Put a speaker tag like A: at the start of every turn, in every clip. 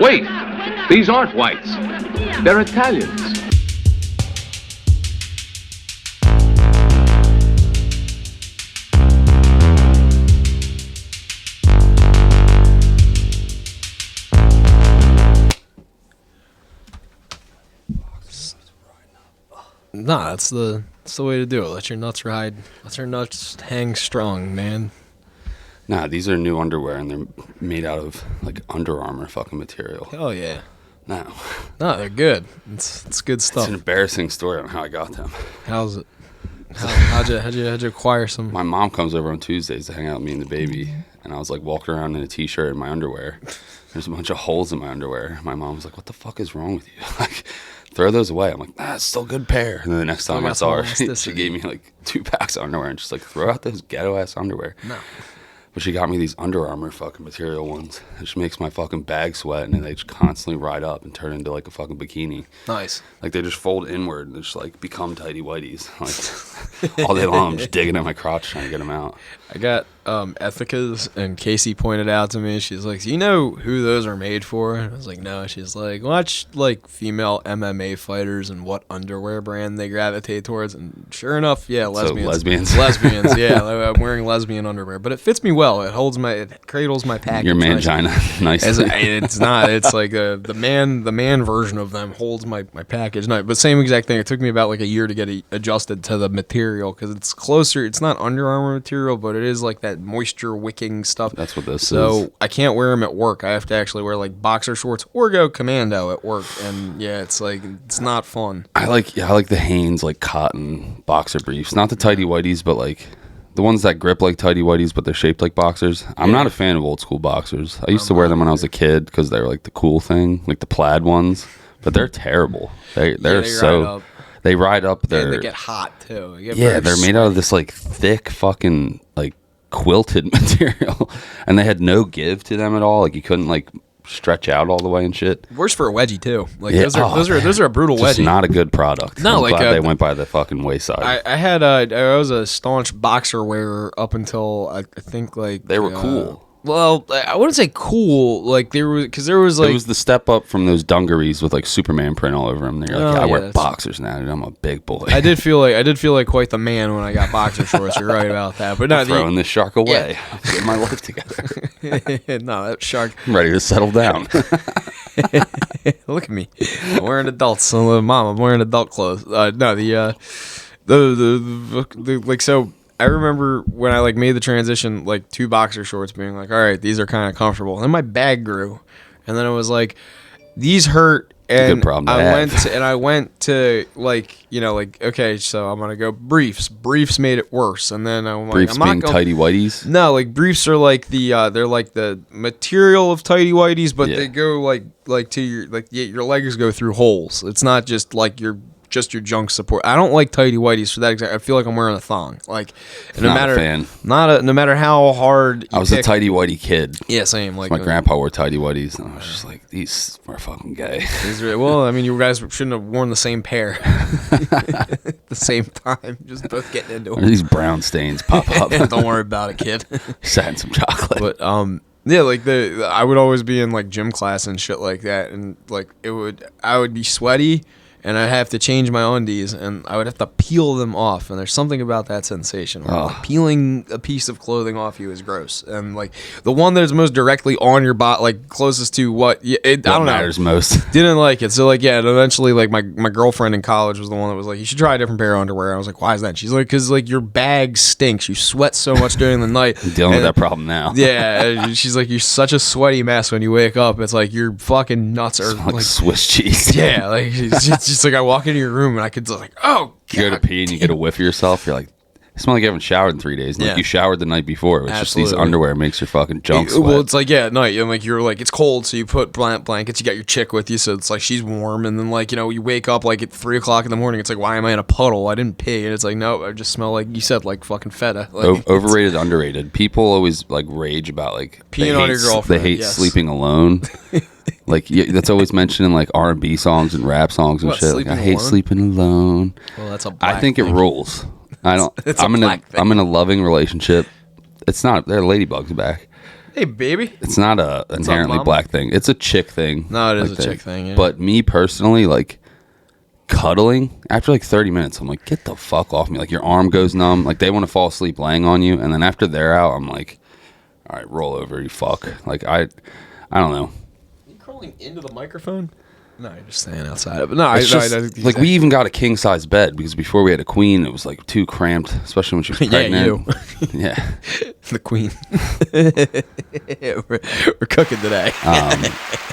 A: Wait, these aren't whites. They're Italians.
B: Nah, that's the way to do it. Let your nuts ride. Let your nuts hang strong, man.
C: Nah, these are new underwear, and they're made out of, like, Under Armour fucking material.
B: Hell yeah.
C: No,
B: they're good. It's good stuff.
C: It's an embarrassing story on how I got them.
B: How's it? How'd you acquire some?
C: My mom comes over on Tuesdays to hang out with me and the baby, and I was, like, walking around in a T-shirt and my underwear. There's a bunch of holes in my underwear. My mom was like, what the fuck is wrong with you? Like, throw those away. I'm like, it's still a good pair. And then the next time I saw her, she gave me, like, 2 packs of underwear and just like, throw out those ghetto-ass underwear.
B: No.
C: But she got me these Under Armour fucking material ones. It just makes my fucking bag sweat, and then they just constantly ride up and turn into like a fucking bikini.
B: Nice.
C: Like they just fold inward and just like become tighty whities. Like all day long, I'm just digging at my crotch trying to get them out.
B: I got Ethicas, and Casey pointed out to me, she's like, do you know who those are made for? And I was like, no. She's like, watch like female MMA fighters and what underwear brand they gravitate towards. And sure enough, yeah, lesbians.
C: So
B: lesbians, yeah. I'm wearing lesbian underwear, but it fits me well. It cradles my package.
C: Your mangina, nice.
B: It's not. It's like the man version of them holds my package. No, but same exact thing. It took me about like a year to get adjusted to the material because it's closer. It's not Under Armour material, but it is like that moisture wicking stuff.
C: That's what this is.
B: So I can't wear them at work. I have to actually wear like boxer shorts or go commando at work. And yeah, it's like it's not fun.
C: I like the Hanes like cotton boxer briefs, not the tighty whities, but like the ones that grip like tighty whities, but they're shaped like boxers. I'm not a fan of old school boxers. I used to wear them when I was a kid because they were like the cool thing, like the plaid ones. But they're terrible. They ride up.
B: They get hot too.
C: They're made out of this like thick fucking like quilted material, and they had no give to them at all. Like you couldn't like stretch out all the way and shit.
B: Worse for a wedgie too. Like those are a brutal
C: just
B: wedgie.
C: Not a good product.
B: No,
C: I'm glad they went by the fucking wayside.
B: I was a staunch boxer wearer up until I think like
C: they were cool.
B: Well, I wouldn't say cool. Like there was like
C: it was the step up from those dungarees with like Superman print all over them. They're like, I wear boxers now, dude. I'm a big boy.
B: I did feel like quite the man when I got boxer shorts. You're right about that. But no,
C: throwing this shark away. Yeah. Get my life together.
B: No, that shark.
C: I'm ready to settle down.
B: Look at me. I'm wearing adults. So, Mom, I'm wearing adult clothes. The like so. I remember when I like made the transition, like 2 boxer shorts, being like, all right, these are kind of comfortable. And then my bag grew, and then it was like, these hurt. And
C: good problem
B: I went to like, okay, so I'm gonna go briefs. Briefs made it worse, and then I'm like,
C: briefs being tighty whities.
B: No, like briefs are like they're like the material of tighty whities, but they go like to your legs go through holes. It's not just like your junk support. I don't like tighty whities for that exact. I feel like I'm wearing a thong. Like no matter how hard.
C: I was a tighty whitey kid.
B: Yeah, same. Like
C: my grandpa wore tighty whities, and I was just like, these are fucking gay.
B: Well, I mean, you guys shouldn't have worn the same pair at the same time. Just both getting into them.
C: These brown stains pop up.
B: Don't worry about it, kid.
C: Sat in some chocolate.
B: But yeah, like I would always be in like gym class and shit like that, and like I would be sweaty. And I'd have to change my undies, and I would have to peel them off. And there's something about that sensation. Where, like, peeling a piece of clothing off you is gross. And like the one that is most directly on your body, like closest to what I don't know,
C: matters most.
B: Didn't like it. So like and eventually like my girlfriend in college was the one that was like, you should try a different pair of underwear. And I was like, why is that? And she's like, because like your bag stinks. You sweat so much during the night.
C: I'm dealing with that problem now.
B: Yeah, she's like, you're such a sweaty mess when you wake up. It's like your fucking nuts are
C: like Swiss cheese.
B: Yeah, like it's just like I walk into your room and I could just like, oh, God.
C: You go to pee and you get a whiff of yourself. You're like, I smell like you haven't showered in 3 days. And like you showered the night before. It's just these underwear makes your fucking junk sweat.
B: Well, it's like, at night. And like, you're like, it's cold. So you put blankets. You got your chick with you. So it's like, she's warm. And then like, you wake up like at 3 o'clock in the morning. It's like, why am I in a puddle? I didn't pee. And it's like, no, I just smell like you said, like fucking feta. Like,
C: overrated, underrated. People always like rage about like
B: peeing on your girlfriend.
C: They hate sleeping alone. Like that's always mentioned in like R&B songs and rap songs and shit. Like, I hate sleeping alone.
B: Well, that's a black
C: I think
B: thing.
C: It rules. I don't. I'm in a loving relationship. It's not. They're ladybugs back.
B: Hey, baby.
C: It's not a inherently
B: Mama?
C: black thing. It's a chick thing.
B: No, it is
C: like
B: a chick thing, yeah.
C: But me personally, like cuddling after like 30 minutes, I'm like, get the fuck off me. Like your arm goes numb. Like they want to fall asleep laying on you, and then after they're out, I'm like, all right, roll over, you fuck. Like I don't know.
B: Are you crawling into the microphone? No, you're just staying outside. But no,
C: like we even got a king size bed because before we had a queen, it was like too cramped, especially when she was pregnant.
B: Yeah, you.
C: Yeah.
B: The queen. we're cooking today.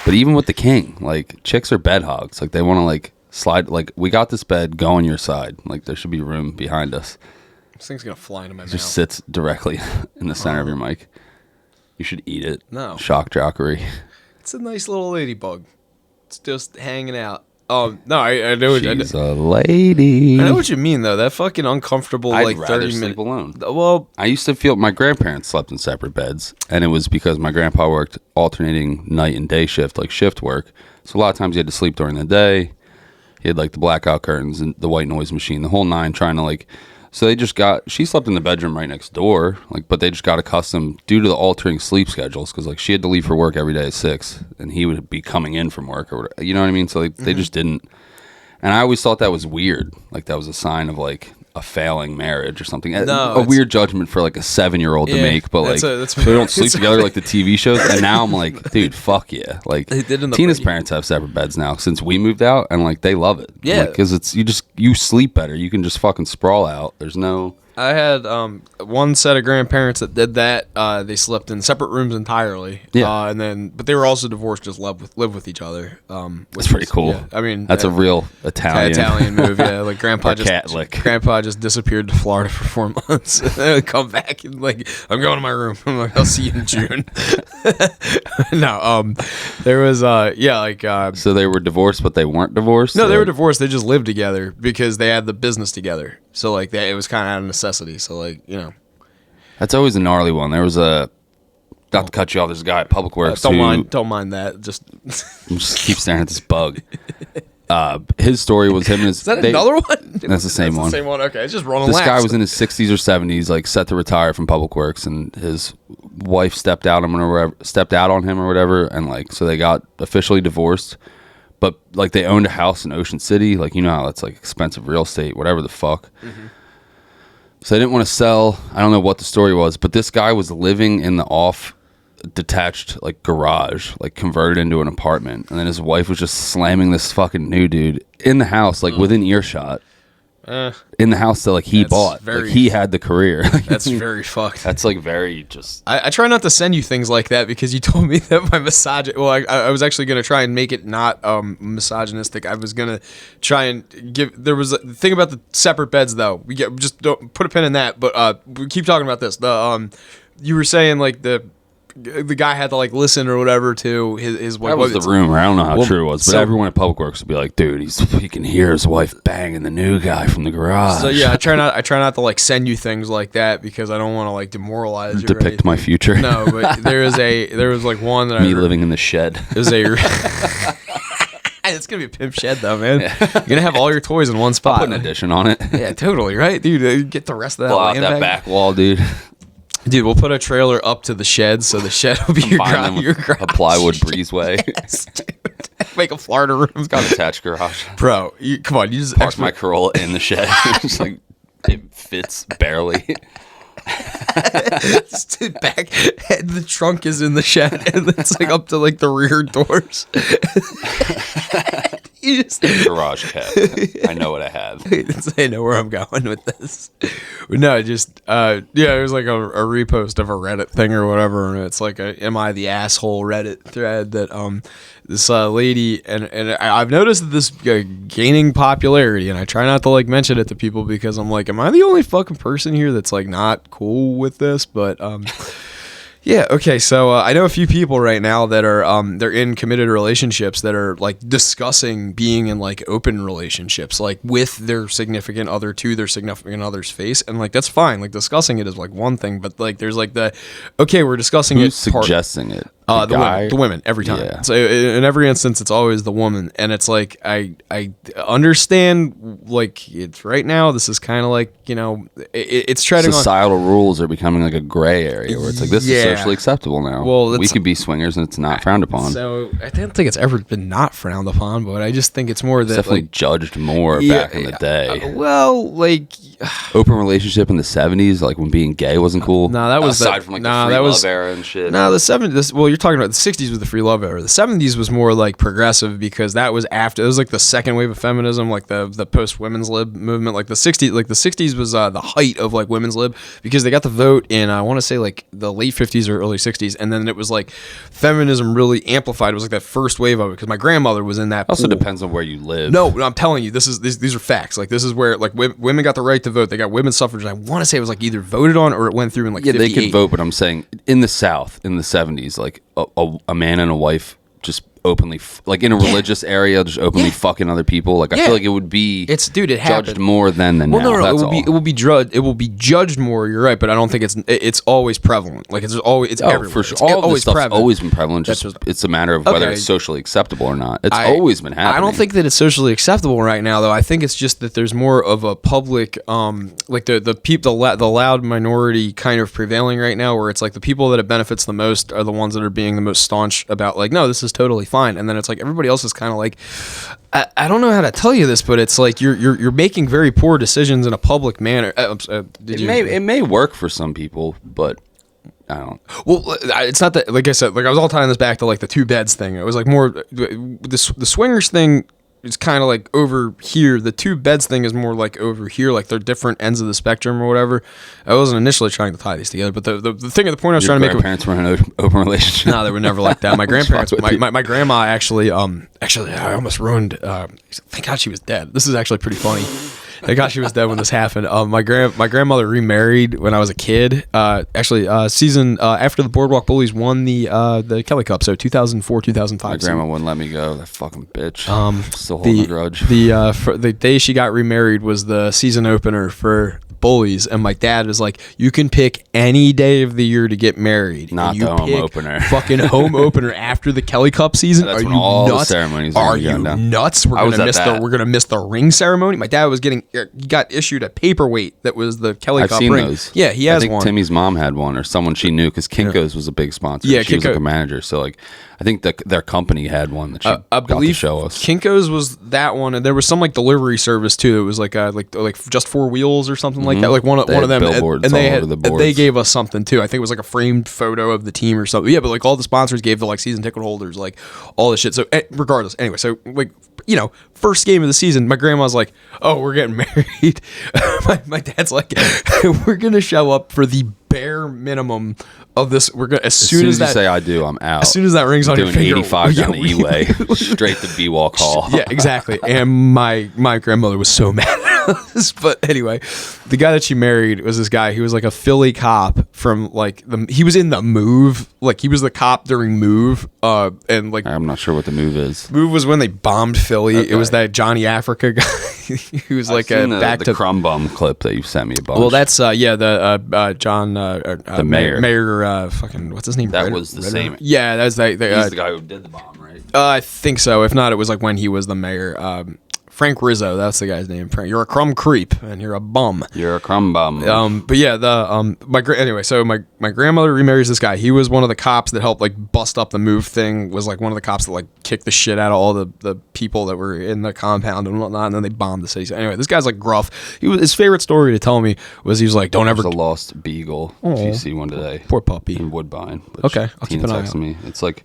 C: But even with the king, like chicks are bed hogs. Like they want to like slide. Like we got this bed, go on your side. Like there should be room behind us.
B: This thing's gonna fly into my mouth.
C: Just sits directly in the center of your mic. You should eat it.
B: No.
C: Shock jockery.
B: It's a nice little ladybug. It's just hanging out. No, I know.
C: She's a lady.
B: I know what you mean, though. That fucking uncomfortable,
C: I'd
B: like
C: rather
B: 30
C: sleep
B: minute.
C: alone.
B: Well,
C: I used to feel my grandparents slept in separate beds, and it was because my grandpa worked alternating night and day shift, like shift work. So a lot of times he had to sleep during the day. He had like the blackout curtains and the white noise machine, the whole nine, trying to like. So she slept in the bedroom right next door, like, but they just got accustomed due to the altering sleep schedules, because like she had to leave for work every day at 6, and he would be coming in from work or whatever, you know what I mean? So like, they just didn't. And I always thought that was weird, like that was a sign of like a failing marriage or something. A weird judgment for like a 7-year-old to make, but like so they don't sleep together like the TV shows. And now I'm like, dude, fuck yeah! Like Tina's parents have separate beds now since we moved out, and like they love it. Yeah, because it's you sleep better. You can just fucking sprawl out. There's no.
B: I had one set of grandparents that did that. They slept in separate rooms entirely. Yeah, but they were also divorced, just live with each other.
C: That's pretty cool.
B: Yeah, I mean,
C: that's a real Italian
B: move. Yeah, like grandpa just disappeared to Florida for 4 months. Come back and like, I'm going to my room. I'm like, I'll see you in June. No, there was
C: so they were divorced, but they weren't divorced.
B: No, they were divorced. They just lived together because they had the business together. So like that, it was kind of out of necessity. So like, you know,
C: that's always a gnarly one. There was not to cut you off. There's a guy at Public Works.
B: Don't mind that. Just
C: keep staring at this bug. His story was him and his.
B: Is that another one?
C: That's the same one.
B: The same one. Okay, it's just rolling.
C: This guy was in his 60s or 70s, like set to retire from Public Works, and his wife stepped out on him or whatever, and like so they got officially divorced. But like they owned a house in Ocean City, like you know how that's like expensive real estate, whatever the fuck. Mm-hmm. So they didn't want to sell. I don't know what the story was, but this guy was living in the detached like garage, like converted into an apartment, and then his wife was just slamming this fucking new dude in the house, like within earshot. In the house that like he bought, like he had the career.
B: That's very fucked.
C: That's like very just.
B: I try not to send you things like that because you told me that my I was actually gonna try and make it not misogynistic. I was gonna try and give. There was a thing about the separate beds though. Just don't put a pin in that. But we keep talking about this. You were saying like the guy had to like listen or whatever to his wife.
C: That was the rumor. I don't know how true it was, but everyone at Public Works would be like, "Dude, he can hear his wife banging the new guy from the garage."
B: So yeah, I try not to like send you things like that because I don't want to like demoralize you.
C: Depict my future.
B: No, but there was like one that
C: me living in the shed.
B: It was it's gonna be a pimp shed though, man. Yeah. You're gonna have all your toys in one spot.
C: I'll put an addition on it.
B: Yeah, totally, right, dude. Get the rest of that.
C: Pull out that back wall, dude.
B: Dude, we'll put a trailer up to the shed, so the shed will be your garage.
C: A plywood breezeway.
B: Yes, dude. Make a Florida room.
C: It's got an attached garage.
B: Bro, come on. You just
C: park my Corolla in the shed. It's like, it fits barely.
B: The trunk is in the shed, and it's like up to like the rear doors.
C: Garage cab. I know what I have.
B: I know where I'm going with this. No, it was like a repost of a Reddit thing or whatever, and it's like "Am I the asshole?" Reddit thread that this lady and I've noticed that this gaining popularity, and I try not to like mention it to people because I'm like, am I the only fucking person here that's like not cool with this? But yeah, okay, so I know a few people right now that are they're in committed relationships that are like discussing being in like open relationships, like with their significant other to their significant other's face, and like that's fine. Like discussing it is like one thing, but like there's like we're discussing
C: Who's
B: it.
C: Suggesting it?
B: The women every time.
C: Yeah.
B: So in every instance, it's always the woman, and it's like I understand, like, it's right now. This is kind of like, you know, it's treading
C: societal rules are becoming like a gray area where it's like this is socially acceptable now.
B: Well,
C: we could be swingers and it's not frowned upon.
B: So I don't think it's ever been not frowned upon, but I just think it's more that
C: it's definitely
B: like,
C: judged more back in the day.
B: Well, like
C: open relationship in the 70s, like when being gay wasn't cool.
B: No, that was
C: aside from like the free love era and shit.
B: No, the 70s. Well, you're talking about the 60s was the free love era. The 70s was more like progressive because that was after. It was like the second wave of feminism, like the post women's lib movement. Like the 60s was the height of like women's lib because they got the vote in I want to say like the late 50s or early 60s, and then it was like feminism really amplified. It was like that first wave of it because my grandmother was in that.
C: Also
B: pool.
C: depends on where you live.
B: No, I'm telling you, these are facts. Like this is where like women got the right to vote. They got women's suffrage. I want to say it was like either voted on or it went through in like 58.
C: They could vote, but I'm saying in the South in the 70s, like a man and a wife just openly like in a religious area just openly fucking other people. Like I feel like it would be
B: it
C: judged
B: happened
C: more than now.
B: No,
C: That's
B: it will be judged more. You're right, but I don't think it's always prevalent. Like it's everywhere.
C: For sure.
B: It's
C: All of
B: always
C: this stuff's
B: prevalent.
C: always been prevalent. Just it's a matter of whether it's socially acceptable or not. It's always been happening.
B: I don't think that it's socially acceptable right now, though. I think it's just that there's more of a public, like the loud minority kind of prevailing right now, where it's like the people that it benefits the most are the ones that are being the most staunch about like, no, this is totally fine, and then it's like everybody else is kind of like, I don't know how to tell you this, but it's like you're making very poor decisions in a public manner.
C: It may work for some people, but I don't.
B: Well, it's not that. Like I said, like I was all tying this back to like the two beds thing. It was like more the swingers thing is kind of like over here. The two beds thing is more like over here. Like they're different ends of the spectrum or whatever. I wasn't initially trying to tie these together, but the thing of the point I was trying to make.
C: Your parents were in an open relationship.
B: No, they were never like that. My grandparents, my grandma actually I almost ruined. Thank God she was dead. This is actually pretty funny. Thank God she was dead when this happened. My grandmother remarried when I was a kid. Season after the Boardwalk Bullies won the Kelly Cup, so 2004, 2005.
C: My grandma wouldn't let me go. That fucking bitch. Still holding a grudge.
B: The day she got remarried was the season opener for Bullies, and my dad was like, "You can pick any day of the year to get married.
C: Not the home opener.
B: Fucking home opener after the Kelly Cup season.
C: That's
B: are
C: when
B: you
C: all
B: nuts?
C: the ceremonies
B: are you nuts? We're gonna miss the ring ceremony. My dad was he got issued a paperweight that was the Kelly Cup ring.
C: I've seen those.
B: Yeah, he has
C: I think
B: one.
C: Timmy's mom had one, or someone she knew, because Kinko's was a big sponsor. Yeah, she was like a manager. So like, I think their company had one that she got to show us.
B: Kinko's was that one, and there was some like delivery service too. It was like just 4 wheels or something like that. Like one of them, and they gave us something too. I think it was like a framed photo of the team or something. Yeah, but like all the sponsors gave the like season ticket holders like all this shit. So regardless, anyway, so like, you know, first game of the season, my grandma's like, "Oh, we're getting married." my dad's like, "We're gonna show up for the bare minimum of this. We're gonna as soon as
C: you say I do, I'm out.
B: As soon as that rings on your
C: doing
B: finger,
C: 85 down the E-way, straight to B-Walk Hall."
B: Yeah, exactly. And my grandmother was so mad at us. But anyway, the guy that she married was this guy. He was like a Philly cop from like he was in the Move. Like he was the cop during Move. And like
C: I'm not sure what the Move is.
B: Move was when they bombed Philly. Okay. It was that Johnny Africa guy. He was like
C: the Crumb Bum clip that you sent me a bunch.
B: Well, that's John the mayor fucking what's his name?
C: That was the same.
B: Yeah, that's
C: he's the guy who did the bomb, right?
B: I think so. If not, it was like when he was the mayor. Frank Rizzo, that's the guy's name. Frank, you're a crumb creep and you're a bum.
C: You're a crumb bum.
B: But yeah, anyway, so my grandmother remarries this guy. He was one of the cops that helped like bust up the Move thing. Was like one of the cops that like kicked the shit out of all the people that were in the compound and whatnot. And then they bombed the city. So anyway, this guy's like gruff. His favorite story to tell me was he was like, "Don't ever."
C: There's a lost beagle. If you see one today,
B: poor puppy
C: in Woodbine.
B: Okay, I'll keep an eye out.
C: Me. It's like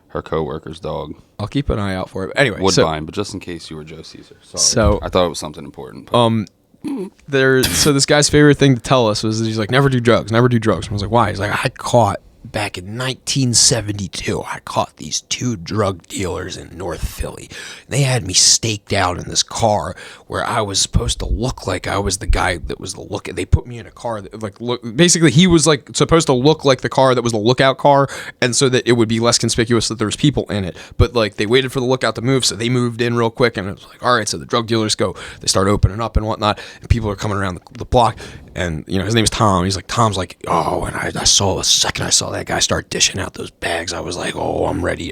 C: her coworker's dog.
B: I'll keep an eye out for it. But anyway,
C: Woodbine, but just in case you were Joe Caesar. Sorry.
B: So
C: I thought it was something important.
B: So this guy's favorite thing to tell us was he's like, never do drugs. And I was like, why? He's like, I caught back in 1972, I caught these 2 drug dealers in North Philly. They had me staked out in this car where I was supposed to look like I was the guy that was the look. They put me in a car that basically he was like supposed to look like the car that was the lookout car, and so that it would be less conspicuous that there was people in it. But like they waited for the lookout to move, so they moved in real quick, and it was like, all right, so the drug dealers go. They start opening up and whatnot, and people are coming around the block. And, you know, his name is Tom. He's like, Tom's like, oh, and I saw, the second I saw that guy start dishing out those bags, I was like, oh, I'm ready.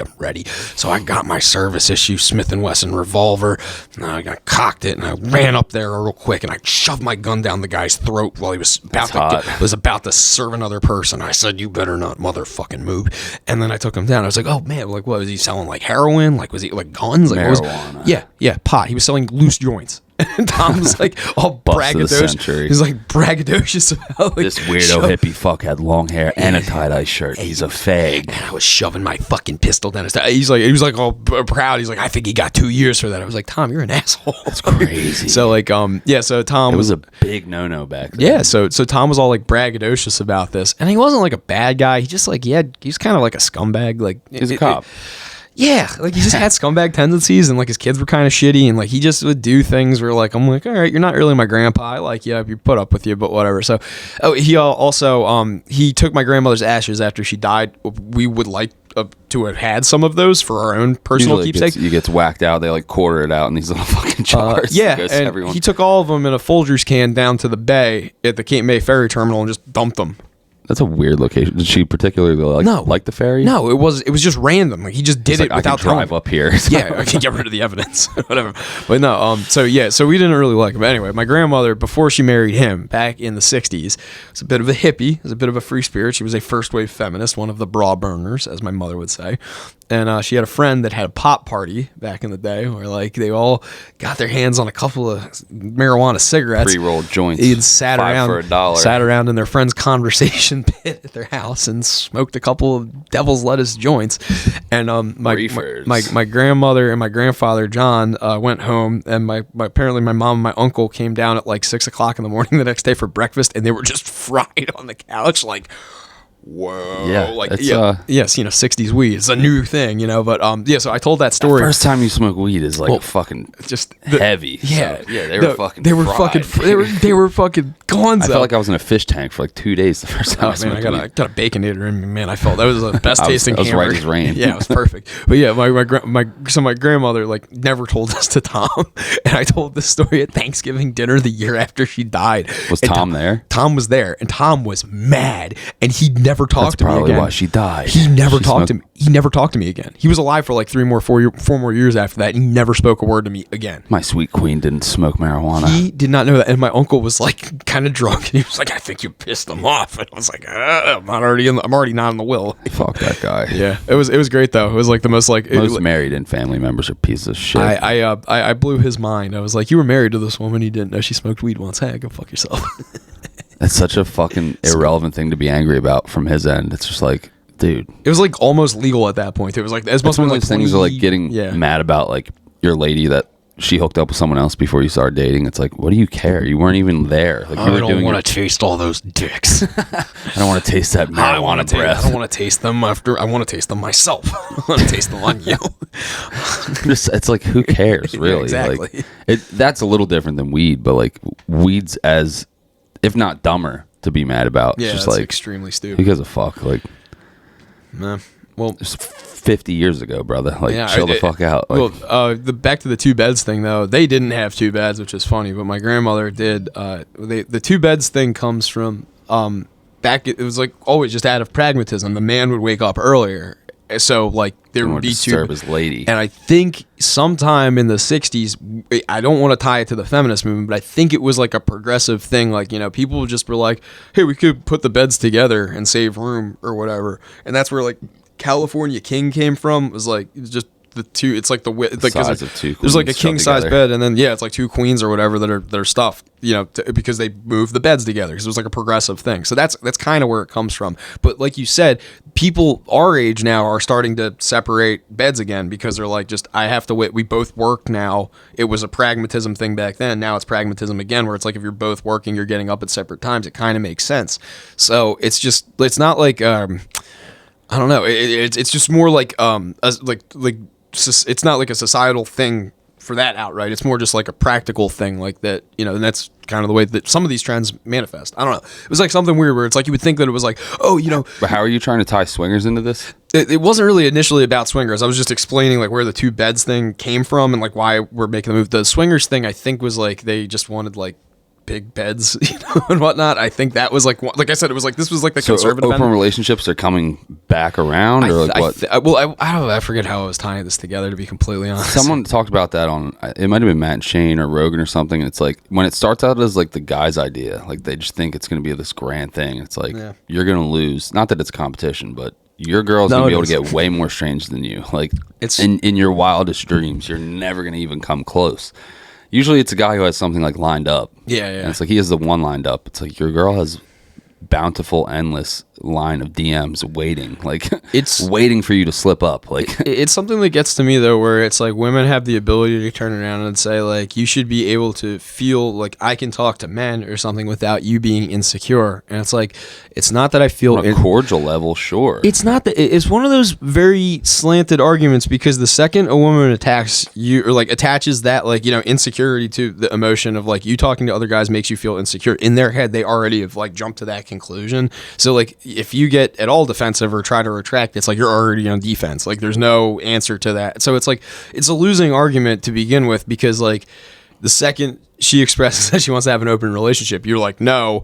B: So I got my service issue Smith & Wesson revolver, and I cocked it, and I ran up there real quick, and I shoved my gun down the guy's throat while he was about to serve another person. I said, you better not motherfucking move. And then I took him down. I was like, oh, man, like, what, was he selling, like, heroin? Like, was he, like, guns? Like,
C: marijuana.
B: Yeah, pot. He was selling loose joints. And Tom's like all braggadocious. He's like braggadocious about like,
C: this weirdo hippie fuck had long hair and a tie-dye shirt. He's a fag.
B: And I was shoving my fucking pistol down his he was like all proud. He's like, I think he got 2 years for that. I was like, Tom, you're an asshole.
C: That's crazy.
B: So like so Tom
C: it was a big no back then.
B: Yeah, so Tom was all like braggadocious about this, and he wasn't like a bad guy. He just like he's kind of like a scumbag. Like
C: he's a cop.
B: Yeah, like he just had scumbag tendencies, and like his kids were kind of shitty, and like he just would do things where like I'm like, all right, you're not really my grandpa. I like you, you put up with you, but whatever. So, he also he took my grandmother's ashes after she died. We would like to have had some of those for our own personal keepsake.
C: You gets whacked out. They like quarter it out in these little fucking jars.
B: And he took all of them in a Folgers can down to the bay at the Cape May ferry terminal and just dumped them.
C: That's a weird location. Did she particularly like the ferry?
B: No, it was just random. Like he just did it without
C: telling. I can drive up here.
B: Yeah, I can get rid of the evidence, whatever. But no, so we didn't really like him. But anyway, my grandmother, before she married him, back in the '60s, was a bit of a hippie, was a bit of a free spirit. She was a first wave feminist, one of the bra burners, as my mother would say. And she had a friend that had a pop party back in the day where like they all got their hands on a couple of marijuana cigarettes,
C: pre-rolled joints,
B: and sat around
C: for $1,
B: sat around in their friend's conversation pit at their house and smoked a couple of devil's lettuce joints. And my grandmother and my grandfather John went home, and apparently my mom and my uncle came down at like 6 o'clock in the morning the next day for breakfast, and they were just fried on the couch like. Whoa!
C: Yeah,
B: like yes, 60s weed. It's a new thing, but so I told that story.
C: The first time you smoke weed is like fucking just heavy.
B: Yeah,
C: so, yeah, they were fucking gonzo. I felt like I was in a fish tank for like 2 days the first time.
B: I got a baconator in me, man. I felt that was the best tasting hamburger.
C: Right as rain.
B: Yeah, it was perfect. But yeah, my grandmother like never told us to Tom, and I told this story at Thanksgiving dinner the year after she died.
C: Was Tom there?
B: Tom was there, and Tom was mad, and he never talked to me again.
C: That's probably why she died.
B: He never talked to me. He never talked to me again. He was alive for like 4 more years after that. And he never spoke a word to me again.
C: My sweet queen didn't smoke marijuana.
B: He did not know that. And my uncle was like kind of drunk, and he was like, "I think you pissed him off." And I was like, "I'm already not in the will."
C: Fuck that guy.
B: Yeah, it was great though. It was like the most like
C: most married and family members are pieces of shit.
B: I blew his mind. I was like, "You were married to this woman. You didn't know she smoked weed once. Hey, go fuck yourself."
C: That's such a fucking irrelevant thing to be angry about from his end. It's just like, dude.
B: It was like almost legal at that point. It was like as much
C: one of those things are like getting mad about like your lady that she hooked up with someone else before you started dating. It's like, what do you care? You weren't even there. Like,
B: I don't want to taste all those dicks.
C: I don't want to taste that marijuana breath.
B: I don't want to taste them after. I want to taste them myself. I want to taste them on you.
C: It's like, who cares, really?
B: Exactly.
C: Like, that's a little different than weed, but like weed's as, if not dumber, to be mad about.
B: Yeah,
C: it's just
B: that's
C: like
B: extremely stupid.
C: Who gives a fuck? Like,
B: nah. Well,
C: 50 years ago, brother. Like, chill the fuck out. Like,
B: back to the 2 beds thing though. They didn't have 2 beds, which is funny, but my grandmother did. The 2 beds thing comes from back. It was like always just out of pragmatism. The man would wake up earlier, so like there would be 2.
C: Serve his lady.
B: And I think sometime in the 60s, I don't want to tie it to the feminist movement, but I think it was like a progressive thing. Like, people just were like, hey, we could put the beds together and save room or whatever. And that's where like California King came from. It was just the 2. It's like the
C: size of 2 queens.
B: There's like a king size bed, and then it's like 2 queens or whatever that are stuffed. Because they move the beds together. Because it was like a progressive thing. So that's kind of where it comes from. But like you said, people our age now are starting to separate beds again because they're like, I have to wait. We both work now. It was a pragmatism thing back then. Now it's pragmatism again, where it's like if you're both working, you're getting up at separate times. It kind of makes sense. So it's not like I don't know. It's just more like it's not like a societal thing for that outright. It's more just like a practical thing like that, and that's kind of the way that some of these trends manifest. I don't know. It was like something weird where it's like you would think that it was like, But
C: how are you trying to tie swingers into this?
B: It wasn't really initially about swingers. I was just explaining like where the 2 beds thing came from and like why we're making the move. The swingers thing I think was like they just wanted like big beds, and whatnot. I think that was like I said, it was like this was like the conservative
C: open
B: end.
C: relationships are coming back around, or like what?
B: I don't know. I forget how I was tying this together, to be completely honest.
C: Someone talked about that on, it might have been Matt and Shane or Rogan or something. And it's like when it starts out as like the guy's idea, like they just think it's going to be this grand thing. It's like you're going to lose. Not that it's competition, but your girl's going to be able to get way more strange than you. Like it's in your wildest dreams, you're never going to even come close. Usually it's a guy who has something like lined up. Yeah. And it's like he has the one lined up. It's like your girl has bountiful, endless line of DMs waiting. Like it's waiting for you to slip up. Like
B: it's something that gets to me though, where it's like women have the ability to turn around and say like, you should be able to feel like I can talk to men or something without you being insecure. And it's like, it's not that I feel
C: on a cordial level, sure.
B: It's not that it's one of those very slanted arguments, because the second a woman attacks you or like attaches that like, insecurity to the emotion of like you talking to other guys makes you feel insecure, in their head they already have like jumped to that conclusion. So like if you get at all defensive or try to retract, it's like you're already on defense. Like there's no answer to that. So it's like it's a losing argument to begin with, because like the second she expresses that she wants to have an open relationship, you're like, no.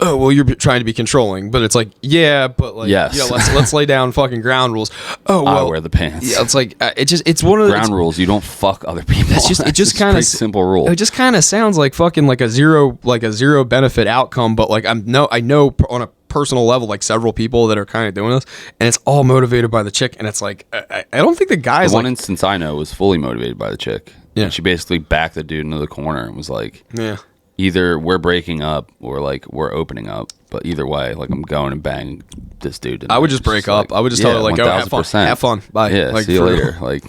B: Oh, well, you're trying to be controlling, but it's like, yeah, but like,
C: yes.
B: Let's lay down fucking ground rules. Oh, well,
C: I wear the pants.
B: Yeah, it's like it's one of the
C: ground rules. You don't fuck other people.
B: It just kind of
C: simple rule.
B: It just kind of sounds like fucking like a zero benefit outcome. But like I know on a personal level like several people that are kind of doing this, and it's all motivated by the chick. And it's like I don't think the guy's
C: the one instance I know was fully motivated by the chick. Yeah, and she basically backed the dude into the corner and was like, yeah. Either we're breaking up or like we're opening up, but either way, like I'm going and bang this dude. And
B: I would just break up. Like, I would just tell her like, go have fun, bye.
C: Yeah, like, see you later. Like,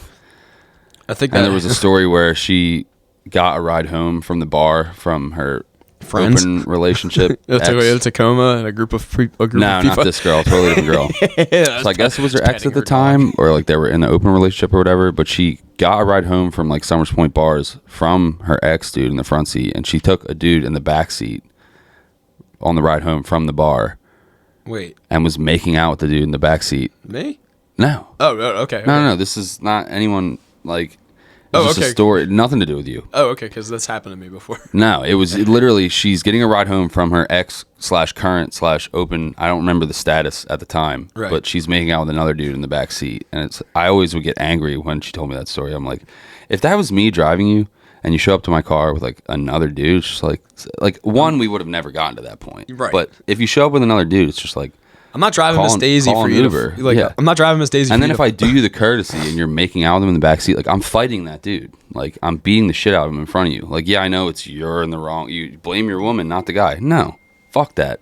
B: I think.
C: And there was a story where she got a ride home from the bar from her friends open relationship.
B: In Tacoma and a group of people.
C: No, not this girl. Totally different girl. So I guess it was her ex at the time, or like they were in an open relationship or whatever. But she got a ride home from like Summers Point bars from her ex dude in the front seat, and she took a dude in the back seat on the ride home from the bar.
B: Wait.
C: And was making out with the dude in the back seat.
B: Me?
C: No.
B: Oh, okay.
C: No. This is not anyone like. Just a story, nothing to do with you.
B: Oh, okay, because that's happened to me before.
C: No, it was literally she's getting a ride home from her ex/current/open. I don't remember the status at the time, right. But she's making out with another dude in the back seat, and I always would get angry when she told me that story. I'm like, if that was me driving you, and you show up to my car with like another dude, it's just like one, we would have never gotten to that point, right? But if you show up with another dude, it's just like.
B: I'm not driving Miss Daisy for you.
C: Uber.
B: I'm not driving Miss Daisy.
C: And then if I do you the courtesy and you're making out with him in the backseat, like I'm fighting that dude. Like I'm beating the shit out of him in front of you. Like, yeah, I know you're in the wrong. You blame your woman, not the guy. No, fuck that.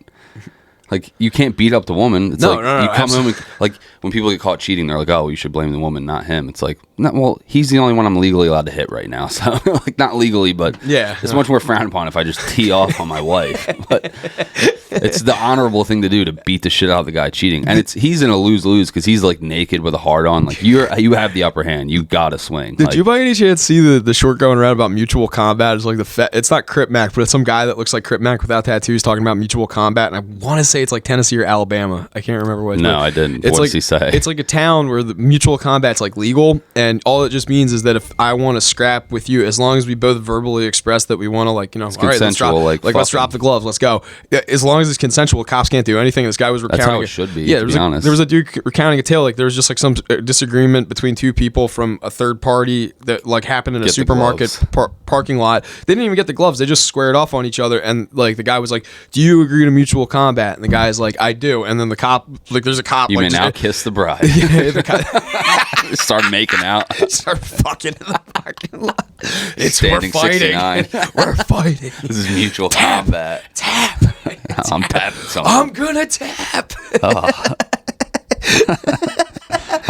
C: Like you can't beat up the woman. It's no, you come home and, like when people get caught cheating, they're like, oh, you should blame the woman, not him. It's like, no, well, he's the only one I'm legally allowed to hit right now. So like not legally, but yeah, it's much more frowned upon if I just tee off on my wife. But it's the honorable thing to do to beat the shit out of the guy cheating, and he's in a lose-lose because he's like naked with a heart on. Like you have the upper hand. You gotta swing.
B: Did you by any chance see the short going around about mutual combat? It's like it's not Crip Mac, but it's some guy that looks like Crip Mac without tattoos talking about mutual combat, and I want to say it's like Tennessee or Alabama. I can't remember what.
C: No, I didn't. What does he say?
B: It's like a town where the mutual combat's like legal, and all it just means is that if I want to scrap with you, as long as we both verbally express that we want to, like, all right, let's drop the gloves, let's go. As long as it's consensual, cops can't do anything. This guy was recounting.
C: That's how it should be. Yeah,
B: there was a dude recounting a tale. Like there was just like some disagreement between two people from a third party that like happened in a supermarket parking lot. They didn't even get the gloves. They just squared off on each other, and like the guy was like, "Do you agree to mutual combat?" And the guy's like, "I do." And then the cop, like, there's a cop.
C: You
B: like,
C: may now kiss the bride. Start making out.
B: Start fucking in the parking lot. We're fighting. We're fighting.
C: This is mutual combat.
B: Tap.
C: I'm tapping something.
B: I'm gonna tap.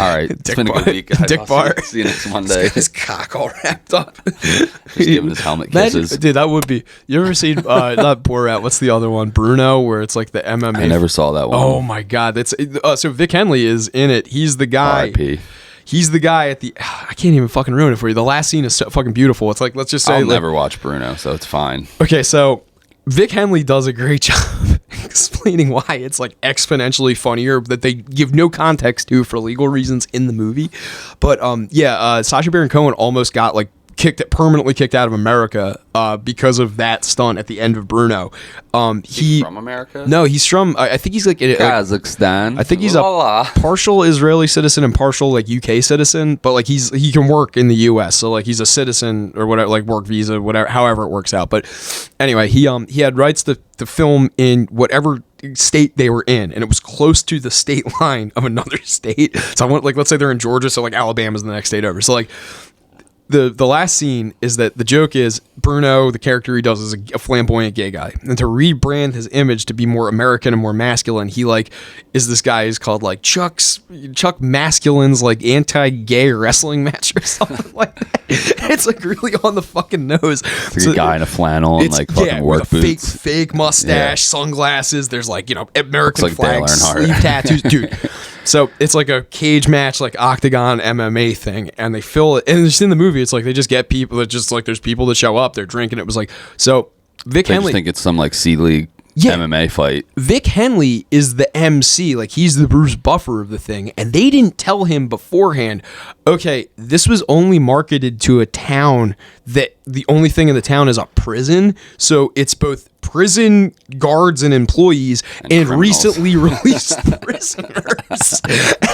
C: All right, it's been a good week, guys.
B: Dick Bar.
C: See you next Monday.
B: His cock all wrapped up.
C: Just giving his helmet kisses.
B: Dude, that would be. You ever seen not Borat? What's the other one? Bruno, where it's like the MMA.
C: I never saw that one.
B: Oh my god, that's so Vic Henley is in it. He's the guy.
C: R.I.P.
B: He's the guy at the. I can't even fucking ruin it for you. The last scene is so fucking beautiful. It's like, let's just say.
C: I'll never watch Bruno, so it's fine.
B: Okay, so Vic Henley does a great job explaining why it's like exponentially funnier that they give no context to for legal reasons in the movie. But Sacha Baron Cohen almost got like permanently kicked out of America because of that stunt at the end of Bruno.
C: He's from America?
B: No, he's from. I think he's like
C: Kazakhstan.
B: I think he's a partial Israeli citizen and partial like UK citizen, but like he can work in the US, so like he's a citizen or whatever, like work visa, whatever, however it works out. But anyway, he had rights to film in whatever state they were in, and it was close to the state line of another state. So I want, like, let's say they're in Georgia, so like Alabama's the next state over. So like the last scene is that the joke is Bruno, the character he does, is a flamboyant gay guy, and to rebrand his image to be more American and more masculine, he like is this guy is called like Chuck Masculine's like anti-gay wrestling match or something like that. It's like really on the fucking nose.
C: It's like a guy in a flannel and like fucking work
B: with
C: boots,
B: fake mustache, sunglasses. There's like, you know, American
C: like
B: flag sleeve tattoos, dude. So it's like a cage match, like octagon MMA thing, and they fill it. And just in the movie, it's like they just get people that just like there's people that show up, they're drinking. It was like, so Vic
C: they
B: Henley.
C: Just think it's some like C League MMA fight.
B: Vic Henley is the MC, like he's the Bruce Buffer of the thing, and they didn't tell him beforehand, okay, this was only marketed to a town that the only thing in the town is a prison, so it's both prison guards and employees and recently released prisoners.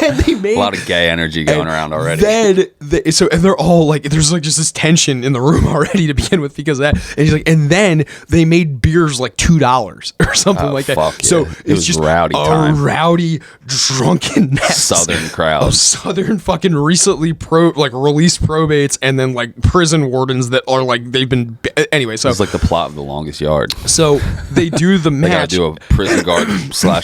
B: And they made
C: a lot of gay energy going around already.
B: Then and they're all like, there's like just this tension in the room already to begin with because of that. And he's like, and then they made beers like $2 or something like that.
C: Yeah.
B: So it's just
C: rowdy
B: a
C: time.
B: Rowdy, drunken mess.
C: Southern crowd.
B: Of Southern fucking recently released probates and then like prison wardens that are like they've been anyway. So
C: it's like the plot of The Longest Yard.
B: So they do the match.
C: They gotta do a prison guard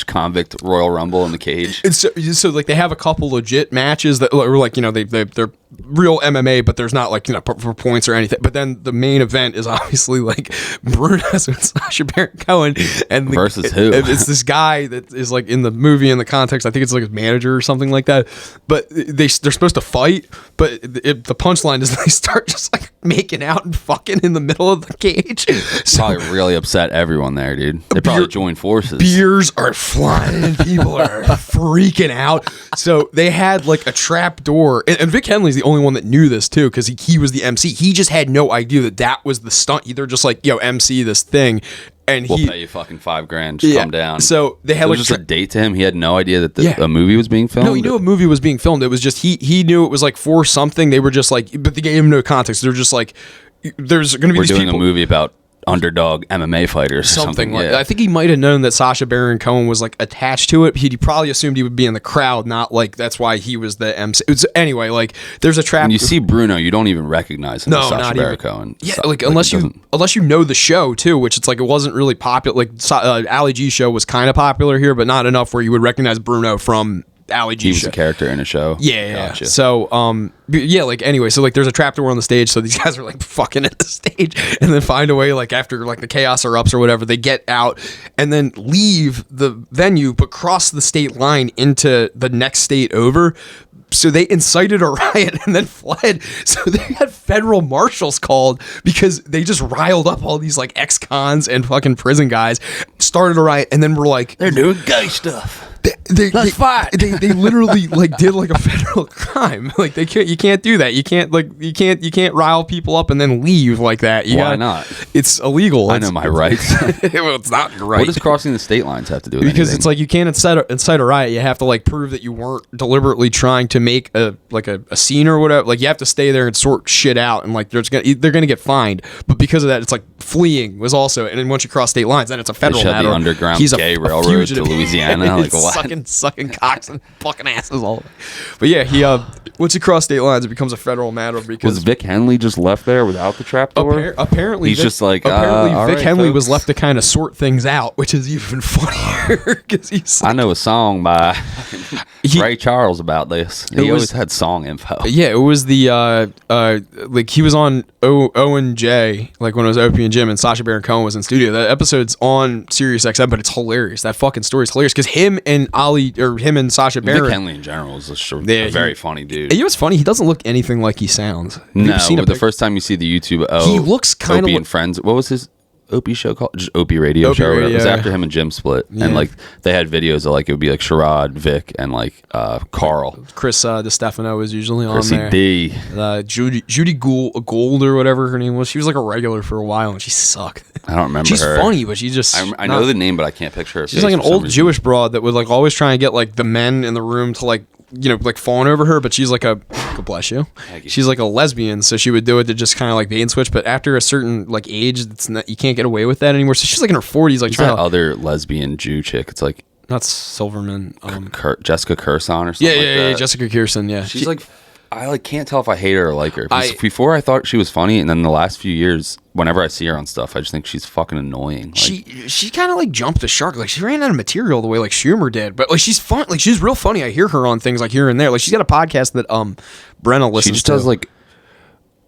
C: / convict Royal Rumble in the cage.
B: So like they have a couple legit matches that are like, you know, they're real MMA, but there's not like, you know, for points or anything. But then the main event is obviously like Bruno and Sacha Baron Cohen and
C: versus who?
B: It's this guy that is like in the movie in the context. I think it's like his manager or something like that. But they're supposed to fight, but the punchline is they start just like making out and fucking in the middle of the cage.
C: Probably really upset everyone there, dude. They probably joined forces.
B: Beers are flying and people are freaking out. So they had like a trap door, and Vic Henley's the only one that knew this too, because he was the MC. He just had no idea that was the stunt. They're just like, yo, MC this thing. And
C: we'll pay you fucking $5,000 to come down.
B: So they had
C: like just a date to him. He had no idea that a movie was being filmed.
B: No, he knew a movie was being filmed. It was just he knew it was like for something. They were just like, but they gave him no context. They're just like, there's going to be
C: we're
B: these
C: doing
B: people.
C: A movie about underdog MMA fighters or something
B: like that. I think he might have known that Sacha Baron Cohen was like attached to it. He probably assumed he would be in the crowd, not like that's why he was the MC. Anyway, like there's a trap.
C: When you see Bruno, you don't even recognize him as Sacha Baron Cohen.
B: Yeah, like unless you know the show too, which it's like it wasn't really popular. Like Ali G's show was kind of popular here, but not enough where you would recognize Bruno from Ali G's show.
C: He was a character in a show.
B: Yeah. Gotcha. So like anyway, so like there's a trapdoor on the stage, so these guys are like fucking at the stage and then find a way, like after like the chaos erupts or whatever, they get out and then leave the venue but cross the state line into the next state over. So they incited a riot and then fled. So they had federal marshals called because they just riled up all these like ex-cons and fucking prison guys, started a riot, and then were like,
C: they're doing gay stuff.
B: Let's fight. They literally like did like a federal crime. Like you can't do that. You can't rile people up and then leave like that.
C: Why not?
B: It's illegal.
C: I know my rights.
B: Well, it's not your right.
C: What does crossing the state lines have to do with
B: because
C: anything?
B: It's like you can't incite a riot. You have to like prove that you weren't deliberately trying to make a scene or whatever. Like you have to stay there and sort shit out, and like they're gonna get fined. But because of that, it's like fleeing was also. And then once you cross state lines, then it's a federal matter.
C: The underground gay railroad to Louisiana. Like what?
B: Sucking cocks and fucking asses all over. But yeah, once you cross state lines, it becomes a federal matter because
C: was Vic Henley just left there without the trapdoor?
B: Apparently,
C: he's just like
B: Vic Henley was left to kind of sort things out, which is even funnier because he's.
C: I know a song by Ray Charles about this. He always had song info.
B: Yeah, it was the like he was on Owen J, like when it was Opie and Jim, and Sacha Baron Cohen was in studio. That episode's on Sirius XM, but it's hilarious. That fucking story's hilarious because him and Sacha Baron.
C: Vic Henley in general is a very funny dude.
B: You know what's funny? He doesn't look anything like he sounds.
C: No, the first time you see the YouTube,
B: he looks kind of
C: Opie and Friends. What was his? Opie show called? Just Opie Radio
B: Opie
C: show.
B: Radio.
C: It was after him and Jim split,
B: Yeah.
C: and like they had videos of like it would be like Sherrod, Vic, and like Carl.
B: Chris DeStefano was usually
C: Chrissy
B: on there.
C: D.
B: Judy Gould or whatever her name was. She was like a regular for a while, and she sucked.
C: I don't remember
B: She's
C: her.
B: funny, but she just
C: I know the name, but I can't picture her.
B: She's like an old Jewish broad that would like always try and get like the men in the room to like, you know, like fawn over her, but she's like God bless you. She's like a lesbian, so she would do it to just kind of like bait and switch. But after a certain like age, it's not, you can't get away with that anymore. So she's like in her 40s, like
C: Who's
B: trying
C: that
B: to,
C: other lesbian Jew chick? It's like
B: not Silverman.
C: Jessica Curson or something.
B: Yeah,
C: like
B: yeah,
C: that.
B: Jessica Kirsten. Yeah,
C: She's like, I like can't tell if I hate her or like her. Before I thought she was funny, and then the last few years, whenever I see her on stuff, I just think she's fucking annoying. Like,
B: she kind of like jumped the shark. Like she ran out of material the way like Schumer did, but like she's fun. Like she's real funny. I hear her on things like here and there. Like she's got a podcast that Brenna listens to.
C: she just does like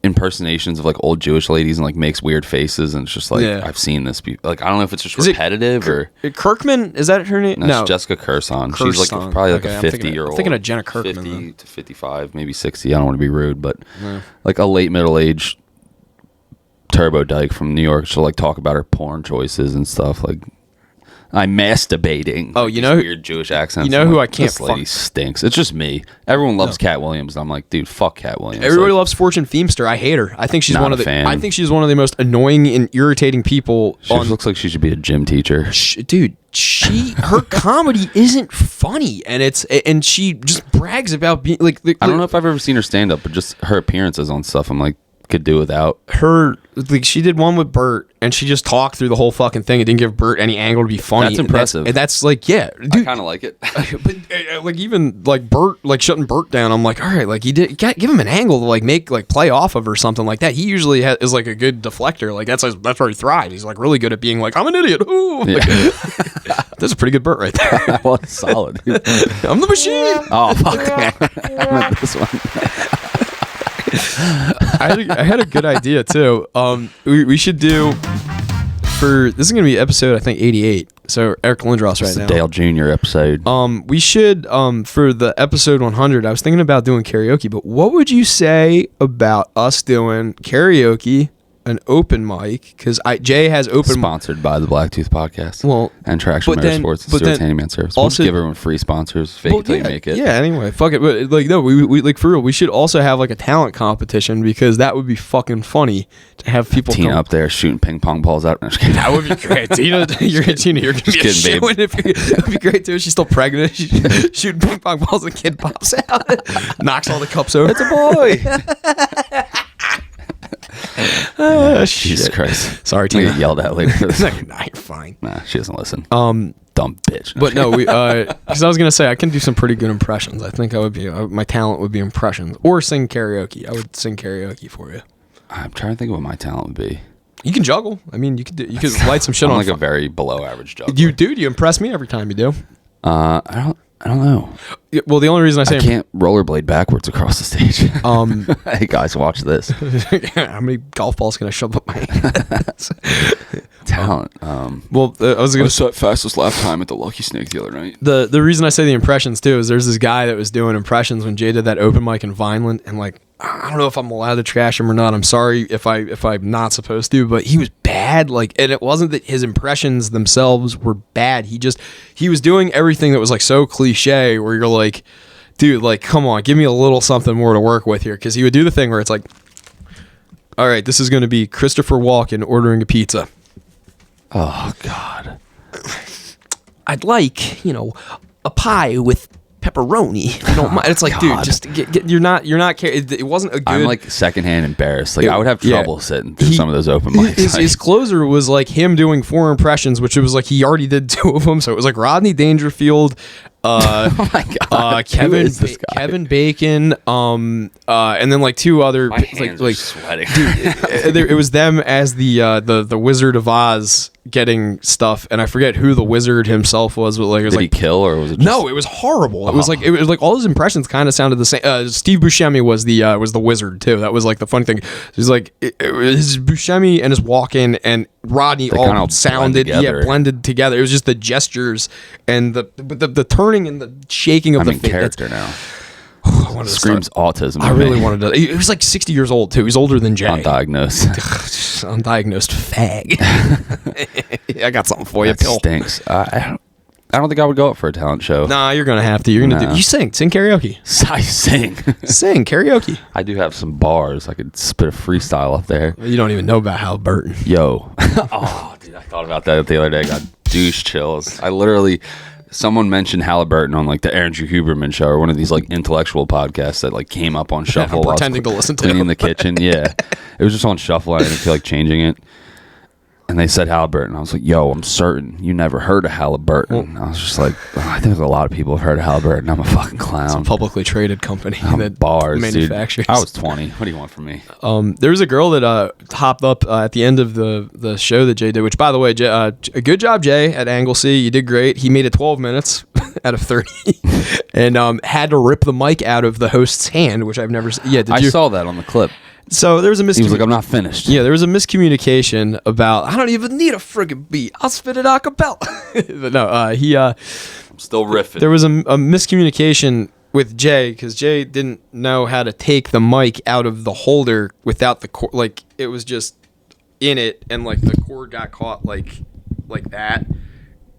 C: impersonations of like old Jewish ladies and like makes weird faces, and it's just like I've seen this. Like I don't know if it's just repetitive or
B: Kirkman. Is that her name?
C: No, it's Jessica Curson. She's like probably like a 50-year-old.
B: I'm thinking of Jenna Kirkman.
C: 50 to 55, maybe 60. I don't want to be rude, but like a late middle age turbo dyke from New York. She'll like talk about her porn choices and stuff. Like I'm masturbating.
B: Oh, you know,
C: weird Jewish accents.
B: You know who I can't.
C: This lady stinks. It's just me. Everyone loves Cat Williams. I'm like, dude, fuck Cat Williams.
B: Everybody loves Fortune Feimster. I hate her. I think she's one of the.
C: Fan.
B: I think she's one of the most annoying and irritating people.
C: She looks like she should be a gym teacher.
B: Dude, her comedy isn't funny, and she just brags about being like.
C: I don't know if I've ever seen her stand up, but just her appearances on stuff, I'm like, could do without
B: her. Like she did one with Bert, and she just talked through the whole fucking thing and didn't give Bert any angle to be funny.
C: That's impressive.
B: And that's like, yeah, dude.
C: I kind of like it.
B: But like even like Bert, like shutting Bert down, I'm like, all right, like you got give him an angle to like make like play off of or something like that. He usually is like a good deflector. Like that's where he thrives. He's like really good at being like, I'm an idiot. Ooh. Yeah. That's a pretty good Bert right there.
C: Well, it's solid.
B: I'm the machine.
C: Oh fuck! I meant this one.
B: I had a good idea too. We should do this is gonna be episode I think 88. So Eric Lindros right now.
C: Dale Jr. episode.
B: We should for the episode 100. I was thinking about doing karaoke, but what would you say about us doing karaoke? An open mic because Jay has open
C: sponsored by the Blacktooth Podcast.
B: Well,
C: and Traction Motorsports and Stewart's Handyman Service. We'll just give everyone free sponsors. Fake until you make it.
B: Yeah. Anyway, fuck it. But like no, we like for real. We should also have like a talent competition because that would be fucking funny to have people.
C: Tina up there shooting ping pong balls out.
B: That would be great. Tina, you're gonna be a shit. It would be great too. She's still pregnant. She's shooting ping pong balls. The kid pops out, knocks all the cups over.
C: It's a boy. Jesus Christ!
B: Sorry, Tina.
C: Get yelled at later. For this.
B: Nah, you're fine.
C: Nah, she doesn't listen. Dumb bitch.
B: But no, because I was gonna say I can do some pretty good impressions. I think I would be my talent would be impressions or sing karaoke. I would sing karaoke for you.
C: I'm trying to think of what my talent would be.
B: You can juggle. I mean, you could light some shit
C: I'm
B: on.
C: Like a very below average juggler.
B: You do. You impress me every time you do.
C: I don't know.
B: Well, the only reason I say
C: I can't rollerblade backwards across the stage. Hey guys, watch this.
B: How many golf balls can I shove up my ass?
C: Talent.
B: Well, I was gonna
C: set fastest lap time at the Lucky Snake the other night.
B: The reason I say the impressions too is there's this guy that was doing impressions when Jay did that open mic in Vineland, and like I don't know if I'm allowed to trash him or not. I'm sorry if I'm not supposed to, but he was bad. Like, and it wasn't that his impressions themselves were bad. He was doing everything that was like so cliche where you're like, dude, like come on, give me a little something more to work with here. Because he would do the thing where it's like, all right, this is going to be Christopher Walken ordering a pizza.
C: Oh God.
B: I'd like, a pie with pepperoni. I don't mind. It's like, dude, just get you're not it wasn't a good.
C: I'm like secondhand embarrassed. Like I would have trouble sitting through some of those open mics.
B: His closer was like him doing 4 impressions, which it was like he already did 2 of them. So it was like Rodney Dangerfield,
C: oh my God,
B: Kevin Bacon, and then like 2 other.
C: My hands are sweating.
B: Dude, it was them as the Wizard of Oz getting stuff, and I forget who the wizard himself was. But like, it was
C: Did he kill or was it?
B: No, it was horrible. It was like all his impressions kind of sounded the same. Steve Buscemi was the wizard too. That was like the fun thing. It was like his Buscemi and his Walken and Rodney all sounded blended together. It was just the gestures and the turning and the shaking of the face.
C: Character now.
B: Screams
C: autism.
B: I really wanted to. He was like 60 years old too. He's older than Jay.
C: Undiagnosed.
B: Undiagnosed fag. I got something for you,
C: That
B: Pill.
C: stinks. I don't think I would go up for a talent show.
B: Nah, you're gonna have to. You're gonna do. You sing karaoke.
C: I sing.
B: Sing karaoke.
C: I do have some bars. I could spit a freestyle up there.
B: You don't even know about Halliburton.
C: Yo. Oh, dude, I thought about that the other day. I got douche chills. Someone mentioned Halliburton on like the Andrew Huberman show or one of these like intellectual podcasts that like came up on shuffle.
B: I'm pretending to listen to
C: cleaning
B: it.
C: the kitchen. Yeah, it was just on shuffle. I didn't feel like changing it. And they said Halliburton. I was like, yo, I'm certain you never heard of Halliburton. I was just like, I think a lot of people have heard of Halliburton. I'm a fucking clown.
B: It's a publicly traded company that
C: bars,
B: manufactures.
C: Dude. I was 20. What do you want from me?
B: There was a girl that hopped up at the end of the show that Jay did, which, by the way, Jay, good job, Jay, at Anglesey. You did great. He made it 12 minutes out of 30 and had to rip the mic out of the host's hand, which I've never seen. Yeah,
C: I saw that on the clip.
B: So there was a
C: He was like, I'm not finished.
B: Yeah, there was a miscommunication about, I don't even need a friggin' beat. I'll spit it a cappella. But no,
C: I'm still riffing.
B: there was a miscommunication with Jay because Jay didn't know how to take the mic out of the holder without the cord. Like, it was just in it and like the cord got caught like that.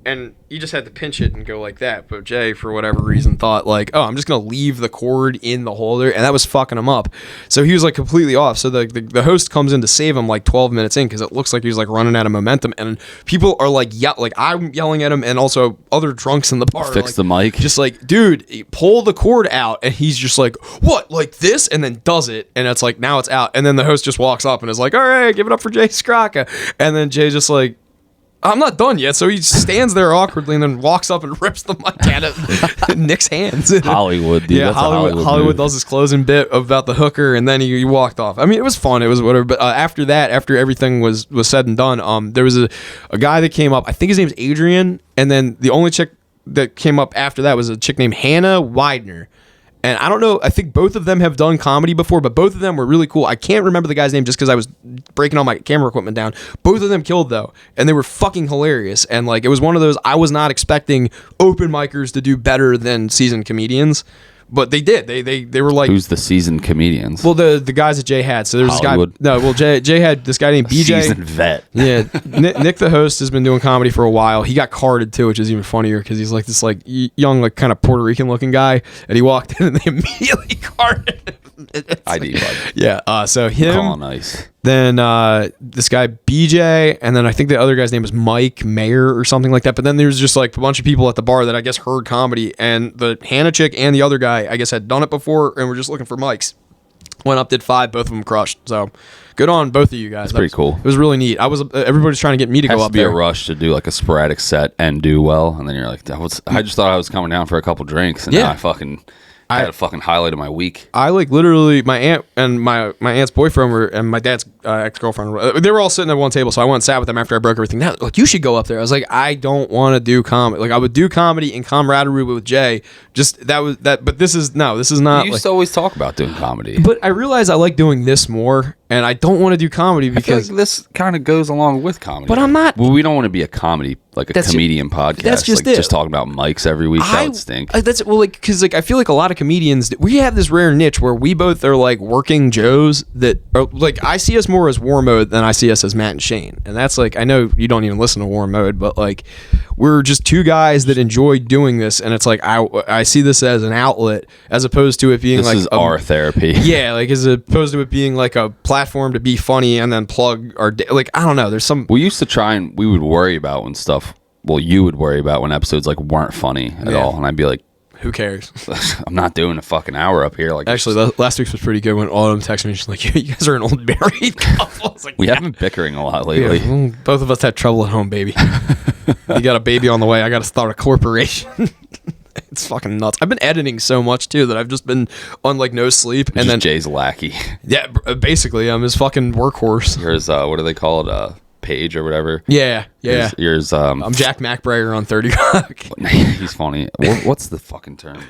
B: And you just had to pinch it and go like that. But Jay, for whatever reason, thought like, oh, I'm just going to leave the cord in the holder. And that was fucking him up. So he was like completely off. So the host comes in to save him like 12 minutes in because it looks like he was like running out of momentum. And people are like, like I'm yelling at him and also other drunks in the bar.
C: Fix
B: like,
C: the mic.
B: Just like, dude, pull the cord out. And he's just like, what? Like this? And then does it. And it's like, now it's out. And then the host just walks up and is like, all right, give it up for Jay Scrocca. And then Jay just like, I'm not done yet. So he stands there awkwardly and then walks up and rips the mic out of Nick's hands.
C: Hollywood, dude.
B: Yeah,
C: That's
B: Hollywood does his closing bit about the hooker, and then he walked off. I mean, it was fun. It was whatever. But after that, after everything was said and done, there was a guy that came up. I think his name's Adrian, and then the only chick that came up after that was a chick named Hannah Widener. And I don't know, I think both of them have done comedy before, but both of them were really cool. I can't remember the guy's name just because I was breaking all my camera equipment down. Both of them killed, though, and they were fucking hilarious. And, like, it was one of those, I was not expecting open micers to do better than seasoned comedians, but they did. They were like...
C: Who's the seasoned comedians?
B: Well, the guys that Jay had. So there was
C: Hollywood.
B: this guy... No, well, Jay had this guy named BJ.
C: Seasoned vet.
B: Yeah, Nick, the host, has been doing comedy for a while. He got carded too, which is even funnier because he's like this like young, like kind of Puerto Rican looking guy, and he walked in and they immediately carded him.
C: ID bug.
B: Yeah. So him.
C: Calling ice.
B: Then this guy BJ, and then I think the other guy's name was Mike Mayer or something like that. But then there's just like a bunch of people at the bar that I guess heard comedy, and the Hannah chick and the other guy I guess had done it before and were just looking for mics. Went up, did 5, both of them crushed. So good on both of you guys.
C: That's pretty cool.
B: It was really neat. Everybody's trying to get me to
C: Has
B: go
C: to
B: up
C: be
B: there.
C: a rush to do like a sporadic set and do well, and then you're like, I just thought I was coming down for a couple drinks, and now I had a fucking highlight of my week.
B: I like literally my aunt and my aunt's boyfriend and my dad's ex-girlfriend. They were all sitting at one table, so I went and sat with them after I broke everything down. Like, you should go up there. I was like, I don't want to do comedy. Like, I would do comedy and camaraderie with Jay. Just that was that. But this is not.
C: You used to always talk about doing comedy,
B: but I realized I like doing this more, and I don't want to do comedy because
C: I feel like this kind of goes along with comedy.
B: But I'm not.
C: Well, we don't want to be a comedy like a comedian podcast.
B: That's just
C: like
B: it.
C: Just talking about mics every week. That would stink.
B: That's because I feel like a lot of comedians, we have this rare niche where we both are like working Joes that are like, I see us more as War Mode than I see us as Matt and Shane, and that's like, I know you don't even listen to War Mode, but like we're just two guys that enjoy doing this, and it's like I see this as an outlet as opposed to it being
C: this is our therapy.
B: Yeah, like as opposed to it being like a platform to be funny and then plug our like, I don't know. There's some.
C: We used to try and we would worry about when stuff. Well, you would worry about when episodes like weren't funny at all, and I'd be like,
B: who cares?
C: I'm not doing a fucking hour up here. Like,
B: actually, last week's was pretty good when Autumn texted me. She's like, "You guys are an old married couple." I was like,
C: we have been bickering a lot lately.
B: Yeah, well, both of us had trouble at home, baby. You got a baby on the way. I got to start a corporation. It's fucking nuts. I've been editing so much too that I've just been on like no sleep, and then
C: Jay's lackey.
B: Yeah, basically, I'm his fucking workhorse.
C: Here's what do they call it? Page or whatever.
B: Yeah.
C: Here's
B: I'm Jack McBrayer on 30 Rock.
C: He's funny. What's the fucking term?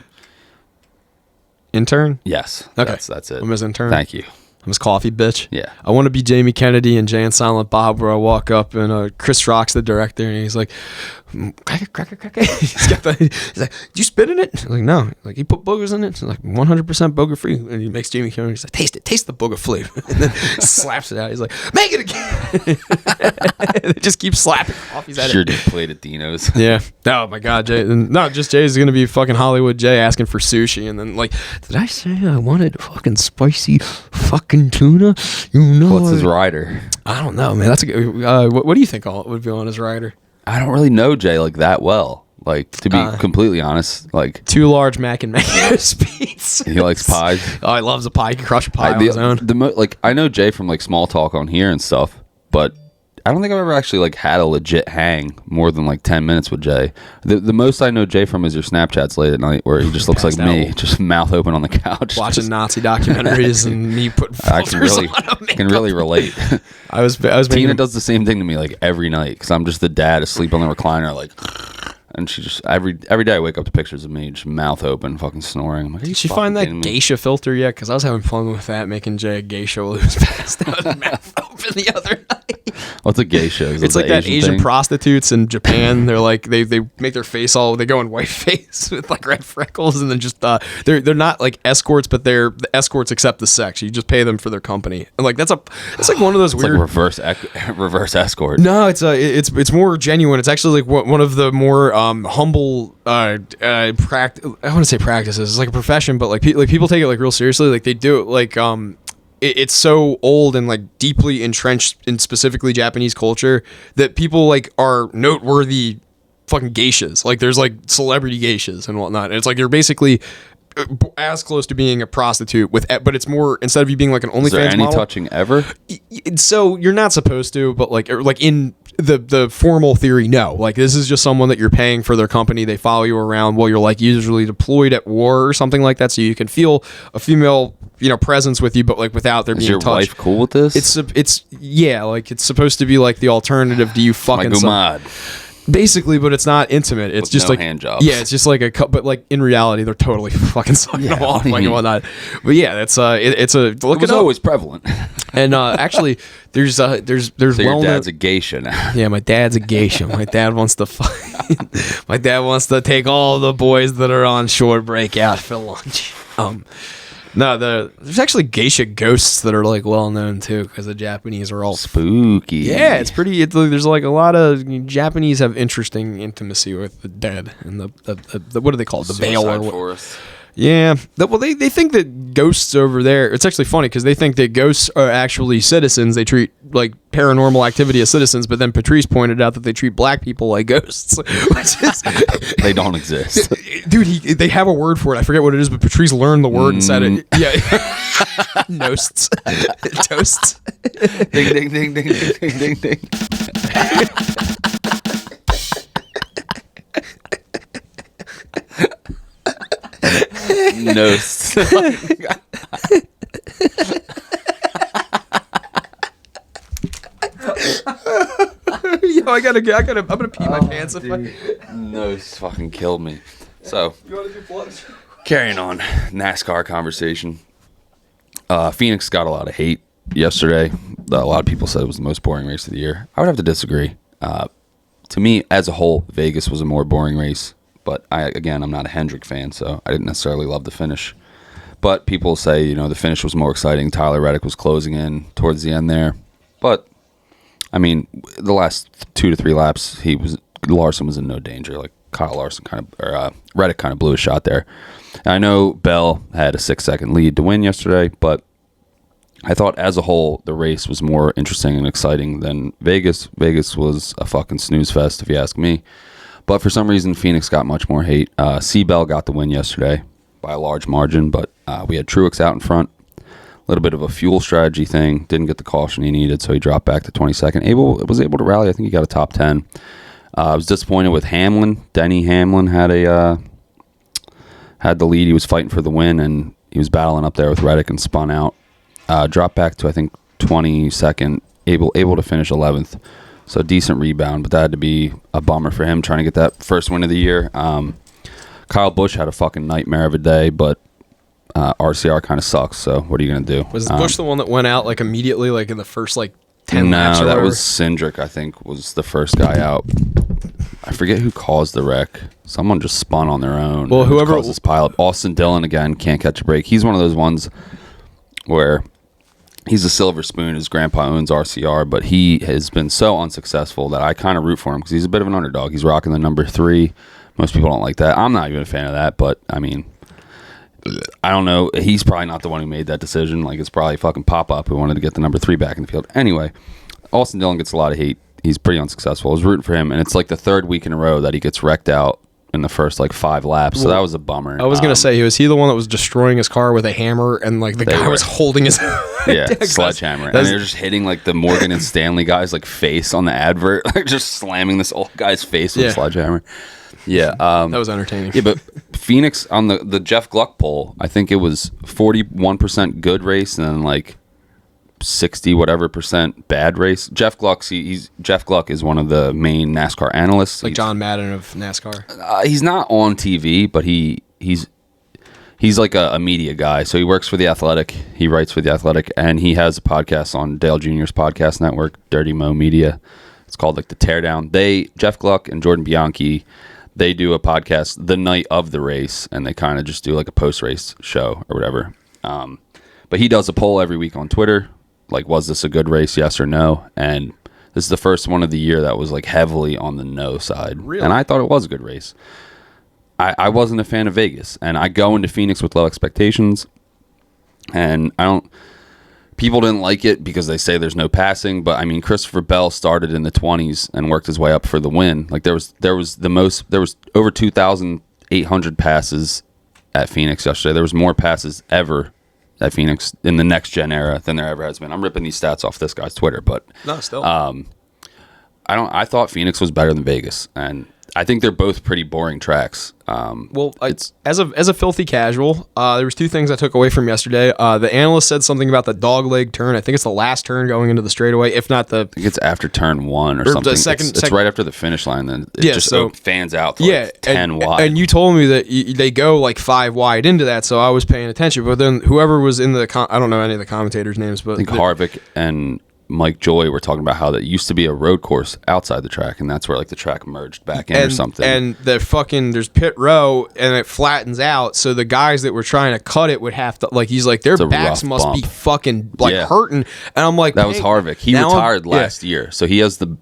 B: Intern?
C: Yes.
B: Okay.
C: That's it.
B: I'm his intern.
C: Thank you.
B: I'm his coffee bitch.
C: Yeah.
B: I want to be Jamie Kennedy and Jay and Silent Bob, where I walk up and Chris Rock's the director, and he's like, Cracker. He's like, did you spit in it? I'm like, no. Like, he put boogers in it. He's like, 100% booger free. And he makes Jamie Cameron. He's like, taste the booger free. And then slaps it out. He's like, make it again. They just keep slapping coffees at
C: Sure
B: it.
C: did played at Dino's.
B: Yeah. Oh my God, Jay. And not just Jay's gonna be fucking Hollywood Jay asking for sushi, and then like, did I say I wanted fucking spicy fucking tuna? You know.
C: What's his rider?
B: I don't know, man. That's a good. What do you think would be on his rider?
C: I don't really know Jay like that well. Like, to be completely honest, like
B: 2 large mac and mayonnaise pizza.
C: he likes pies.
B: Oh, he loves a pie. He can crush a pie on his own.
C: Like, I know Jay from like small talk on here and stuff, but I don't think I've ever actually like had a legit hang more than like 10 minutes with Jay. The most I know Jay from is your Snapchats late at night where he just looks like me, just mouth open on the couch,
B: watching
C: just,
B: Nazi documentaries and me putting filters on him.
C: I can really relate.
B: I was
C: Tina does the same thing to me like every night because I'm just the dad asleep on the recliner, like, and she just every day I wake up to pictures of me just mouth open, fucking snoring. I'm like,
B: did she find that geisha filter yet? Because I was having fun with that, making Jay a geisha while he was passed out and mouth open the other night.
C: What's a geisha?
B: It's like that Asian
C: thing?
B: prostitutes in Japan. They're like they make their face they go in white face with like red freckles, and then just they're not like escorts, but they're the escorts accept the sex. You just pay them for their company, and like it's like one of those weird
C: like reverse escort.
B: No, it's more genuine. It's actually like one of the more humble I want to say practices. It's like a profession, but like people take it like real seriously. Like they do it like it's so old and like deeply entrenched in specifically Japanese culture that people like are noteworthy fucking geishas. Like there's like celebrity geishas and whatnot. And it's like you're basically as close to being a prostitute but it's more, instead of you being like an OnlyFans
C: Is there any
B: model,
C: touching ever?
B: So you're not supposed to, but like in the formal theory, no. Like this is just someone that you're paying for their company. They follow you around while you're like usually deployed at war or something like that, so you can feel a female presence with you, but like without there being touch.
C: Is your wife cool with this?
B: It's yeah, like it's supposed to be like the alternative. Do you fucking basically, but it's not intimate. It's just like
C: hand jobs.
B: Yeah, it's just like but like in reality, they're totally fucking sucking them off like and whatnot. But yeah, it's a look.
C: It was always prevalent.
B: And actually, there's
C: so your dad's a geisha now.
B: Yeah, my dad's a geisha. My dad wants to my dad wants to take all the boys that are on shore break out for lunch. No, there's actually geisha ghosts that are like well known too, because the Japanese are all
C: spooky.
B: Yeah, it's pretty. There's like a lot of Japanese have interesting intimacy with the dead and the what do they call it? The veil or what?
C: Forest.
B: Yeah. Well, they think that ghosts over there, it's actually funny because they think that ghosts are actually citizens. They treat like paranormal activity as citizens, but then Patrice pointed out that they treat black people like ghosts. Which is,
C: they don't exist.
B: Dude, they have a word for it. I forget what it is, but Patrice learned the word and said it. Yeah. Nosts. Toasts.
C: Ding, ding, ding, ding, ding, ding, ding. No.
B: Yo, I'm gonna pee my pants.
C: No, it's fucking killed me. So,
B: you want to do plugs?
C: Carrying on NASCAR conversation. Phoenix got a lot of hate yesterday. A lot of people said it was the most boring race of the year. I would have to disagree. To me, as a whole, Vegas was a more boring race. But I'm not a Hendrick fan, so I didn't necessarily love the finish. But people say, the finish was more exciting. Tyler Reddick was closing in towards the end there. But, I mean, the last 2 to 3 laps, Larson was in no danger. Like, Kyle Larson Reddick kind of blew a shot there. And I know Bell had a 6-second lead to win yesterday, but I thought as a whole, the race was more interesting and exciting than Vegas. Vegas was a fucking snooze fest, if you ask me. But for some reason, Phoenix got much more hate. C-Bell got the win yesterday by a large margin, but we had Truex out in front. A little bit of a fuel strategy thing. Didn't get the caution he needed, so he dropped back to 22nd. Was able to rally. I think he got a top 10. I was disappointed with Hamlin. Denny Hamlin had the lead. He was fighting for the win, and he was battling up there with Reddick and spun out. Dropped back to, I think, 22nd. Able to finish 11th. So decent rebound, but that had to be a bummer for him trying to get that first win of the year. Kyle Busch had a fucking nightmare of a day, but RCR kind of sucks. So what are you gonna do?
B: Was Busch the one that went out like immediately, like in the first like 10 laps or
C: that
B: whatever.
C: was Cindric, I think, was the first guy out. I forget who caused the wreck. Someone just spun on their own.
B: Well, whoever
C: caused this pileup. Austin Dillon again can't catch a break. He's one of those ones where he's a silver spoon. His grandpa owns RCR, but he has been so unsuccessful that I kind of root for him because he's a bit of an underdog. He's rocking the number 3. Most people don't like that. I'm not even a fan of that, but I mean, I don't know. He's probably not the one who made that decision. Like, it's probably fucking Pop-Up who wanted to get the number 3 back in the field. Anyway, Austin Dillon gets a lot of hate. He's pretty unsuccessful. I was rooting for him, and it's like the 3rd week in a row that he gets wrecked out in the first like 5 laps. So that was a bummer.
B: I was gonna say, was he the one that was destroying his car with a hammer, and like the guy was holding his
C: sledgehammer, and they're just hitting like the Morgan and Stanley guy's like face on the advert, like just slamming this old guy's face with a sledgehammer. Yeah,
B: that was entertaining.
C: Yeah, but Phoenix on the Jeff Gluck poll, I think it was 41% good race, and then like 60 whatever percent bad race. Jeff Gluck is one of the main NASCAR analysts,
B: like John Madden of NASCAR.
C: He's not on TV, but he's like a media guy. So he works for The Athletic. He writes for The Athletic, and he has a podcast on Dale Jr.'s podcast network, Dirty Mo Media. It's called like The Teardown. Jeff Gluck and Jordan Bianchi, they do a podcast the night of the race, and they kind of just do like a post-race show or whatever. But he does a poll every week on Twitter. Like, was this a good race, yes or no? And this is the first one of the year that was like heavily on the no side.
B: Really?
C: And I thought it was a good race. I wasn't a fan of Vegas, and I go into Phoenix with low expectations, and people didn't like it because they say there's no passing, but I mean, Christopher Bell started in the 20s and worked his way up for the win. Like, there was over 2,800 passes at Phoenix yesterday. There was more passes ever at Phoenix in the next gen era than there ever has been. I'm ripping these stats off this guy's Twitter, but
B: no, still.
C: I thought Phoenix was better than Vegas, and I think they're both pretty boring tracks.
B: As a filthy casual, there was 2 things I took away from yesterday. The analyst said something about the dog leg turn. I think it's the last turn going into the straightaway, if not the.
C: I think it's after turn 1 or something. It's right after the finish line. Then it fans out to like 10 wide.
B: And you told me that they go like 5 wide into that, so I was paying attention. But then whoever was in I don't know any of the commentators' names, but
C: I think Harvick and Mike Joy were talking about how that used to be a road course outside the track, and that's where like the track merged back in or something.
B: And there's pit row, and it flattens out, so the guys that were trying to cut it would have to he's like their backs must be fucking hurting. And I'm like,
C: that was Harvick. He retired last year, so he has the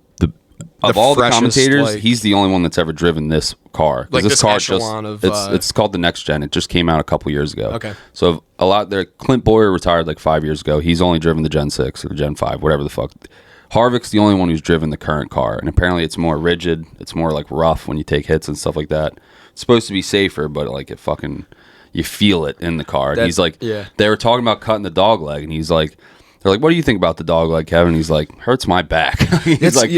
C: of all the commentators, he's the only one that's ever driven this car.
B: Like
C: this car it's called the Next Gen. It just came out a couple years ago.
B: Okay.
C: So a lot there. Clint Boyer retired like 5 years ago. He's only driven the Gen 6 or the Gen 5, whatever the fuck. Harvick's the only one who's driven the current car, and apparently it's more rigid. It's more like rough when you take hits and stuff like that. It's supposed to be safer, but like it fucking, you feel it in the car. And he's like, they were talking about cutting the dog leg, and he's like, they're like, what do you think about the dog leg, Kevin? He's like, hurts my back. He's like,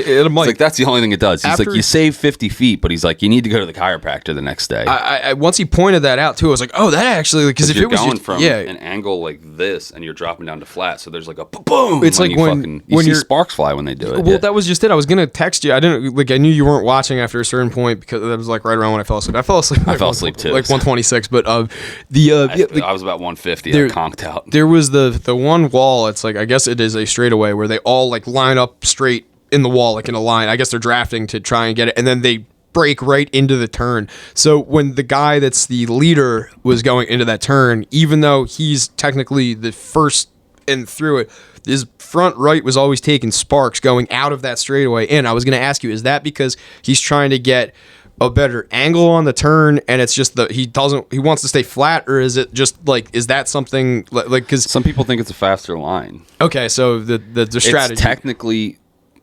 C: that's the only thing it does. He's like, you save 50 feet, but he's like, you need to go to the chiropractor the next day.
B: I once he pointed that out too, I was like, oh, that actually, because if
C: you're
B: it was
C: going
B: just,
C: from an angle like this and you're dropping down to flat, so there's like a boom. It's like when you see sparks fly when they do it.
B: Well, that was just it. I was gonna text you. I didn't I knew you weren't watching after a certain point because that was like right around when I fell asleep. I fell asleep
C: too,
B: like 126. But
C: I was about 150. I conked out.
B: There was the one wall. It's like, I guess it is a straightaway where they all like line up straight in the wall, like in a line. I guess they're drafting to try and get it, and then they break right into the turn. So when the guy that's the leader was going into that turn, even though he's technically the first and through it, his front right was always taking sparks going out of that straightaway in. I was going to ask you, is that because he's trying to get a better angle on the turn, and it's just he wants to stay flat, or is it just like, is that something like, because
C: some people think it's a faster line?
B: Okay, so the strategy,
C: it's technically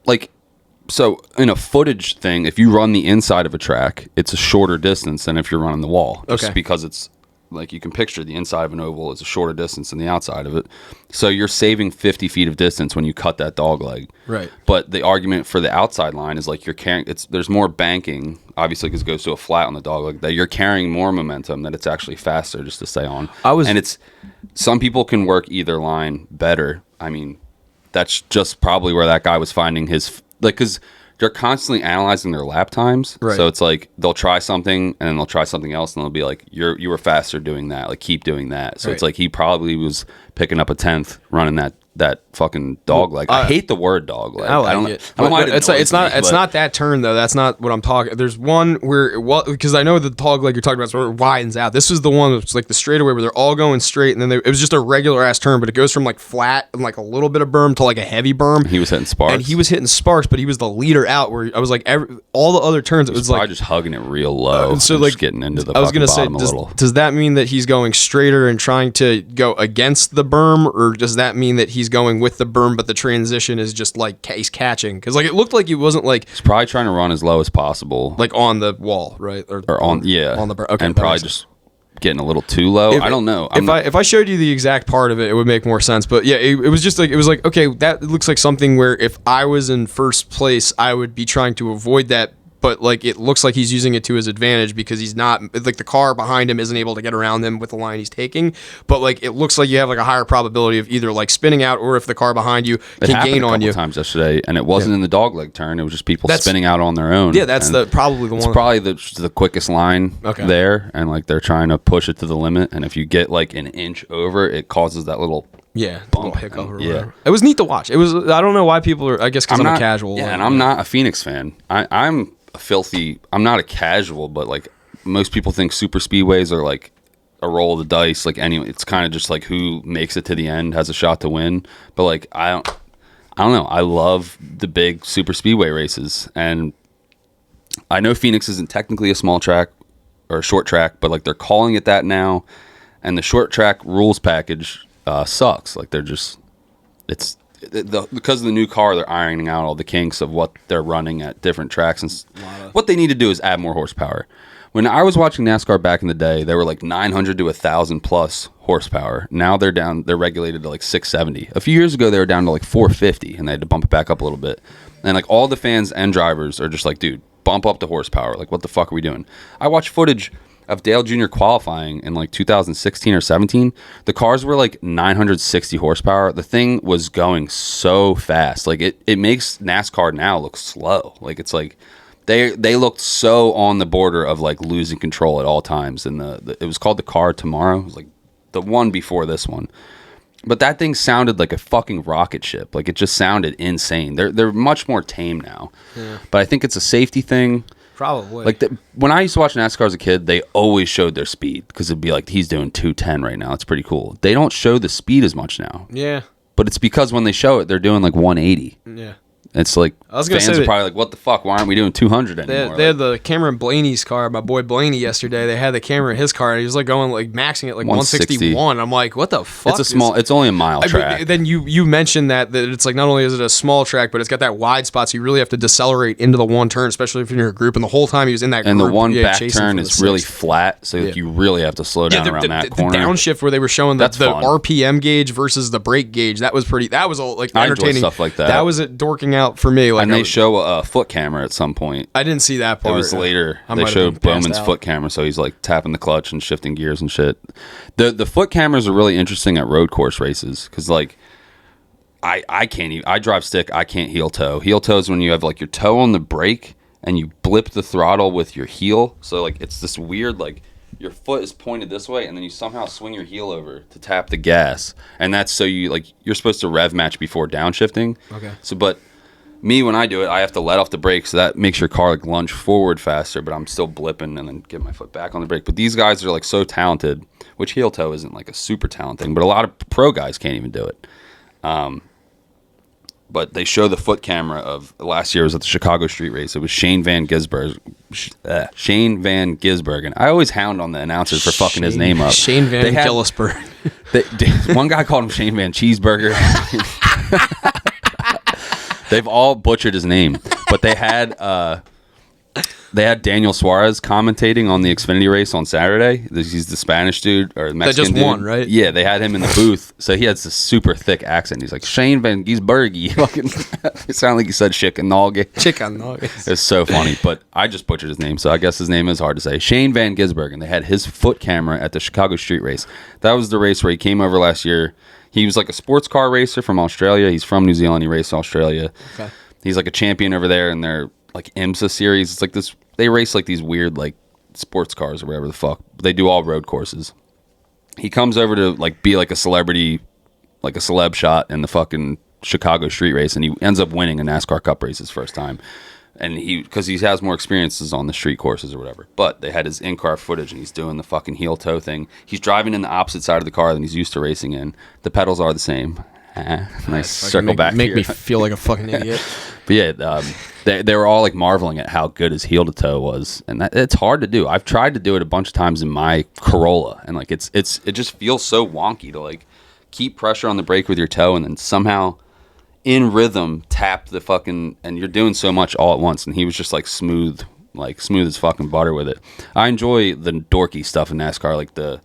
C: like, so in a footage thing, if you run the inside of a track, it's a shorter distance than if you're running the wall, just because it's like, you can picture the inside of an oval is a shorter distance than the outside of it. So you're saving 50 feet of distance when you cut that dog leg.
B: Right.
C: But the argument for the outside line is like, you're carrying, there's more banking, obviously, because it goes to a flat on the dog leg, that you're carrying more momentum, that it's actually faster just to stay on. And it's, some people can work either line better. I mean, that's just probably where that guy was finding his, like, because they're constantly analyzing their lap times.
B: Right.
C: So it's like they'll try something and then they'll try something else, and they'll be like, you were faster doing that. Like, keep doing that. So it's like he probably was picking up a 10th, running that fucking dog leg. I hate the word dog leg.
B: I like it. I don't mind it's not that turn though. That's not what I'm talking. There's one where because I know the dog leg you're talking about sort of widens out. This is the one that's like the straightaway where they're all going straight, and then it was just a regular ass turn, but it goes from like flat and like a little bit of berm to like a heavy berm.
C: He was hitting sparks,
B: and he was hitting sparks, but he was the leader out. Where I was like all the other turns, it was like
C: just hugging it real low.
B: So
C: and
B: like
C: just getting into the.
B: I was gonna say,
C: a little.
B: does that mean that he's going straighter and trying to go against the berm, or does that mean that he's going with the berm? But the transition is just like he's catching, because like it looked like he wasn't like
C: he's probably trying to run as low as possible,
B: like on the wall, right? Or
C: on
B: on the berm. Okay,
C: and probably just getting a little too low. I don't know.
B: If I showed you the exact part of it, it would make more sense. But yeah, it was just like it was like, okay, that looks like something where if I was in first place, I would be trying to avoid that. But like it looks like he's using it to his advantage, because he's not like the car behind him isn't able to get around him with the line he's taking. But like it looks like you have like a higher probability of either like spinning out, or if the car behind you can gain on you.
C: Times yesterday, and it wasn't in the dogleg turn. It was just people spinning out on their own.
B: Yeah, that's probably the one.
C: It's probably the quickest line there, and like they're trying to push it to the limit. And if you get like an inch over, it causes that little.
B: Yeah, bump hiccup or whatever. It was neat to watch. It was. I don't know why people are. I guess because I'm a casual.
C: Yeah, and I'm not a Phoenix fan. I'm not a casual, but like most people think super speedways are like a roll of the dice. Like anyway, it's kind of just like who makes it to the end has a shot to win. But like I don't know. I love the big super speedway races, and I know Phoenix isn't technically a small track or a short track, but like they're calling it that now, and the short track rules package sucks. Like they're just because of the new car, they're ironing out all the kinks of what they're running at different tracks, and what they need to do is add more horsepower. When I was watching NASCAR back in the day, they were like 900 to 1,000 plus horsepower. Now they're regulated to like 670. A few years ago, they were down to like 450, and they had to bump it back up a little bit. And like all the fans and drivers are just like, dude, bump up the horsepower. Like, what the fuck are we doing? I watched footage of Dale Jr. qualifying in like 2016 or 17. The cars were like 960 horsepower. The thing was going so fast. Like it makes NASCAR now look slow. Like it's like they looked so on the border of like losing control at all times. And it was called the Car Tomorrow. It was like the one before this one. But that thing sounded like a fucking rocket ship. Like it just sounded insane. They're much more tame now. Yeah. But I think it's a safety thing.
B: Probably.
C: Like when I used to watch NASCAR as a kid, they always showed their speed, because it'd be like, he's doing 210 right now. It's pretty cool. They don't show the speed as much now.
B: Yeah.
C: But it's because when they show it, they're doing like 180. Yeah. It's like fans are probably like, what the fuck? Why aren't we doing 200 anymore?
B: They had the Cameron Blaney's car, my boy Blaney yesterday. They had the camera in his car, and he was like going like maxing it like 161. I'm like, what the fuck?
C: It's only a mile track.
B: Then you mentioned that it's like not only is it a small track, but it's got that wide spot, so you really have to decelerate into the one turn, especially if you're in a group. And the whole time he was in that group,
C: and the one back turn is really flat, so you really have to slow down around that corner.
B: The downshift where they were showing the RPM gauge versus the brake gauge, that was all like entertaining.
C: I enjoy stuff like that.
B: That was it dorking out for me. Like,
C: and they show a foot camera at some point.
B: I didn't see that part.
C: It was later. They showed Bowman's foot camera, so he's like tapping the clutch and shifting gears and shit. The foot cameras are really interesting at road course races, because like I can't even. I drive stick. I can't heel toe. Heel toe is when you have like your toe on the brake and you blip the throttle with your heel. So like it's this weird like your foot is pointed this way, and then you somehow swing your heel over to tap the gas, and that's so you're supposed to rev match before downshifting. Okay. So but. Me, when I do it, I have to let off the brake, so that makes your car like lunge forward faster, but I'm still blipping and then get my foot back on the brake. But these guys are like so talented, which heel toe isn't like a super talent thing, but a lot of pro guys can't even do it. But they show the foot camera of last year was at the Chicago Street Race. It was Shane Van Gisbergen. And I always hound on the announcers for fucking his name up.
B: Shane Van Gisbergen.
C: One guy called him Shane Van Cheeseburger. They've all butchered his name, but they had Daniel Suarez commentating on the Xfinity race on Saturday. He's the Spanish dude or Mexican
B: that just won, right?
C: Yeah, they had him in the booth, so he has this super thick accent. He's like Shane Van Gisbergen. Fucking, it sounded like he said chicken nugget.
B: Chicken nugget.
C: It's so funny, but I just butchered his name, so I guess his name is hard to say. Shane Van Gisbergen. They had his foot camera at the Chicago Street Race. That was the race where he came over last year. He was like a sports car racer from Australia. He's from New Zealand. He raced Australia. Okay. He's like a champion over there in their like IMSA series. It's like this. They race like these weird like sports cars or whatever the fuck. They do all road courses. He comes over to like be like a celebrity like a celeb shot in the fucking Chicago street race, and he ends up winning a NASCAR Cup race his first time. And because he has more experiences on the street courses or whatever. But they had his in-car footage, and he's doing the fucking heel toe thing. He's driving in the opposite side of the car than he's used to racing in. The pedals are the same. Nice circle back.
B: Make me feel like a fucking idiot.
C: But yeah, they were all like marveling at how good his heel to toe was, and it's hard to do. I've tried to do it a bunch of times in my Corolla, and like it just feels so wonky to like keep pressure on the brake with your toe, and then somehow in rhythm tap the fucking, and you're doing so much all at once. And he was just like smooth as fucking butter with it. I enjoy the dorky stuff in NASCAR, like the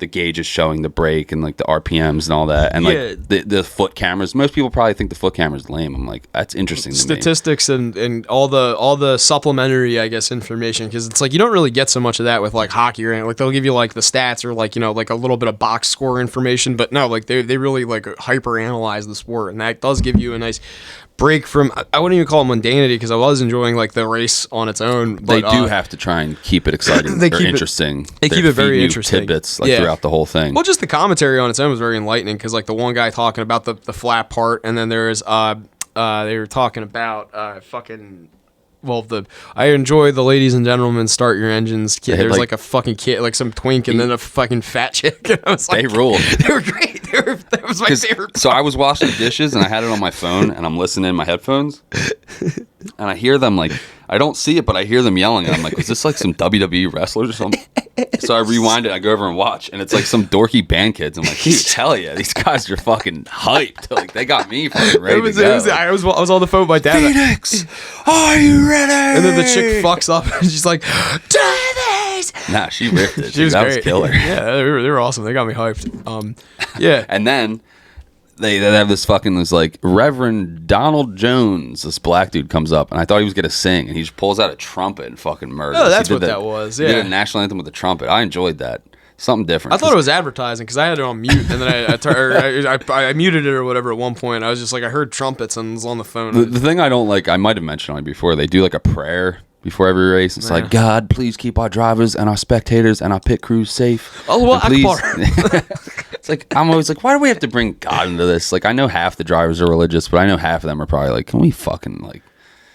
C: gauges showing the brake and like the RPMs and all that, and like the foot cameras. Most people probably think the foot camera's lame. I'm like, that's interesting to me.
B: Statistics and all the supplementary, I guess, information, because it's like you don't really get so much of that with like hockey or anything. Like they'll give you like the stats or like, you know, like a little bit of box score information, but no, like they really like hyper analyze the sport, and that does give you a nice break from, I wouldn't even call it mundanity, because I was enjoying like the race on its own. But,
C: they do have to try and keep it exciting or interesting.
B: They keep it very interesting.
C: Tidbits like throughout the whole thing.
B: Well, just the commentary on its own was very enlightening, because like the one guy talking about the flat part, and then there's they were talking about I enjoy the ladies and gentlemen start your engines kid. There's like a fucking kid, like some twink, and then a fucking fat chick. And I was like,
C: they ruled.
B: They were great. That was my favorite part.
C: So I was washing the dishes and I had it on my phone and I'm listening in my headphones and I hear them like, I don't see it, but I hear them yelling, and I'm like, is this like some WWE wrestlers or something? So I rewind it, I go over and watch, and it's like some dorky band kids. I'm like, dude, tell you, these guys are fucking hyped. Like, they got me fucking ready to go.
B: I was on the phone with my dad.
C: Phoenix, are you ready?
B: And then the chick fucks up and she's like, Travis!
C: Nah, she ripped it.
B: She was
C: that
B: great.
C: was killer.
B: Yeah, they were awesome. They got me hyped. Yeah.
C: And then they have this like Reverend Donald Jones, this black dude comes up, and I thought he was gonna sing, and he just pulls out a trumpet and fucking murders.
B: Oh, that's what that was. Yeah,
C: he did a national anthem with a trumpet. I enjoyed that. Something different.
B: I thought it was advertising, because I had it on mute, and then I muted it or whatever at one point. I was just like, I heard trumpets and was on the phone.
C: The thing I don't like, I might have mentioned on it before, they do like a prayer before every race. It's like, God, please keep our drivers and our spectators and our pit crews safe.
B: Oh, well,
C: Akbar. It's like, I'm always like, why do we have to bring God into this? Like, I know half the drivers are religious, but I know half of them are probably like, can we fucking like,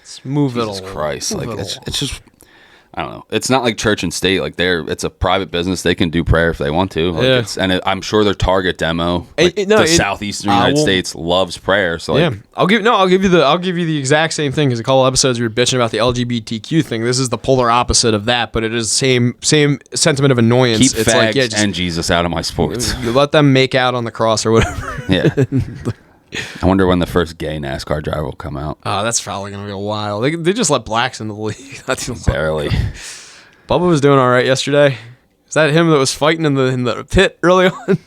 B: let's move it
C: Jesus Christ. Like, it's just, I don't know. It's not like church and state. Like, it's a private business. They can do prayer if they want to. Like, I'm sure their target demo, like, the southeastern United States loves prayer. So like,
B: I'll give you the exact same thing, because a couple episodes we were bitching about the LGBTQ thing. This is the polar opposite of that, but it is same sentiment of annoyance.
C: Keep fags and Jesus out of my sports.
B: You let them make out on the cross or whatever.
C: Yeah. I wonder when the first gay NASCAR driver will come out.
B: Oh, that's probably going to be a while. They just let blacks into the league.
C: Barely.
B: Bubba was doing all right yesterday. Is that him that was fighting in the pit early on?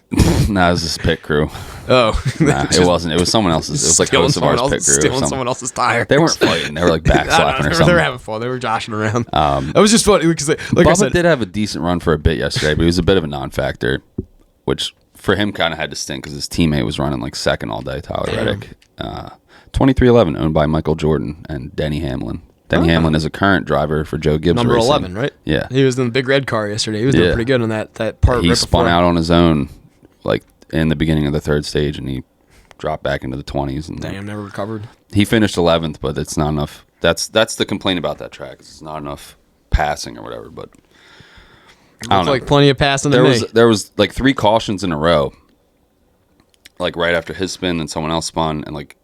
C: Nah, it was his pit crew.
B: Oh.
C: Nah, it wasn't. It was someone else's. It was like host of ours pit crew.
B: Stealing someone else's tire.
C: They weren't fighting. They were like backslapping or something.
B: They were having fun. They were joshing around. It was just funny because, like
C: Bubba
B: I said,
C: did have a decent run for a bit yesterday, but he was a bit of a non-factor, which for him kind of had to stink because his teammate was running like second all day, Tyler Reddick. 2311, owned by Michael Jordan and Denny Hamlin. Denny Hamlin is a current driver for Joe Gibbs
B: number
C: Racing.
B: 11, right?
C: Yeah.
B: He was in the big red car yesterday. He was doing pretty good on that part.
C: He spun out on his own like in the beginning of the third stage, and he dropped back into the 20s. And
B: damn, never recovered.
C: He finished 11th, but it's not enough. That's the complaint about that track. It's not enough passing or whatever, but I don't know.
B: Like plenty of passing
C: There was like 3 cautions in a row, like right after his spin and someone else spun, and like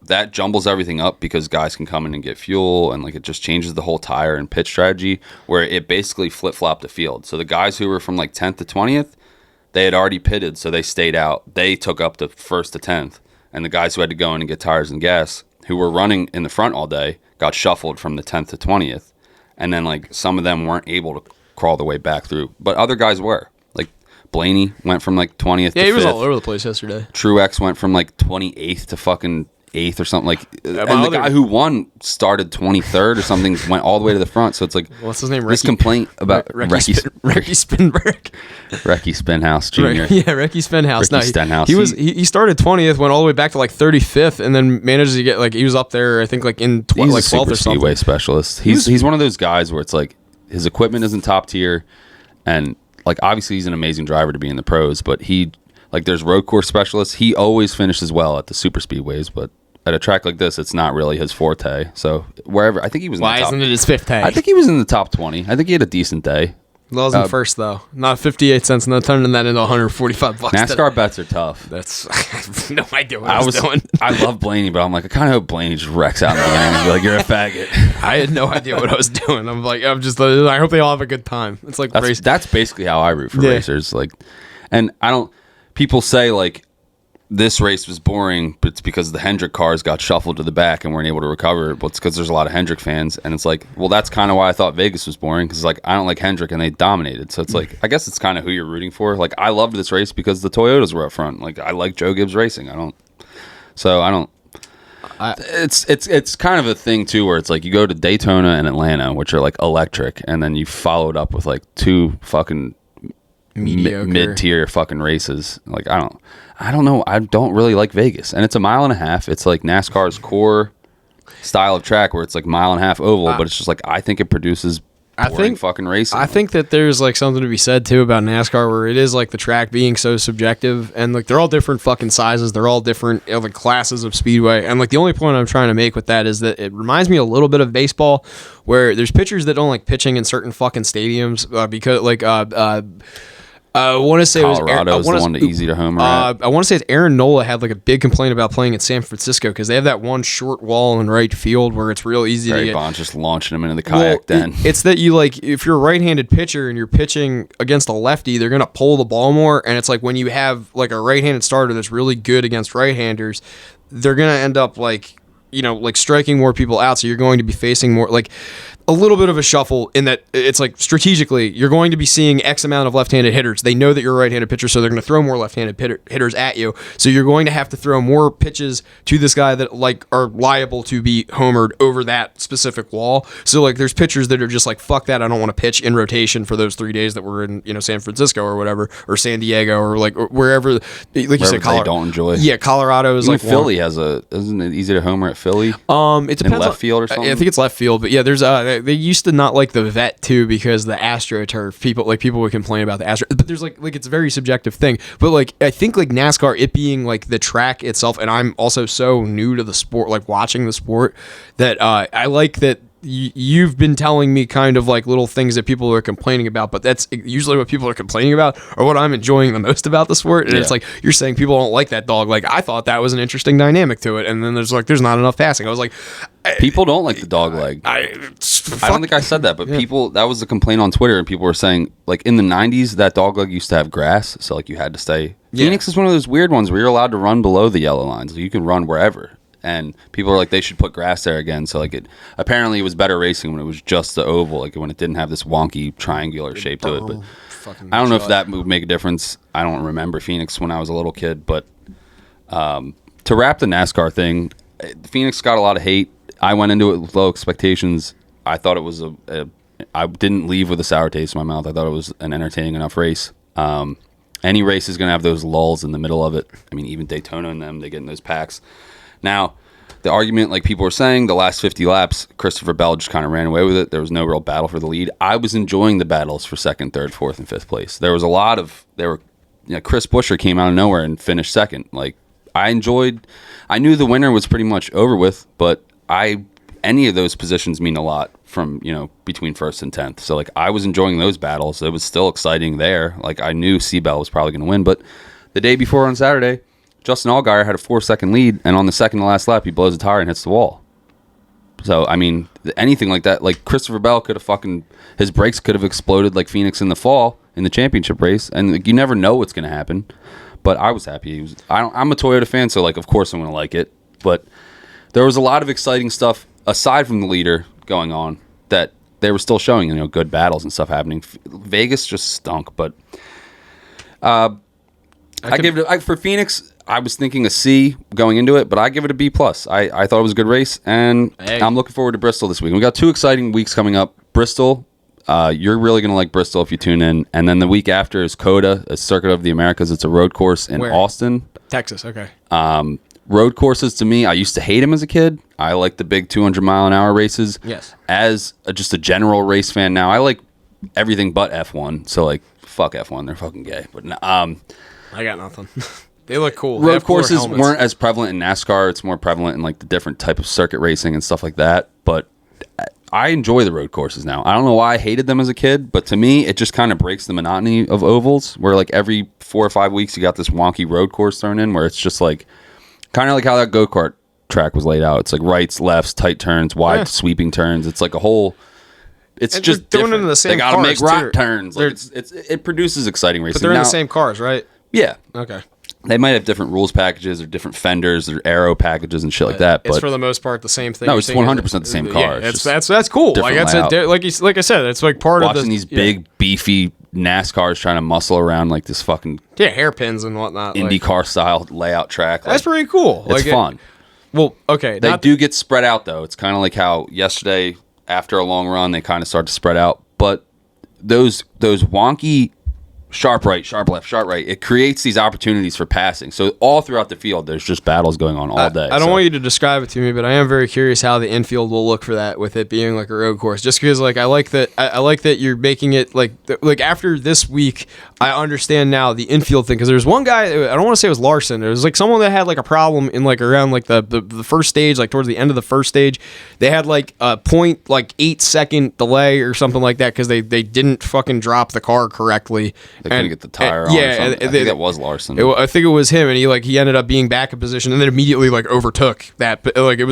C: that jumbles everything up because guys can come in and get fuel, and like it just changes the whole tire and pit strategy where it basically flip-flopped the field. So the guys who were from like 10th to 20th, they had already pitted, so they stayed out. They took up the 1st to 10th, and the guys who had to go in and get tires and gas, who were running in the front all day, got shuffled from the 10th to 20th, and then like some of them weren't able to crawl their way back through, but other guys were. Like Blaney went from like 20th to 5th.
B: Yeah, he was all over the place yesterday.
C: Truex went from like 28th to fucking 8th or something. Like, and the guy who won started 23rd or something, went all the way to the front. So it's like,
B: what's his name?
C: This complaint about
B: Recky Spinberg.
C: Recky Spinhouse Jr.
B: Yeah, Recky Spinhouse.
C: Ricky Stenhouse.
B: He started 20th, went all the way back to like 35th, and then managed to get like, he was up there, I think like in 12th or something.
C: Speedway specialist. He's one of those guys where it's like his equipment isn't top tier, and like obviously he's an amazing driver to be in the pros, but he Like there's road course specialists. He always finishes well at the super speedways, but at a track like this, it's not really his forte. So wherever, I think he was.
B: Why isn't it his fifth day?
C: I think he was in the top 20. I think he had a decent day.
B: Well, in first though, not 58 cents. No, turning that into 145 bucks.
C: NASCAR bets are tough.
B: That's I have no idea what I was doing.
C: I love Blaney, but I'm like, I kind of hope Blaney just wrecks out in the beginning and be like, "You're a faggot."
B: I had no idea what I was doing. I hope they all have a good time. It's like
C: that's basically how I root for racers. Like, and I don't. People say like, this race was boring, but it's because the Hendrick cars got shuffled to the back and weren't able to recover. But it's because there's a lot of Hendrick fans, and it's like, well, that's kind of why I thought Vegas was boring, because like I don't like Hendrick and they dominated. So it's like, I guess it's kind of who you're rooting for. Like I loved this race because the Toyotas were up front. Like I like Joe Gibbs racing. It's kind of a thing too, where it's like you go to Daytona and Atlanta, which are like electric, and then you follow it up with like two fucking mid-tier fucking races. Like I don't know. I don't really like Vegas, and it's a mile and a half. It's like NASCAR's core style of track, where it's like mile and a half oval, but it's just like I think it produces boring fucking racing.
B: I think that there's like something to be said too about NASCAR, where it is like the track being so subjective, and like they're all different fucking sizes. They're all different like classes of speedway, and like the only point I'm trying to make with that is that it reminds me a little bit of baseball, where there's pitchers that don't like pitching in certain fucking stadiums because like I want to say
C: Colorado is the one easy to homer at.
B: I want to say it's Aaron Nola had like a big complaint about playing in San Francisco because they have that one short wall in right field where it's real easy to get.
C: Bond's just launching him into the kayak den.
B: It's that you like, if you're a right-handed pitcher and you're pitching against a lefty, they're going to pull the ball more. And it's like when you have like a right-handed starter that's really good against right-handers, they're going to end up like, you know, like striking more people out. So you're going to be facing more like a little bit of a shuffle in that it's like strategically you're going to be seeing X amount of left-handed hitters. They know that you're a right-handed pitcher, so they're going to throw more left-handed hitters at you. So you're going to have to throw more pitches to this guy that like are liable to be homered over that specific wall. So like there's pitchers that are just like, fuck that, I don't want to pitch in rotation for those 3 days that we're in, you know, San Francisco or whatever, or San Diego or like or wherever, like you said, Colorado.
C: They don't enjoy.
B: Yeah, Colorado is
C: even
B: like
C: Philly isn't it easy to homer at Philly?
B: It depends
C: in left field or something.
B: I think it's left field, but yeah, there's they used to not like the vet too because the AstroTurf people would complain about the Astro, but there's like it's a very subjective thing. But like I think like NASCAR, it being like the track itself, and I'm also so new to the sport, like watching the sport, that I like that. You've been telling me kind of like little things that people are complaining about, but that's usually what people are complaining about or what I'm enjoying the most about the sport. And it's like you're saying people don't like that dog. Like I thought that was an interesting dynamic to it, and then there's not enough passing. I was like,
C: people don't like the dog leg. I don't think I said that, but people, that was a complaint on Twitter, and people were saying like in the 90s that dog leg used to have grass, so like you had to stay. Phoenix is one of those weird ones where you're allowed to run below the yellow lines. You can run wherever. And people are like, they should put grass there again. So like apparently it was better racing when it was just the oval, like when it didn't have this wonky triangular shape to it. But I don't know if that would make a difference. I don't remember Phoenix when I was a little kid. But to wrap the NASCAR thing, Phoenix got a lot of hate. I went into it with low expectations. I thought it was I didn't leave with a sour taste in my mouth. I thought it was an entertaining enough race. Any race is going to have those lulls in the middle of it. I mean, even Daytona and them, they get in those packs. Now, the argument, like people were saying, the last 50 laps, Christopher Bell just kind of ran away with it. There was no real battle for the lead. I was enjoying the battles for second, third, fourth, and fifth place. There was a lot of, Chris Buescher came out of nowhere and finished second. Like, I knew the winner was pretty much over with, but any of those positions mean a lot from, between first and 10th. So, like, I was enjoying those battles. It was still exciting there. Like, I knew Seabell was probably going to win, but the day before on Saturday, Justin Allgaier had a 4-second lead, and on the second to last lap, he blows a tire and hits the wall. So, I mean, anything like that, like Christopher Bell could have his brakes could have exploded like Phoenix in the fall in the championship race, and like, you never know what's going to happen. But I was happy. I'm a Toyota fan, so like, of course I'm going to like it. But there was a lot of exciting stuff aside from the leader going on that they were still showing, good battles and stuff happening. Vegas just stunk, but for Phoenix, I was thinking a C going into it, but I give it a B+. I thought it was a good race, and I'm looking forward to Bristol this week. We got 2 exciting weeks coming up. Bristol, you're really going to like Bristol if you tune in. And then the week after is COTA, a Circuit of the Americas. It's a road course in Austin.
B: Texas, okay.
C: Road courses, to me, I used to hate them as a kid. I like the big 200-mile-an-hour races.
B: Yes.
C: As just a general race fan now, I like everything but F1. So, like, fuck F1. They're fucking gay. But
B: I got nothing. They look cool.
C: Road courses weren't as prevalent in NASCAR. It's more prevalent in like the different type of circuit racing and stuff like that. But I enjoy the road courses now. I don't know why I hated them as a kid, but to me, it just kind of breaks the monotony of ovals, where like every 4 or 5 weeks you got this wonky road course thrown in, where it's just like kind of like how that go-kart track was laid out. It's like rights, lefts, tight turns, wide sweeping turns. It's like a whole. It's and just doing it in the same. They got to make right turns. Like it produces exciting racing.
B: But they're in the same cars, right?
C: Yeah.
B: Okay.
C: They might have different rules packages or different fenders or aero packages and shit like that. But
B: it's for the most part the same thing.
C: No, it's 100% the same car.
B: Yeah, that's cool. Like like I said, it's like part
C: watching
B: of
C: these big beefy NASCARs trying to muscle around like this fucking
B: hairpins and whatnot,
C: IndyCar style layout track.
B: That's pretty cool.
C: It's fun.
B: Well, okay,
C: they do get spread out though. It's kind of like how yesterday after a long run they kind of start to spread out, but those wonky. Sharp right, sharp left, sharp right. It creates these opportunities for passing. So all throughout the field, there's just battles going on all day.
B: I don't want you to describe it to me, but I am very curious how the infield will look for that, with it being like a road course. Just because, like, I like that you're making it like after this week, I understand now the infield thing. Because there's one guy, I don't want to say it was Larson. It was like someone that had like a problem in like around like the first stage, like towards the end of the first stage. They had like a 0.8 second delay or something like that because they didn't fucking drop the car correctly.
C: They couldn't get the tire on. Yeah, I think that was Larson.
B: I think it was him, and he ended up being back in position, and then immediately like overtook that. But like it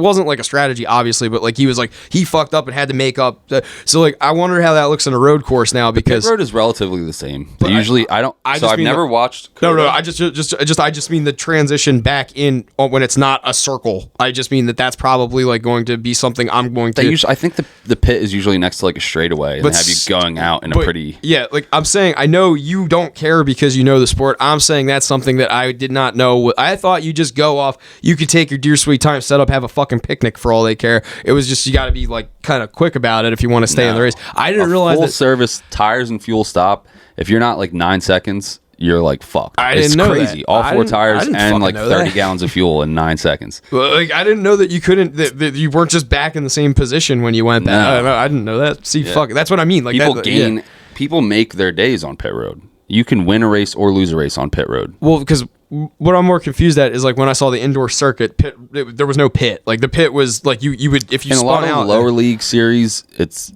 B: wasn't like a strategy, obviously, but like he fucked up and had to make up. So like I wonder how that looks in a road course now, because
C: the pit road is relatively the same. I've never watched.
B: No. I just mean the transition back in when it's not a circle. I just mean that's probably like going to be something I'm going to.
C: I think the pit is usually next to like a straightaway and have you going out in a pretty.
B: Yeah, like I'm saying, I know you don't care because you know the sport. I'm saying that's something that I did not know. I thought you just go off. You could take your dear sweet time, set up, have a fucking picnic for all they care. It was just you got to be like kind of quick about it if you want to stay in the race. I didn't realize
C: full service tires and fuel stop. If you're not like 9 seconds, you're like fucked.
B: It's crazy.
C: That. All 4 tires and like 30 gallons of fuel in 9 seconds.
B: Well, like I didn't know that you couldn't. That you weren't just back in the same position when you went back. No. I didn't know that. See, fuck. That's what I mean. Like
C: people make their days on pit road. You can win a race or lose a race on pit road.
B: Well, because what I'm more confused at is like when I saw the indoor circuit pit, there was no pit. Like the pit was like you would if you spun out. In a lot of
C: lower league series, it's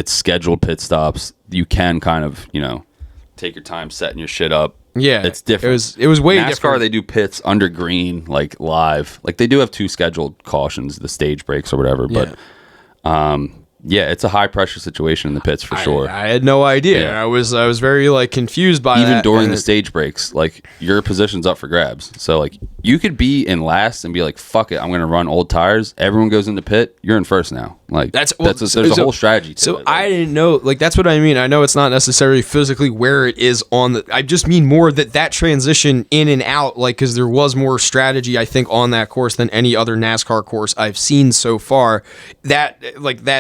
C: scheduled pit stops. You can kind of take your time setting your shit up.
B: Yeah,
C: it's different.
B: It was way
C: NASCAR,
B: different.
C: NASCAR, they do pits under green, like live. Like they do have 2 scheduled cautions, the stage breaks or whatever. But yeah, it's a high pressure situation in the pits for sure.
B: I had no idea. Yeah. I was very like confused by
C: even during the stage breaks. Like your position's up for grabs. So like you could be in last and be like, "Fuck it, I'm going to run old tires." Everyone goes into pit. You're in first now. Like there's a whole strategy to it.
B: So I didn't know. Like that's what I mean. I know it's not necessarily physically where it is on the. I just mean more that transition in and out. Like because there was more strategy, I think, on that course than any other NASCAR course I've seen so far. That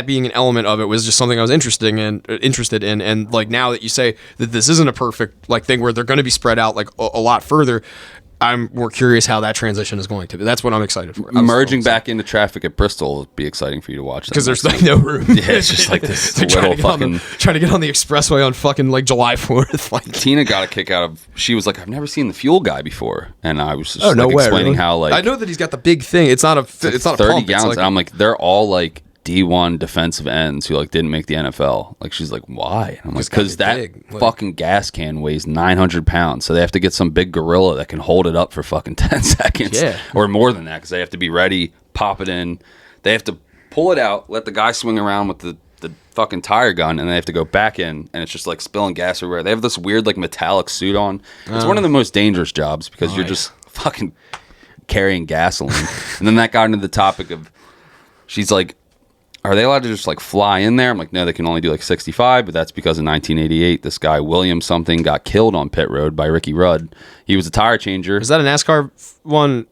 B: being an element of it was just something I was interested in, and like now that you say that this isn't a perfect like thing where they're going to be spread out like a lot further, I'm more curious how that transition is going to be. That's what I'm excited for.
C: Merging back into traffic at Bristol will be exciting for you to watch.
B: Because there's like no room.
C: Yeah, it's just like this little fucking...
B: Trying to get on the expressway on fucking like July 4th. Like
C: Tina got a kick out of... She was like, I've never seen the fuel guy before. And I was just explaining really? How like...
B: I know that he's got the big thing. It's not a
C: 30
B: pump.
C: gallons. Like, and I'm like, they're all like D1 defensive ends who like didn't make the NFL. Like she's like, why? And I'm like, because that fucking gas can weighs 900 pounds, so they have to get some big gorilla that can hold it up for fucking 10 seconds, or more than that, because they have to be ready, pop it in, they have to pull it out, let the guy swing around with the fucking tire gun, and they have to go back in, and it's just like spilling gas everywhere. They have this weird like metallic suit on. It's one of the most dangerous jobs because you're just fucking carrying gasoline. And then that got into the topic of, she's like, are they allowed to just like fly in there? I'm like, no, they can only do like 65, but that's because in 1988, this guy, William something, got killed on pit road by Ricky Rudd. He was a tire changer.
B: Is that a NASCAR one?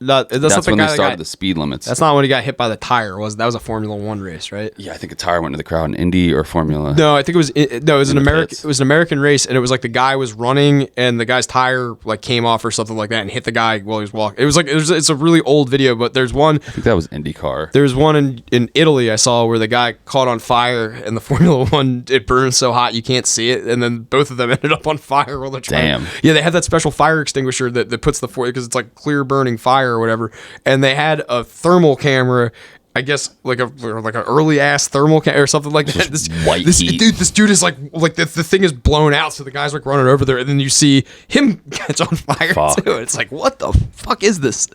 B: That's not the
C: when
B: guy
C: they
B: that
C: started
B: got,
C: the speed limits.
B: That's not when he got hit by the tire. That was a Formula One race, right?
C: Yeah, I think a tire went into the crowd in Indy or Formula.
B: No, I think it was an American.
C: pits.
B: It was an American race, and it was like the guy was running, and the guy's tire like came off or something like that, and hit the guy while he was walking. It's a really old video, but there's one.
C: I think that was IndyCar.
B: There's one in Italy I saw where the guy caught on fire, and the Formula One, it burned so hot you can't see it, and then both of them ended up on fire while they're trying.
C: Damn.
B: Yeah, they had that special fire extinguisher that puts the because it's like clear burning fire or whatever, and they had a thermal camera. I guess like an early ass thermal camera or something like that. This dude is like the thing is blown out, so the guy's like running over there, and then you see him catch on fire too. It's like, what the fuck is this?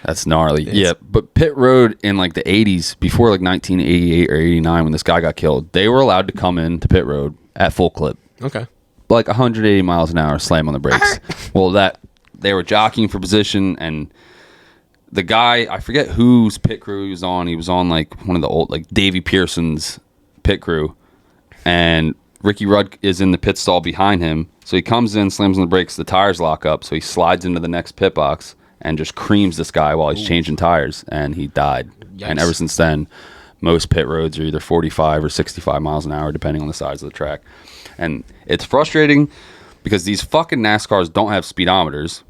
C: That's gnarly. Yeah, but pit road in like the 80s, before like 1988 or 89, when this guy got killed, they were allowed to come into pit road at full clip.
B: Okay.
C: Like 180 miles an hour, slam on the brakes. Well, they were jockeying for position, and the guy, I forget whose pit crew he was on. He was on like one of the old, like Davey Pearson's pit crew, and Ricky Rudd is in the pit stall behind him. So he comes in, slams on the brakes, the tires lock up, so he slides into the next pit box and just creams this guy while he's changing tires, and he died. Yikes. And ever since then, most pit roads are either 45 or 65 miles an hour, depending on the size of the track. And it's frustrating because these fucking NASCARs don't have speedometers.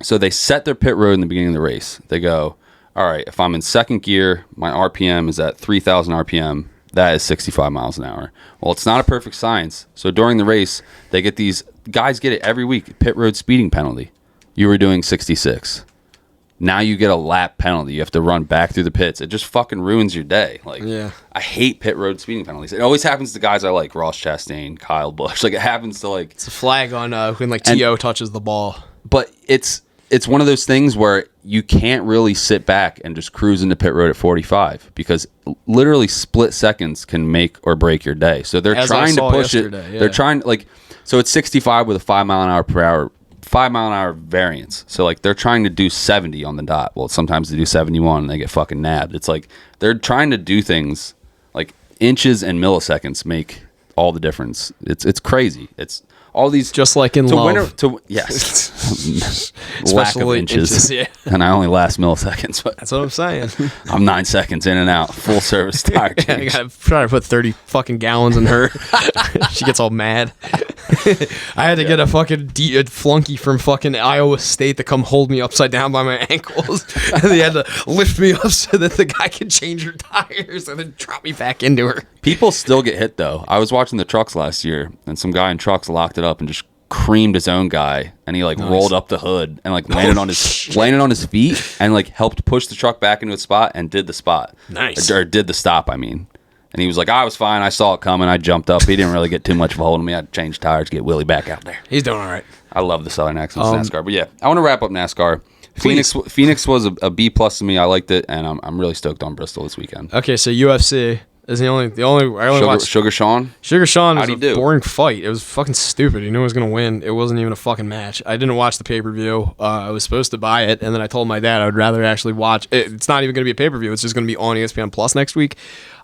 C: So they set their pit road in the beginning of the race. They go, all right, if I'm in second gear, my RPM is at 3,000 RPM. That is 65 miles an hour. Well, it's not a perfect science. So during the race, they get these guys get it every week, pit road speeding penalty. You were doing 66. Now you get a lap penalty. You have to run back through the pits. It just fucking ruins your day. Like, yeah. I hate pit road speeding penalties. It always happens to guys I like, Ross Chastain, Kyle Busch. Like, it happens to like...
B: It's a flag on when like T.O. touches the ball.
C: But it's one of those things where you can't really sit back and just cruise into pit road at 45 because literally split seconds can make or break your day. So they're trying to push it. Yeah. They're trying so it's 65 with a 5 mile an hour per hour. 5 mile an hour variance. So like they're trying to do 70 on the dot. Well, sometimes they do 71 and they get fucking nabbed. It's like they're trying to do things like inches and milliseconds make all the difference. It's crazy. It's all these
B: just like in love.
C: Yes. Lack of inches. Yeah. And I only last milliseconds. But
B: that's what I'm saying.
C: I'm 9 seconds in and out. Full service tire change.
B: I gotta try to put 30 fucking gallons in her. She gets all mad. I had to get a fucking flunky from fucking Iowa State to come hold me upside down by my ankles. And they had to lift me up so that the guy could change her tires and then drop me back into her.
C: People still get hit though. I was watching the trucks last year, and some guy in trucks locked it up and just creamed his own guy, and he like rolled up the hood and like landed on his feet and like helped push the truck back into its spot and did the spot.
B: Nice.
C: Or did the stop, I mean. And he was like, I was fine. I saw it coming. I jumped up. He didn't really get too much of a hold on me. I had to change tires, get Willie back out there.
B: He's doing all right.
C: I love the Southern accents of NASCAR. But yeah, I want to wrap up NASCAR. Phoenix was a B plus to me. I liked it, and I'm really stoked on Bristol this weekend.
B: Okay, so UFC is the only I only watched
C: Sugar Sean.
B: Sugar Sean was a boring fight. It was fucking stupid. You knew he was gonna win. It wasn't even a fucking match. I didn't watch the pay-per-view. I was supposed to buy it, and then I told my dad I would rather actually watch it. It's not even gonna be a pay-per-view. It's just gonna be on ESPN Plus next week.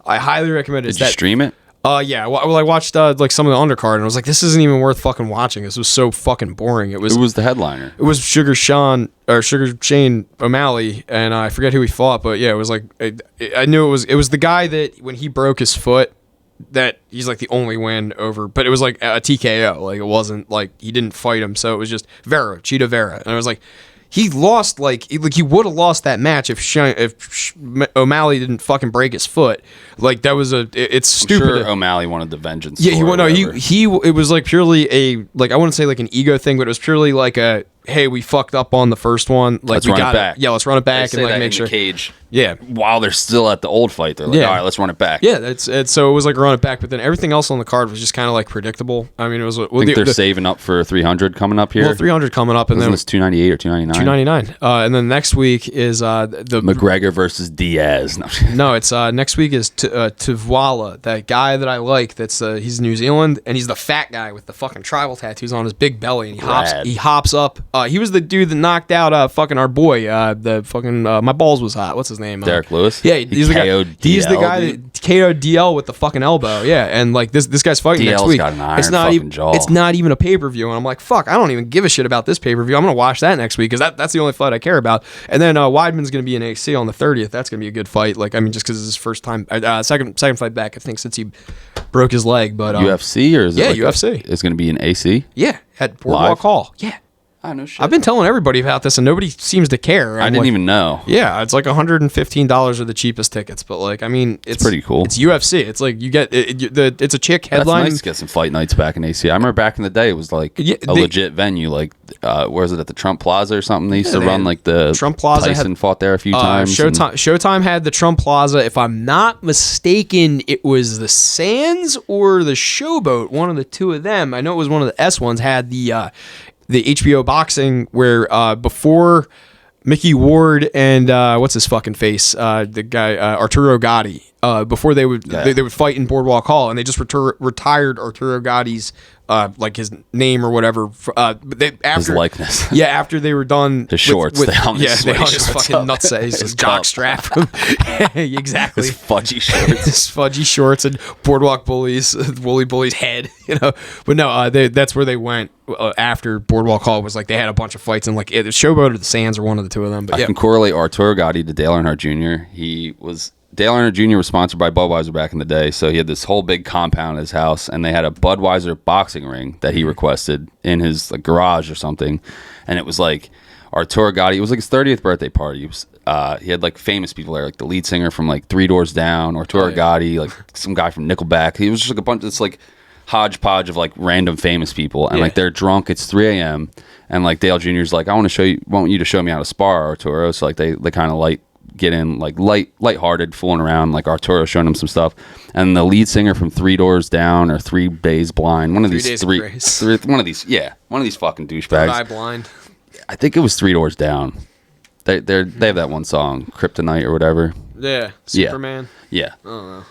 B: I highly recommend it.
C: Did you stream it?
B: Yeah. Well, I watched like some of the undercard, and I was like, this isn't even worth fucking watching. This was so fucking boring. Who
C: was the headliner?
B: It was Sugar Shane O'Malley, and I forget who he fought, but yeah, it was like I knew it was the guy that when he broke his foot, that he's like the only win over, but it was like a TKO. Like it wasn't like he didn't fight him, so it was just Cheetah Vera, and I was like. He lost he would have lost that match if O'Malley didn't fucking break his foot. Like that was it's stupid.
C: I'm sure O'Malley wanted the vengeance.
B: Yeah, it was like purely I wouldn't say like an ego thing, but it was purely like a hey, we fucked up on the first one. Like
C: let's run it back.
B: Yeah, let's run it back and like make sure.
C: The cage.
B: Yeah.
C: While they're still at the old fight, they're like, all right, let's run it back.
B: Yeah, so it was like run it back, but then everything else on the card was just kind of like predictable. I mean, it was.
C: I think they're saving up for 300 coming up here.
B: Well, 300 coming up, and
C: Wasn't
B: then
C: this 298 or 299.
B: 299, and then next week is the
C: McGregor versus Diaz.
B: No, it's next week is Tuvala, that guy that I like. That's he's New Zealand, and he's the fat guy with the fucking tribal tattoos on his big belly, and he hops up He was the dude that knocked out fucking our boy. The fucking my balls was hot. What's his name?
C: Derek Lewis.
B: Yeah, he's the guy. He's the guy that KO'd DL with the fucking elbow. Yeah, and like this guy's fighting next week.
C: Got an iron
B: it's not
C: fucking
B: even.
C: jaw.
B: It's not even a pay-per-view, and I'm like, fuck. I don't even give a shit about this pay-per-view. I'm gonna watch that next week because that's the only fight I care about. And then Weidman's gonna be in AC on the 30th. That's gonna be a good fight. Like I mean, just because it's his first time, second fight back. I think since he broke his leg. But
C: UFC or is it
B: UFC.
C: It's gonna be in AC.
B: Yeah, at Boardwalk Hall. Yeah.
C: I know shit.
B: I've been telling everybody about this, and nobody seems to care.
C: I didn't even know.
B: Yeah, it's like $115 are the cheapest tickets, but like, I mean, it's
C: pretty cool.
B: It's UFC. It's like you get it's a chick headline.
C: That's nice to get some fight nights back in AC. I remember back in the day, it was like a legit venue. Like, where is it at the Trump Plaza or something? They used to run like the
B: Trump Plaza.
C: Tyson fought there a few times.
B: Showtime had the Trump Plaza. If I'm not mistaken, it was the Sands or the Showboat. One of the two of them. I know it was one of the S ones. Had the HBO boxing where before Mickey Ward and what's his fucking face, the guy Arturo Gatti, before they would fight in Boardwalk Hall, and they just retired Arturo Gatti's like his name or whatever. His
C: likeness.
B: Yeah, after they were done.
C: His shorts.
B: They hung his fucking nutsack. His jock strap. Exactly.
C: His fudgy shorts.
B: His fudgy shorts and Boardwalk Bullies, Woolly Bully's head. But no, that's where they went after Boardwalk Hall. Was like they had a bunch of fights and like the Showboat or the Sands or one of the two of them. But
C: I can correlate Arturo Gatti to Dale Earnhardt Jr. Dale Earnhardt Jr. was sponsored by Budweiser back in the day, so he had this whole big compound in his house, and they had a Budweiser boxing ring that he requested in his like garage or something, and it was like Arturo Gatti. It was like his 30th birthday party. He had like famous people there, like the lead singer from like Three Doors Down, Arturo Gatti, like some guy from Nickelback. He was just like a bunch of this like hodgepodge of like random famous people, and like they're drunk. It's 3 a.m. and like Dale Jr.'s like, I want you to show me how to spar, Arturo. So like they kind of get in like lighthearted, fooling around, like Arturo showing him some stuff, and the lead singer from Three Doors Down or Three Days Blind, one of these fucking douchebags.
B: Third Eye Blind.
C: I think it was Three Doors Down. They have that one song, Kryptonite or whatever.
B: Yeah, Superman.
C: Yeah.
B: I don't know.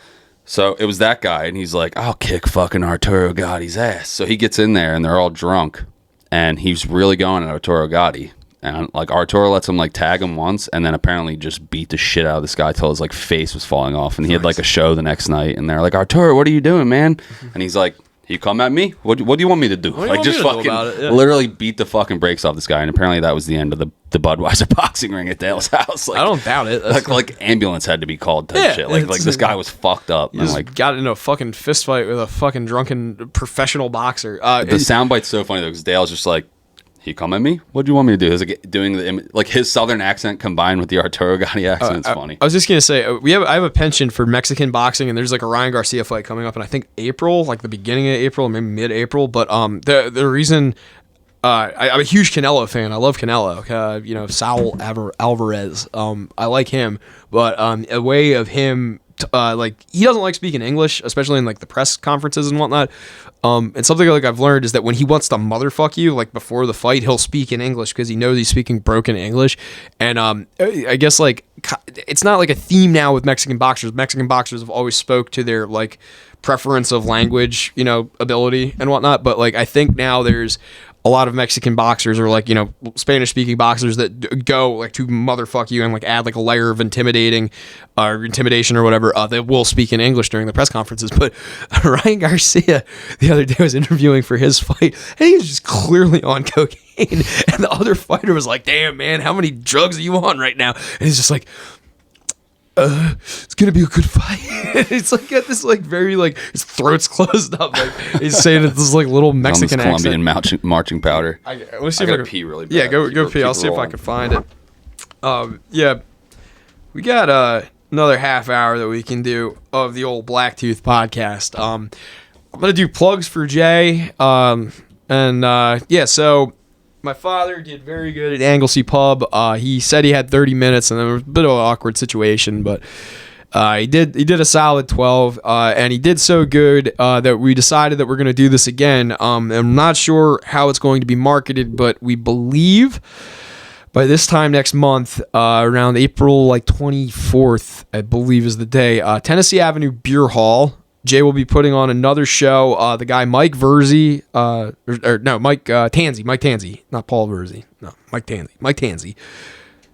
C: So it was that guy, and he's like, I'll kick fucking Arturo Gatti's ass. So he gets in there, and they're all drunk, and he's really going at Arturo Gatti. And like Arturo lets him like tag him once, and then apparently just beat the shit out of this guy till his like face was falling off. And he had like a show the next night, and they're like, Arturo, what are you doing, man? And he's like, you come at me? What do you want me to do? Like just fucking literally beat the fucking brakes off this guy. And apparently that was the end of the Budweiser boxing ring at Dale's house. Like,
B: I don't doubt it.
C: Like ambulance had to be called type shit. Like this guy was fucked up.
B: And like got into a fucking fist fight with a fucking drunken professional boxer.
C: The soundbite's so funny though, because Dale's just like, he come at me? What do you want me to do? Is like doing his southern accent combined with the Arturo Gatti accent. It's funny.
B: I was just gonna say I have a penchant for Mexican boxing, and there's like a Ryan Garcia fight coming up in I think April, like the beginning of April, maybe mid-April. But the reason I'm a huge Canelo fan. I love Canelo. Saul Alvarez. I like him, but a way of him. Like he doesn't like speaking English, especially in like the press conferences and whatnot. And something like I've learned is that when he wants to motherfuck you, like before the fight, he'll speak in English because he knows he's speaking broken English. And I guess like it's not like a theme now with Mexican boxers. Mexican boxers have always spoke to their like preference of language, ability and whatnot. But like I think now there's a lot of Mexican boxers or like, Spanish speaking boxers that go like to motherfuck you and like add like a layer of intimidation or whatever that will speak in English during the press conferences. But Ryan Garcia the other day was interviewing for his fight and he was just clearly on cocaine. And the other fighter was like, damn man, how many drugs are you on right now? And he's just like, it's gonna be a good fight. It's like got this like very like his throat's closed up. Like he's saying it this like little Mexican accent.
C: Colombian marching powder.
B: Let's see
C: I gotta pee really bad.
B: Yeah, go pee. I'll see if I can find it. Yeah, we got another half hour that we can do of the old Blacktooth podcast. I'm gonna do plugs for Jay. So. My father did very good at Anglesey Pub. He said he had 30 minutes, and there was a bit of an awkward situation, but he did a solid 12, and he did so good that we decided that we're going to do this again. I'm not sure how it's going to be marketed, but we believe by this time next month, around April 24th, I believe is the day, Tennessee Avenue Beer Hall. Jay will be putting on another show. The guy Mike Verzi, Mike Tanzi, not Paul Verzi, no, Mike Tanzi,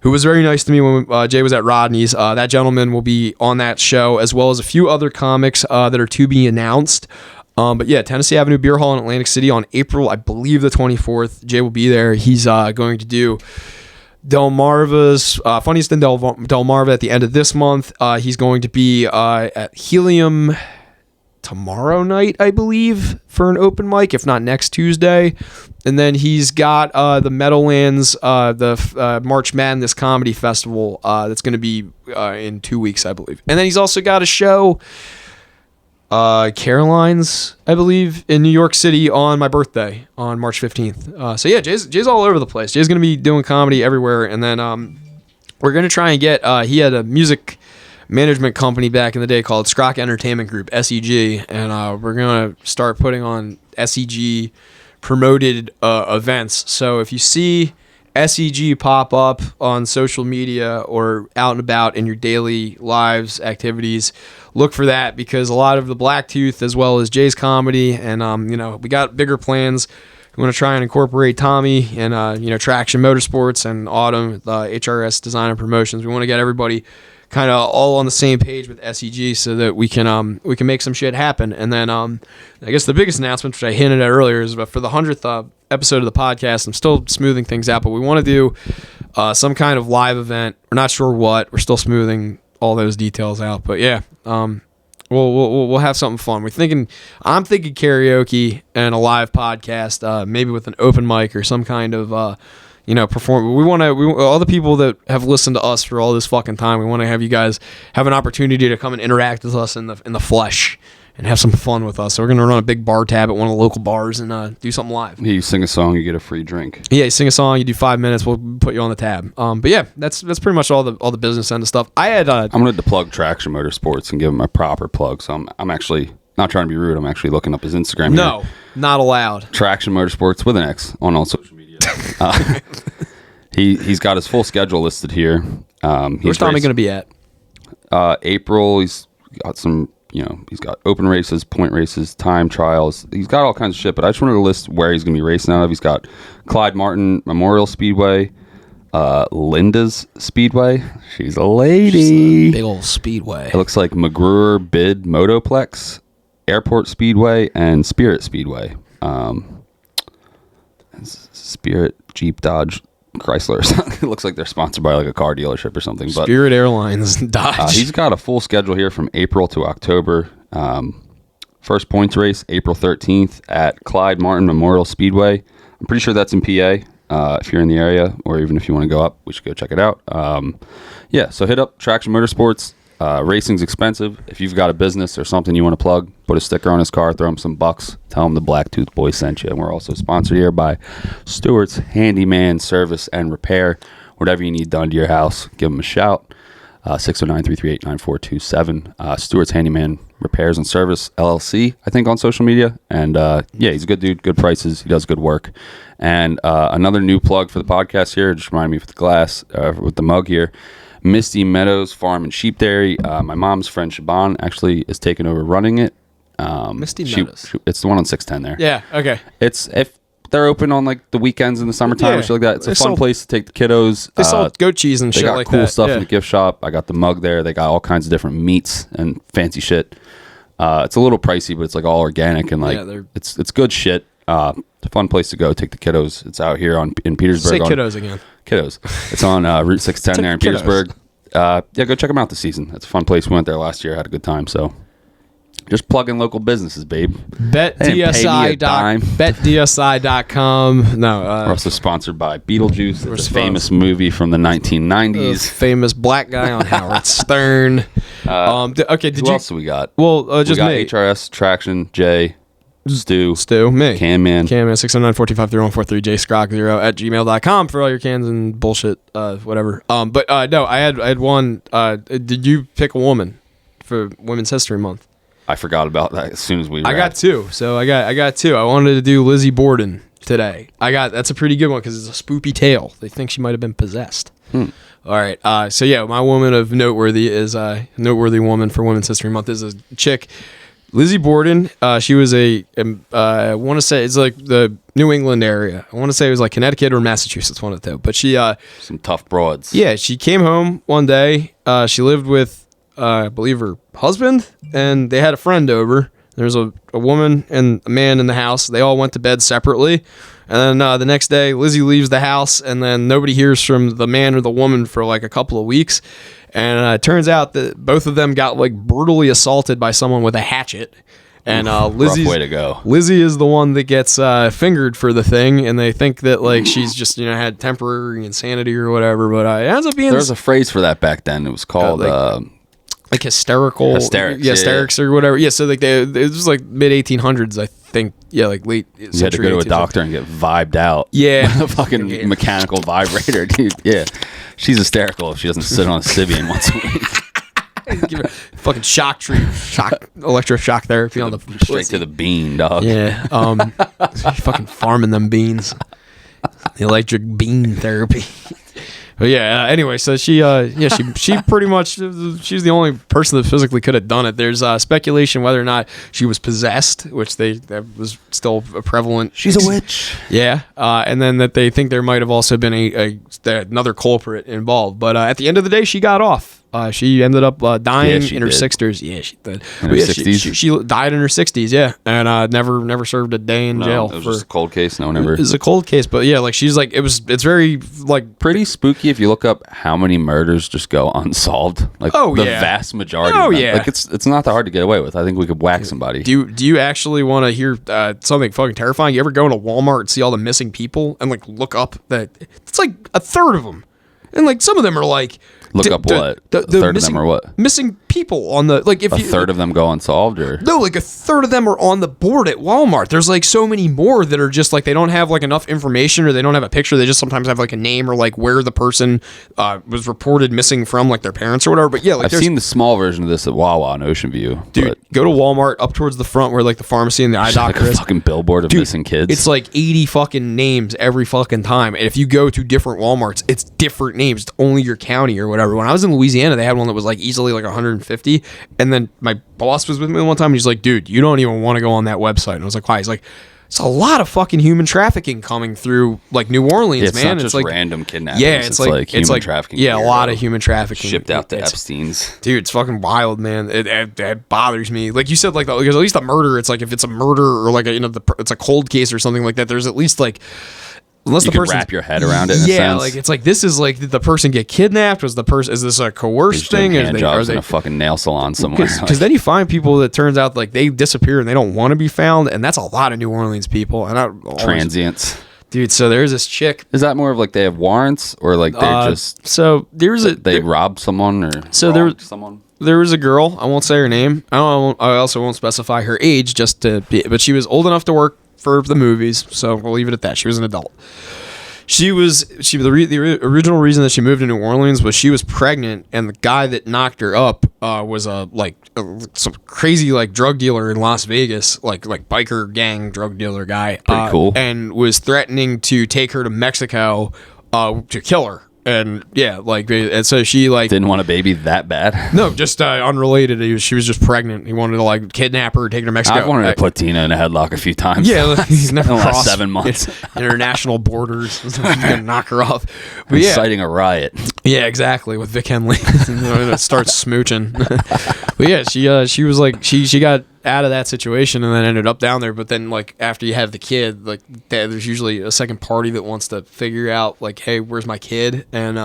B: who was very nice to me when Jay was at Rodney's. That gentleman will be on that show, as well as a few other comics that are to be announced. But yeah, Tennessee Avenue Beer Hall in Atlantic City on April, I believe, the 24th. Jay will be there. He's going to do Delmarva's Funniest in Delmarva at the end of this month. He's going to be at Helium tomorrow night, I believe, for an open mic, if not next Tuesday. And then he's got the Meadowlands, the March Madness Comedy Festival that's going to be in 2 weeks, I believe. And then he's also got a show, Caroline's, I believe, in New York City on my birthday on March 15th. So yeah, Jay's all over the place. Jay's going to be doing comedy everywhere. And then we're going to try and get, he had a music management company back in the day called Scrock Entertainment Group, SEG, and we're going to start putting on SEG promoted events. So if you see SEG pop up on social media or out and about in your daily lives, activities, look for that, because a lot of the Blacktooth as well as Jay's comedy, and we got bigger plans. We want to try and incorporate Tommy and Traction Motorsports and Autumn, HRS Design and Promotions. We want to get everybody kind of all on the same page with SEG so that we can make some shit happen. And then I guess the biggest announcement, which I hinted at earlier, is for the 100th episode of the podcast, I'm still smoothing things out, but we want to do some kind of live event. We're not sure what. We're still smoothing all those details out. But yeah, we'll have something fun. I'm thinking karaoke and a live podcast, maybe with an open mic or some kind of perform. We all the people that have listened to us for all this fucking time, we want to have you guys have an opportunity to come and interact with us in the flesh and have some fun with us. So we're going to run a big bar tab at one of the local bars and do something live.
C: Yeah, you sing a song, you get a free drink.
B: Yeah, you sing a song, you do 5 minutes, we'll put you on the tab. But yeah, that's pretty much all the business end of stuff. I'm
C: going to plug Traction Motorsports and give him a proper plug. So I'm actually not trying to be rude. I'm actually looking up his Instagram.
B: No, not allowed.
C: Traction Motorsports with an X on all social media. He's got his full schedule listed here.
B: Where's Tommy going to be at?
C: April. He's got some, he's got open races, point races, time trials. He's got all kinds of shit, but I just wanted to list where he's going to be racing out of. He's got Clyde Martin Memorial Speedway, Linda's Speedway. She's a lady.
B: She's a big old speedway.
C: It looks like McGruer Bid Motoplex, Airport Speedway, and Spirit Speedway. Spirit, Jeep, Dodge, Chrysler or something. It looks like they're sponsored by like a car dealership or something. But
B: Spirit Airlines, Dodge.
C: He's got a full schedule here from April to October. First points race, April 13th at Clyde Martin Memorial Speedway. I'm pretty sure that's in PA. If you're in the area, or even if you want to go up, we should go check it out. So hit up Traction Motorsports. Racing's expensive. If you've got a business or something you want to plug, put a sticker on his car, throw him some bucks, tell him the Blacktooth Boys sent you. And we're also sponsored here by Stewart's Handyman Service and Repair. Whatever you need done to your house, give them a shout. 609-338-9427. Stewart's Handyman Repairs and Service, LLC, I think, on social media. And he's a good dude, good prices. He does good work. And another new plug for the podcast here, just remind me with the glass, with the mug here. Misty Meadows Farm and Sheep Dairy. My mom's friend Shaban actually is taking over running it.
B: Misty Meadows.
C: It's the one on 610 there.
B: Yeah, okay.
C: It's if they're open on like the weekends in the summertime or shit like that. It's a fun place to take the kiddos.
B: They sell goat cheese and shit like that.
C: They got cool stuff in the gift shop. I got the mug there. They got all kinds of different meats and fancy shit. It's a little pricey, but it's like all organic and like it's good shit. It's a fun place to go. Take the kiddos. It's out here in Petersburg.
B: Say kiddos again.
C: Kiddos. It's on Route 610 there in Petersburg. Go check them out this season. It's a fun place. We went there last year. Had a good time. So just plug in local businesses, babe.
B: BetDSI.com. No.
C: We're also sponsored by Beetlejuice. It's a famous movie from the 1990s.
B: Famous black guy on Howard Stern.
C: Who else do we got?
B: Well, just me.
C: HRS, Traction, Jay, Stu,
B: me.
C: Can Man,
B: 609-425-3143, jscrock0@gmail.com for all your cans and bullshit, whatever. No, I had one. Did you pick a woman for Women's History Month?
C: I forgot about that as soon as we.
B: I got two. So I got two. I wanted to do Lizzie Borden today. That's a pretty good one because it's a spoopy tale. They think she might have been possessed. All right. My woman of noteworthy is noteworthy woman for Women's History Month is a chick Lizzie Borden, she was I want to say it's like the New England area. I want to say it was like Connecticut or Massachusetts, one of the two. But she,
C: some tough broads.
B: Yeah, she came home one day. She lived with, I believe, her husband, and they had a friend over. There was a woman and a man in the house. They all went to bed separately. And then the next day, Lizzie leaves the house, and then nobody hears from the man or the woman for like a couple of weeks. And it turns out that both of them got like brutally assaulted by someone with a hatchet. And Lizzie's
C: rough way to go.
B: Lizzie is the one that gets fingered for the thing, and they think that like she's just had temporary insanity or whatever. But it ends up being
C: there was a phrase for that back then. It was called
B: like hysterics or whatever. Yeah, so like it was like mid 1800s, I think. Yeah, like late.
C: You had to go to a doctor and get vibed out.
B: Yeah,
C: with a fucking mechanical vibrator, dude. Yeah, she's hysterical if she doesn't sit on a Sybian once a week.
B: Give her fucking electroshock therapy on the
C: straight to the bean, dog.
B: Yeah, fucking farming them beans. The electric bean therapy. But yeah, anyway, so she pretty much, she's the only person that physically could have done it. There's speculation whether or not she was possessed, which that was still a prevalent.
C: She's a witch.
B: Yeah, and then that they think there might have also been another culprit involved. But at the end of the day, she got off. She ended up dying in her 60s. Yeah, she did.
C: In her 60s?
B: She died in her 60s, yeah. And never served a day in jail.
C: It was just a cold case. No one ever.
B: It was a cold case, but yeah, like she's like, it's very like.
C: Pretty spooky if you look up how many murders just go unsolved. Like the vast majority of them.
B: Yeah.
C: Like it's not that hard to get away with. I think we could whack somebody.
B: Do you actually want to hear something fucking terrifying? You ever go into Walmart and see all the missing people and like look up that it's like a third of them. And like some of them are like
C: what? A third of them are what?
B: Missing people on the like if
C: a third of them go unsolved or
B: no, like a third of them are on the board at Walmart. There's like so many more that are just like they don't have like enough information or they don't have a picture. They just sometimes have like a name or like where the person was reported missing from, like their parents or whatever. But yeah, like
C: I've seen the small version of this at Wawa in Ocean View.
B: Dude, go to Walmart up towards the front where like the pharmacy and the eye doctor
C: like a
B: is.
C: Fucking billboard of missing kids.
B: It's like 80 fucking names every fucking time. And if you go to different Walmarts, it's different names. It's only your county or whatever. When I was in Louisiana, they had one that was like easily like 150. And then my boss was with me one time and he's like, dude, you don't even want to go on that website. And I was like, why? He's like, it's a lot of fucking human trafficking coming through like New Orleans,
C: it's
B: man.
C: Not just
B: like
C: random kidnappings.
B: Yeah, it's like
C: human trafficking.
B: Yeah, a lot of human trafficking
C: shipped out to Epstein's.
B: Dude, it's fucking wild, man. It bothers me. Like you said, like because at least a murder, it's like if it's a murder or like it's a cold case or something like that. There's at least like. Unless
C: you
B: the person
C: wrap your head around it. In a sense.
B: Like it's like this is like did the person get kidnapped? Was the person is this a coerced thing?
C: Are they in a fucking nail salon somewhere?
B: Because then you find people that turns out like they disappear and they don't want to be found, and that's a lot of New Orleans people and
C: transients.
B: Dude, so there's this chick.
C: Is that more of like they have warrants or like they're just
B: so there's
C: they robbed someone or someone?
B: There was a girl. I won't say her name. I also won't specify her age but she was old enough to work for the movies, so we'll leave it at that. She was an adult. The original reason that she moved to New Orleans was she was pregnant, and the guy that knocked her up was some crazy like drug dealer in Las Vegas, like biker gang drug dealer guy.
C: Pretty cool.
B: And was threatening to take her to Mexico to kill her. And yeah, like, and so she like
C: didn't want a baby that bad.
B: No, just unrelated. She was just pregnant. He wanted to like kidnap her, take her to Mexico.
C: I've wanted to put Tina in a headlock a few times.
B: Yeah, he's never
C: in the
B: crossed
C: last 7 months
B: international borders. He's gonna knock her off.
C: But inciting a riot.
B: Yeah, exactly. With Vic Henley, starts smooching. But yeah, she was like she got out of that situation and then ended up down there. But then like after you have the kid, like there's usually a second party that wants to figure out like, hey, where's my kid? And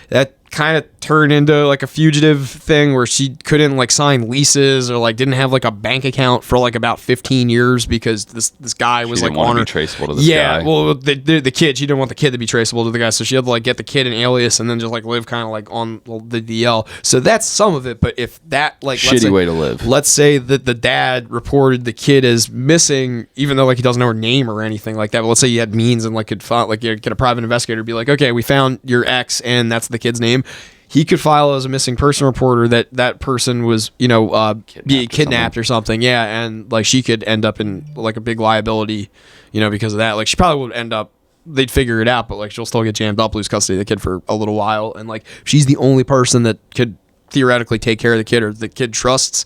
B: that kind of turned into like a fugitive thing where she couldn't like sign leases or like didn't have like a bank account for like about 15 years because this guy was like
C: on her traceable to this guy.
B: Well the kid, she didn't want the kid to be traceable to the guy, so she had to like get the kid an alias and then just like live kind of like on the DL. So that's some of it. But if that like
C: shitty way to live,
B: let's say that the dad reported the kid as missing, even though like he doesn't know her name or anything like that. But let's say you had means and like could find like you get a private investigator be like, okay, we found your ex and that's the kid's name. He could file as a missing person reporter that person was, kidnapped or something. Yeah. And like she could end up in like a big liability, because of that. Like she probably would end up, they'd figure it out, but like she'll still get jammed up, lose custody of the kid for a little while. And like she's the only person that could theoretically take care of the kid or the kid trusts.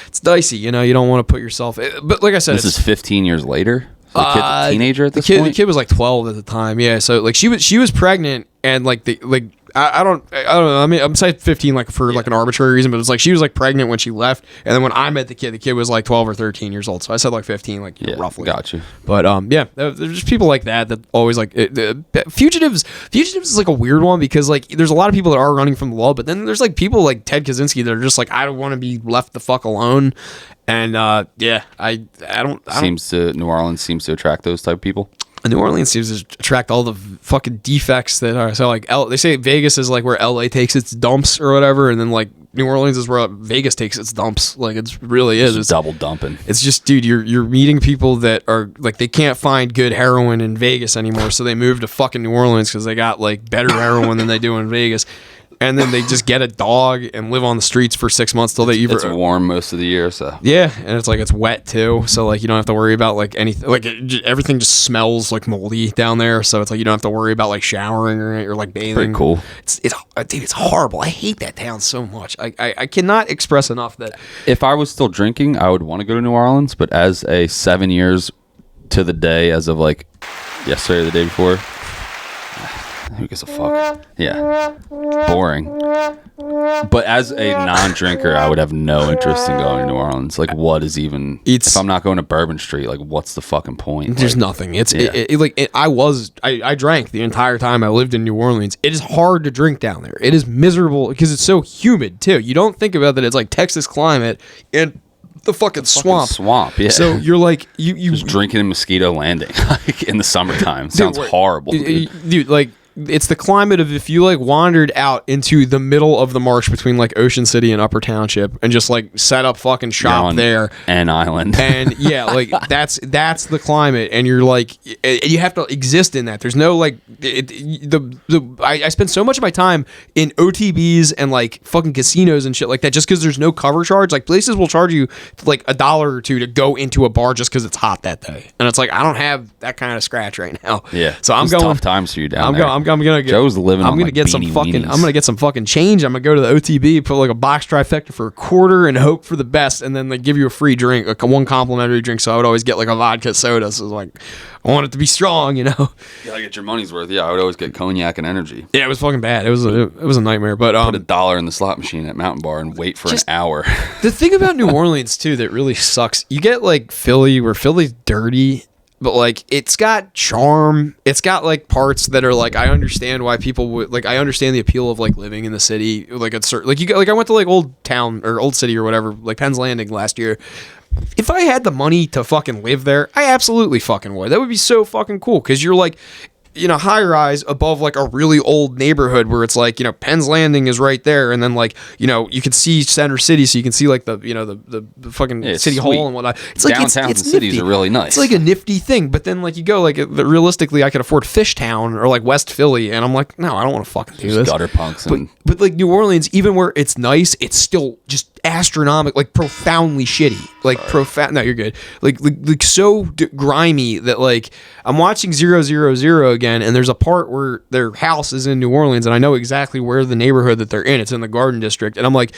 B: It's dicey, you know. You don't want to put yourself. But like I said,
C: this is 15 years later. So the kid's a teenager at this point.
B: The kid was like 12 at the time. Yeah, so like she was pregnant, and like I don't know. I mean, I'm saying 15 like for like an arbitrary reason, but it's like she was like pregnant when she left, and then when I met the kid was like 12 or 13 years old. So I said like 15, like roughly.
C: Got you.
B: But yeah, there's just people like that always like fugitives. Fugitives is like a weird one because like there's a lot of people that are running from the law, but then there's like people like Ted Kaczynski that are just like, I don't want to be left the fuck alone. And yeah, I don't.
C: New Orleans seems to attract those type of people.
B: New Orleans seems to attract all the fucking defects that are so like they say Vegas is like where LA takes its dumps or whatever, and then like New Orleans is where Vegas takes its dumps. Like it's really is. It's
C: double dumping.
B: It's just, dude, you're meeting people that are like they can't find good heroin in Vegas anymore, so they move to fucking New Orleans because they got like better heroin than they do in Vegas. And then they just get a dog and live on the streets for 6 months till they either.
C: It's warm most of the year, so.
B: Yeah, and it's like it's wet too, so like you don't have to worry about like anything. Like everything just smells like moldy down there, so it's like you don't have to worry about like showering or like bathing.
C: Pretty cool.
B: It's horrible. I hate that town so much. I cannot express enough that
C: if I was still drinking, I would want to go to New Orleans. But as a 7 years to the day, as of like yesterday or the day before. Who gives a fuck? Yeah. Boring. But as a non-drinker, I would have no interest in going to New Orleans. Like, what is even... if I'm not going to Bourbon Street, like, what's the fucking point?
B: There's nothing. I drank the entire time I lived in New Orleans. It is hard to drink down there. It is miserable because it's so humid, too. You don't think about that it's like Texas climate and... the fucking swamp,
C: yeah.
B: So you're like you
C: just drinking in Mosquito Landing like in the summertime. Sounds horrible,
B: dude. Like it's the climate of if you like wandered out into the middle of the marsh between like Ocean City and Upper Township and just like set up fucking shop there
C: and Island
B: and yeah, like that's the climate, and you're like you have to exist in that. There's no like I spend so much of my time in OTBs and like fucking casinos and shit like that just because there's no cover charge. Like places will charge you like $1 or $2 to go into a bar just because it's hot that day, and it's like I don't have that kind of scratch right now.
C: Yeah,
B: so I'm going
C: tough times for you down there.
B: I'm gonna get.
C: Joe's living.
B: I'm gonna get some fucking. I'm gonna get some fucking change. I'm gonna go to the OTB, put like a box trifecta for $0.25, and hope for the best. And then they give you a free drink, like one complimentary drink. So I would always get like a vodka soda. So it's like, I want it to be strong, you know.
C: Yeah, I get your money's worth. Yeah, I would always get cognac and energy.
B: Yeah, it was fucking bad. It was a nightmare. But
C: put $1 in the slot machine at Mountain Bar and wait for an hour.
B: The thing about New Orleans too that really sucks. You get like Philly, where Philly's dirty. But like it's got charm. It's got like parts that are like I understand why people would like. I understand the appeal of like living in the city. Like it's like you like I went to like Old Town or Old City or whatever, like Penn's Landing last year. If I had the money to fucking live there, I absolutely fucking would. That would be so fucking cool because you're like, you know, high rise above like a really old neighborhood where it's like, you know, Penn's Landing is right there, and then like, you know, you can see Center City, so you can see like the, you know, the fucking city hall and whatnot. It's like
C: downtowns and cities are really nice.
B: It's like a nifty thing, but then like you go like realistically, I could afford Fishtown or like West Philly, and I'm like, no, I don't want to fucking do this.
C: Gutter punks,
B: but like New Orleans, even where it's nice, it's still just astronomical, like profoundly shitty, like profound. No, you're good. Like so grimy that like I'm watching 000 again, and there's a part where their house is in New Orleans, and I know exactly where the neighborhood that they're in. It's in the Garden District, and I'm like,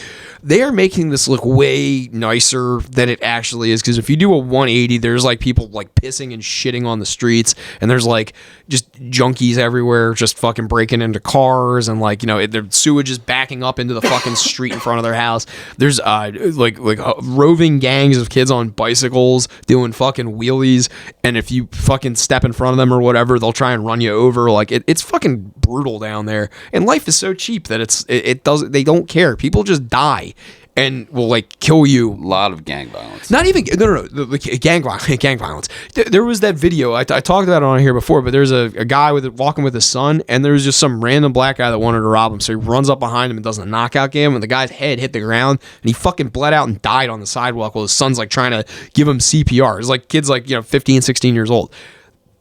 B: they are making this look way nicer than it actually is. Because if you do a 180, there's like people like pissing and shitting on the streets, and there's like just junkies everywhere, just fucking breaking into cars, and like, you know, their sewage is backing up into the fucking street in front of their house. There's like roving gangs of kids on bicycles doing fucking wheelies, and if you fucking step in front of them or whatever, they'll try and run you over. Like it's fucking brutal down there, and life is so cheap that they don't care. People just die and will like kill you.
C: A lot of gang violence.
B: Not even gang violence. There was that video I talked about it on here before, but there's a guy walking with his son, and there's just some random black guy that wanted to rob him, so he runs up behind him and does a knockout game, and the guy's head hit the ground, and he fucking bled out and died on the sidewalk while his son's like trying to give him CPR. It's like kids like, you know, 15, 16 years old.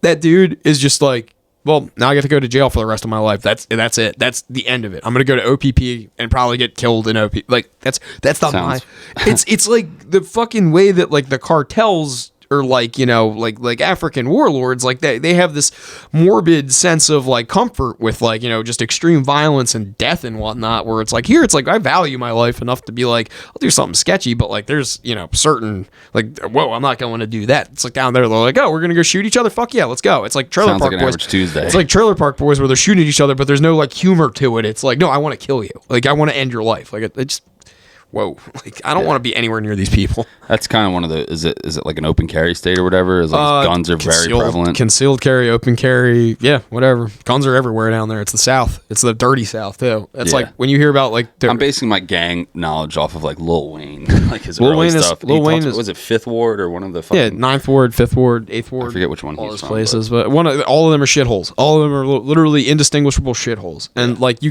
B: That dude is just like, well, now I get to go to jail for the rest of my life. That's it. That's the end of it. I'm gonna go to OPP and probably get killed in OP. Like that's not my. It's like the fucking way that like the cartels or like, you know, like African warlords, like they have this morbid sense of like comfort with like, you know, just extreme violence and death and whatnot, where it's like here it's like I value my life enough to be like I'll do something sketchy, but like there's, you know, certain like, whoa, I'm not going to do that. It's like down there they're like, oh, we're gonna go shoot each other, fuck yeah, let's go. It's like Trailer
C: Sounds
B: Park
C: like an
B: Boys.
C: average Tuesday.
B: It's like Trailer Park Boys where they're shooting at each other, but there's no like humor to it. It's like, no, I want to kill you, like I want to end your life, like it just, whoa, like I don't want to be anywhere near these people.
C: That's kind of one of the. Is it like an open carry state or whatever? Is like guns are very prevalent.
B: Concealed carry, open carry, yeah, whatever. Guns are everywhere down there. It's the South. It's the dirty South too. It's like when you hear about like.
C: I'm basing my gang knowledge off of like Lil Wayne, like his
B: Lil
C: early
B: Wayne
C: stuff.
B: Lil Wayne
C: was it Fifth Ward or one of the fucking,
B: 9th Ward, 5th Ward, 8th Ward.
C: I forget which one.
B: All those places, but all of them are shitholes. All of them are literally indistinguishable shitholes. And like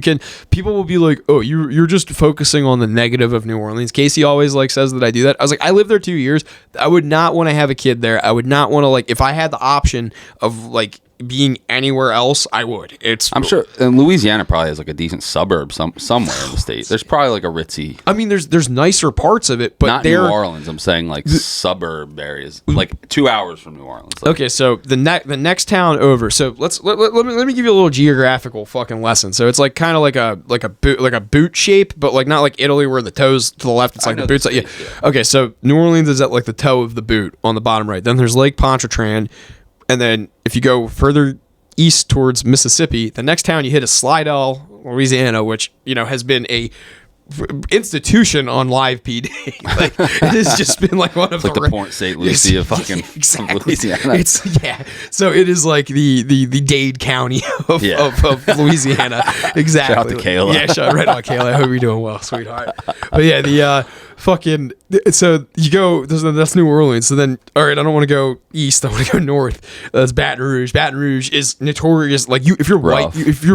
B: people will be like, oh, you're just focusing on the negative of New Orleans. Casey always like says that I do that. I was like, I lived there 2 years. I would not want to have a kid there. I would not want to, like, if I had the option of like being anywhere else, I would. I'm
C: sure, and Louisiana probably has like a decent suburb somewhere in the state. There's probably like a ritzy.
B: I mean, there's nicer parts of it, but
C: not New Orleans. I'm saying like suburb areas, like 2 hours from New Orleans. Like.
B: Okay, so the next town over. So let me give you a little geographical fucking lesson. So it's like kind of like a boot shape, but like not like Italy where the toes to the left. It's like the boots. Yeah. Okay, so New Orleans is at like the toe of the boot on the bottom right. Then there's Lake Pontchartrain. And then if you go further east towards Mississippi, the next town you hit is Slidell, Louisiana, which, you know, has been a institution on live PD. Like, it has just been like one of
C: the Port St. Lucie of fucking Louisiana.
B: So it is like the Dade County of Louisiana. Exactly.
C: Shout out to Kayla.
B: Yeah, shout right out Kayla. I hope you're doing well, sweetheart. But yeah, the fucking, so you go, that's New Orleans. So then, all right, I don't want to go east, I want to go north. That's Baton Rouge. Baton Rouge is notorious. Like, if you're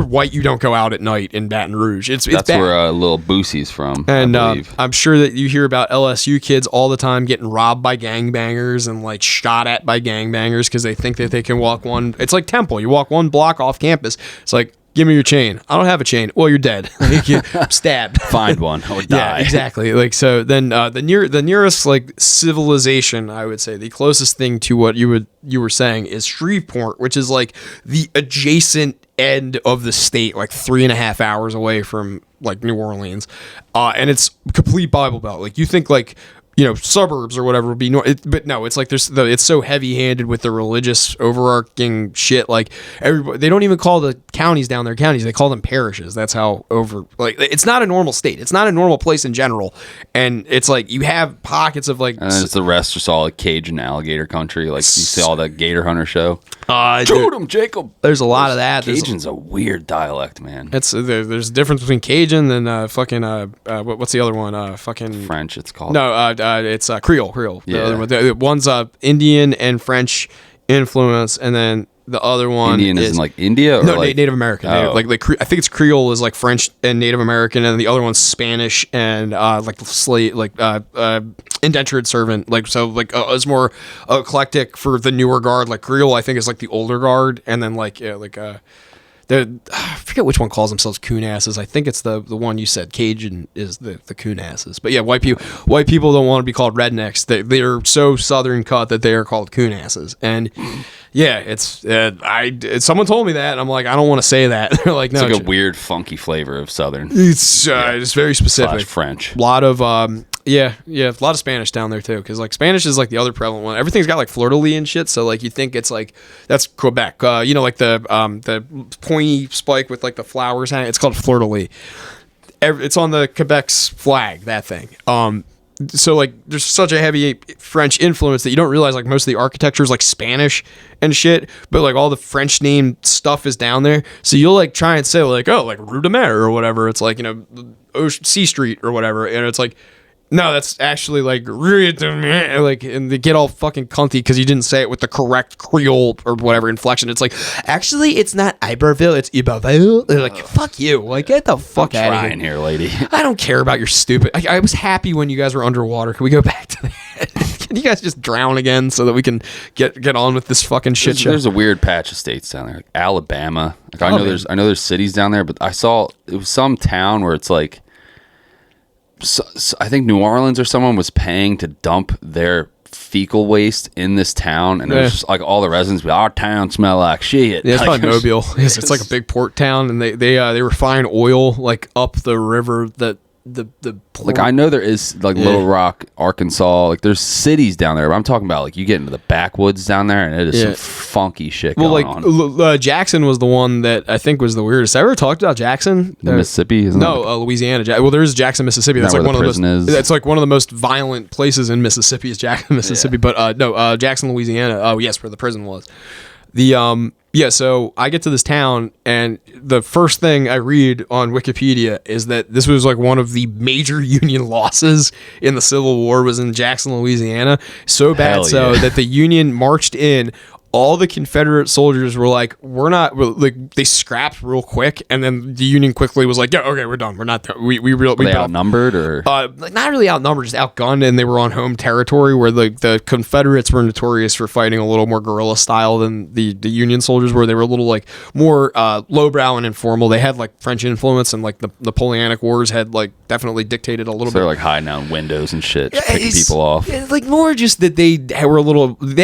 B: white, you don't go out at night in Baton Rouge. It's
C: that's
B: bad.
C: Where Lil Boosie's from.
B: And I'm sure that you hear about LSU kids all the time getting robbed by gangbangers and like shot at by gangbangers because they think that they can walk one. It's like Temple. You walk one block off campus. It's like, give me your chain. I don't have a chain. Well, you're dead. You're stabbed.
C: Find one. I would die.
B: Yeah, exactly. Like, so then the nearest like civilization, I would say, the closest thing to what you were saying is Shreveport, which is like the adjacent end of the state, like 3.5 hours away from like New Orleans, and it's complete Bible Belt. Like, you think like, you know, suburbs or whatever would be but no, it's like it's so heavy-handed with the religious overarching shit. Like, everybody, they don't even call the counties down there counties, they call them parishes. That's how it's not a normal state. It's not a normal place in general. And it's like you have pockets of like,
C: and it's the rest just all like Cajun alligator country. Like, you see all that Gator Hunter show.
B: Shoot
C: him, Jacob.
B: There's a lot of that.
C: Cajun's a weird dialect, man.
B: There's a difference between Cajun and fucking what's the other one? Fucking
C: French. It's called.
B: No, it's Creole.
C: Yeah.
B: The other one. The one's Indian and French influence, and then the other one
C: Indian is in like India or
B: no,
C: like
B: Native American.
C: Oh.
B: I think it's Creole is like French and Native American, and the other one's Spanish and like slave, like indentured servant. Like, so like it's more eclectic for the newer guard. Like Creole, I think, is like the older guard, and then like I forget which one calls themselves coon asses. I think it's the one you said. Cajun is the coon asses. But yeah, white people don't want to be called rednecks. They're so southern cut that they are called coon asses. And yeah, it's someone told me that, and I'm like, I don't want to say that. They're like, no,
C: it's like a weird funky flavor of southern.
B: It's very specific.
C: French.
B: A lot of a lot of Spanish down there too, because like Spanish is like the other prevalent one. Everything's got like fleur-de-lis and shit, so like you think it's like that's Quebec. You know, like the pointy spike with like the flowers hanging. It's called fleur-de-lis. It's on the Quebec's flag. That thing. So like there's such a heavy French influence that you don't realize like most of the architecture is like Spanish and shit, but like all the French named stuff is down there. So you'll like try and say like, oh, like Rue de Mer or whatever. It's like, you know, C Street or whatever, and it's like, no, that's actually like, and they get all fucking cunty because you didn't say it with the correct Creole or whatever inflection. It's like, actually, it's not Iberville, it's Iberville. They're like, fuck you. Like, get the fuck out of
C: here, lady.
B: I don't care about your stupid. I was happy when you guys were underwater. Can we go back to that? Can you guys just drown again so that we can get on with this fucking shit show?
C: There's a weird patch of states down there, like Alabama. Like, I know there's cities down there, but I saw it was some town where it's like, so I think New Orleans or someone was paying to dump their fecal waste in this town, and it was just like all the residents be, our town smell like shit.
B: Yeah, it's
C: like,
B: probably Mobile. It's like a big port town, and they refine oil like up the river that the port.
C: Like I know there is like Little Rock, Arkansas, like there's cities down there, but I'm talking about like you get into the backwoods down there, and it is some funky shit going on.
B: Jackson was the one that I think was the weirdest. I ever talked about Jackson?
C: Mississippi? Isn't
B: Louisiana. Well, there is Jackson, Mississippi. That's like one of the most. That's like one of the most violent places in Mississippi is Jackson, Mississippi. Yeah. But Jackson, Louisiana. Oh yes, where the prison was. So I get to this town, and the first thing I read on Wikipedia is that this was like one of the major Union losses in the Civil War was in Jackson, Louisiana. So bad that the Union marched in. All the Confederate soldiers were like, they scrapped real quick, and then the Union quickly was like, yeah, okay, we're done. We're not done. We
C: outnumbered or
B: not really outnumbered, just outgunned, and they were on home territory where the Confederates were notorious for fighting a little more guerrilla style than the Union soldiers were. They were a little like more lowbrow and informal. They had like French influence, and like the Napoleonic Wars had like definitely dictated a little bit.
C: They're like hiding out windows and shit, just picking people off.
B: Like more just that they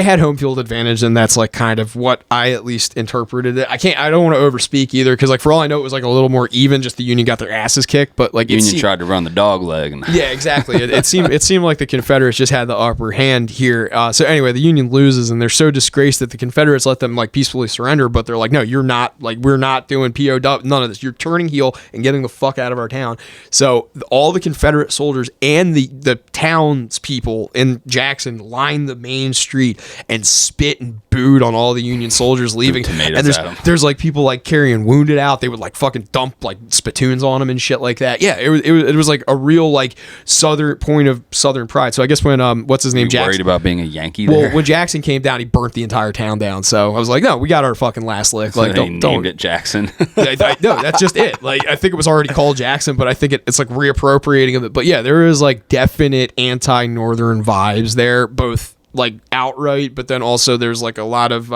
B: had home field advantage, and that's like kind of what I at least interpreted it. I don't want to overspeak either, because like for all I know it was like a little more even, just the Union got their asses kicked, but like
C: Union tried to run the dog leg
B: yeah, exactly. It seemed like the Confederates just had the upper hand here. So anyway, the Union loses, and they're so disgraced that the Confederates let them like peacefully surrender, but they're like, no, you're not, like, we're not doing POW, none of this. You're turning heel and getting the fuck out of our town. So all the Confederate soldiers and the townspeople in Jackson lined the main street and spit and booed on all the Union soldiers leaving. And there's like people like carrying wounded out. They would like fucking dump like spittoons on them and shit like that. Yeah, it was like a real like southern point of Southern pride. So I guess when what's his name, Jackson,
C: worried about being a Yankee there?
B: Well, when Jackson came down, he burnt the entire town down. So I was like, no, we got our fucking last lick.
C: So
B: like,
C: don't named it Jackson.
B: No, that's just it. Like, I think it was already called Jackson, but I think it's like reappropriating of it. But yeah, there is like definite anti-Northern vibes there, both like outright, but then also there's like a lot of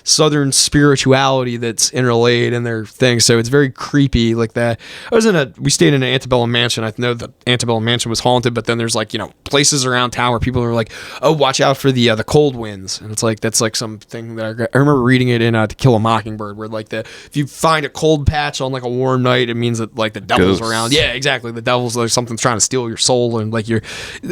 B: Southern spirituality that's interlaid in their thing. So it's very creepy like that. We stayed in an antebellum mansion. I know the antebellum mansion was haunted, but then there's like, places around town where people are like, oh, watch out for the cold winds. And it's like, that's like something that I remember reading it in To Kill a Mockingbird, where like if you find a cold patch on like a warm night, it means that like the devil's around. Yeah, exactly. The devil's like something's trying to steal your soul. And like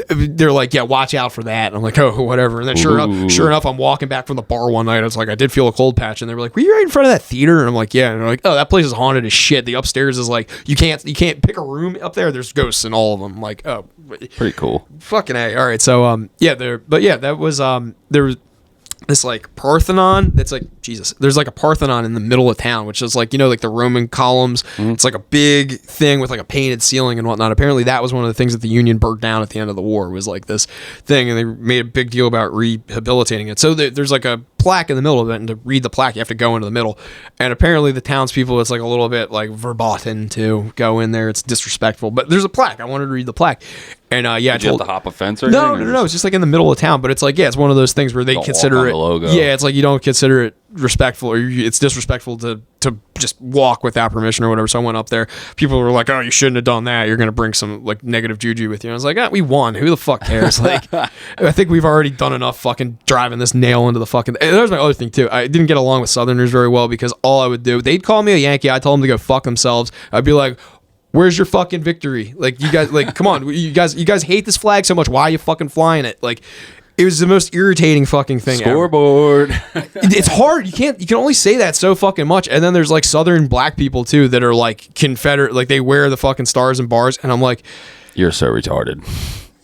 B: they're like, yeah, watch out for that. And I'm like, oh, whatever. And then sure enough, I'm walking back from the bar one night. I was like, I did feel a cold patch, and they were like, were you right in front of that theater? And I'm like, yeah. And they're like, oh, that place is haunted as shit. The upstairs is like, you can't pick a room up there. There's ghosts in all of them. I'm like, oh,
C: pretty cool.
B: Fucking A. All right. So that was there was this like Parthenon that's like, Jesus, there's like a Parthenon in the middle of town, which is like, like the Roman columns. It's like a big thing with like a painted ceiling and whatnot. Apparently that was one of the things that the Union burnt down at the end of the war, was like this thing, and they made a big deal about rehabilitating it. So there's like a plaque in the middle of it, and to read the plaque you have to go into the middle, and apparently the townspeople, it's like a little bit like verboten to go in there. It's disrespectful, but there's a plaque. I wanted to read the plaque. And
C: Did you have to hop a fence or
B: anything?
C: No.
B: It's just like in the middle of town, but it's like, yeah, it's one of those things where they consider it.
C: The logo.
B: Yeah, it's like you don't consider it respectful, or it's disrespectful to just walk without permission or whatever. So I went up there. People were like, "Oh, you shouldn't have done that. You're going to bring some like negative juju with you." And I was like, "We won. Who the fuck cares?" Like, I think we've already done enough fucking driving this nail into the fucking. And there's my other thing too. I didn't get along with Southerners very well, because all I would do, they'd call me a Yankee. I'd tell them to go fuck themselves. I'd be like, where's your fucking victory? Like, you guys, like, come on, you guys hate this flag so much. Why are you fucking flying it? Like, it was the most irritating fucking thing
C: Scoreboard.
B: Ever. It's hard. You can only say that so fucking much. And then there's like Southern black people too that are like Confederate, like they wear the fucking stars and bars, and I'm like,
C: you're so retarded.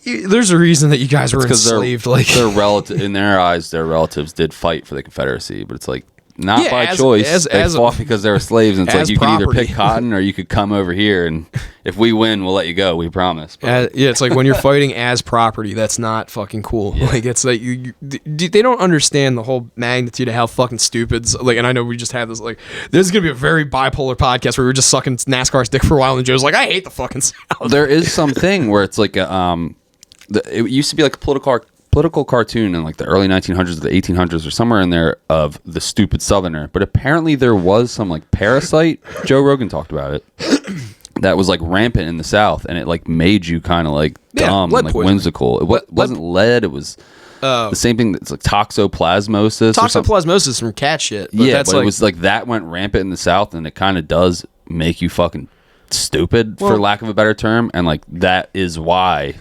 B: There's a reason that you guys were enslaved. Like,
C: their relative, in their eyes, their relatives did fight for the Confederacy, but it's like, not by choice. They fought because they were slaves, and it's like you could either pick cotton or you could come over here, and if we win, we'll let you go. We promise.
B: It's like when you're fighting as property, that's not fucking cool. Yeah. Like, it's like they don't understand the whole magnitude of how fucking stupid. Like, and I know we just had this. Like, this is gonna be a very bipolar podcast where we were just sucking NASCAR's dick for a while, and Joe's like, I hate the fucking South.
C: There is something where it's like it used to be like a political cartoon in like the early 1900s or the 1800s or somewhere in there of the stupid Southerner, but apparently there was some like parasite. Joe Rogan talked about it. That was like rampant in the South, and it like made you kind of like dumb and like whimsical. It wasn't lead. It was the same thing. That's like toxoplasmosis.
B: Toxoplasmosis from cat shit. But
C: yeah,
B: that's
C: but it was like that went rampant in the South, and it kind of does make you fucking stupid, for lack of a better term. And like that is why,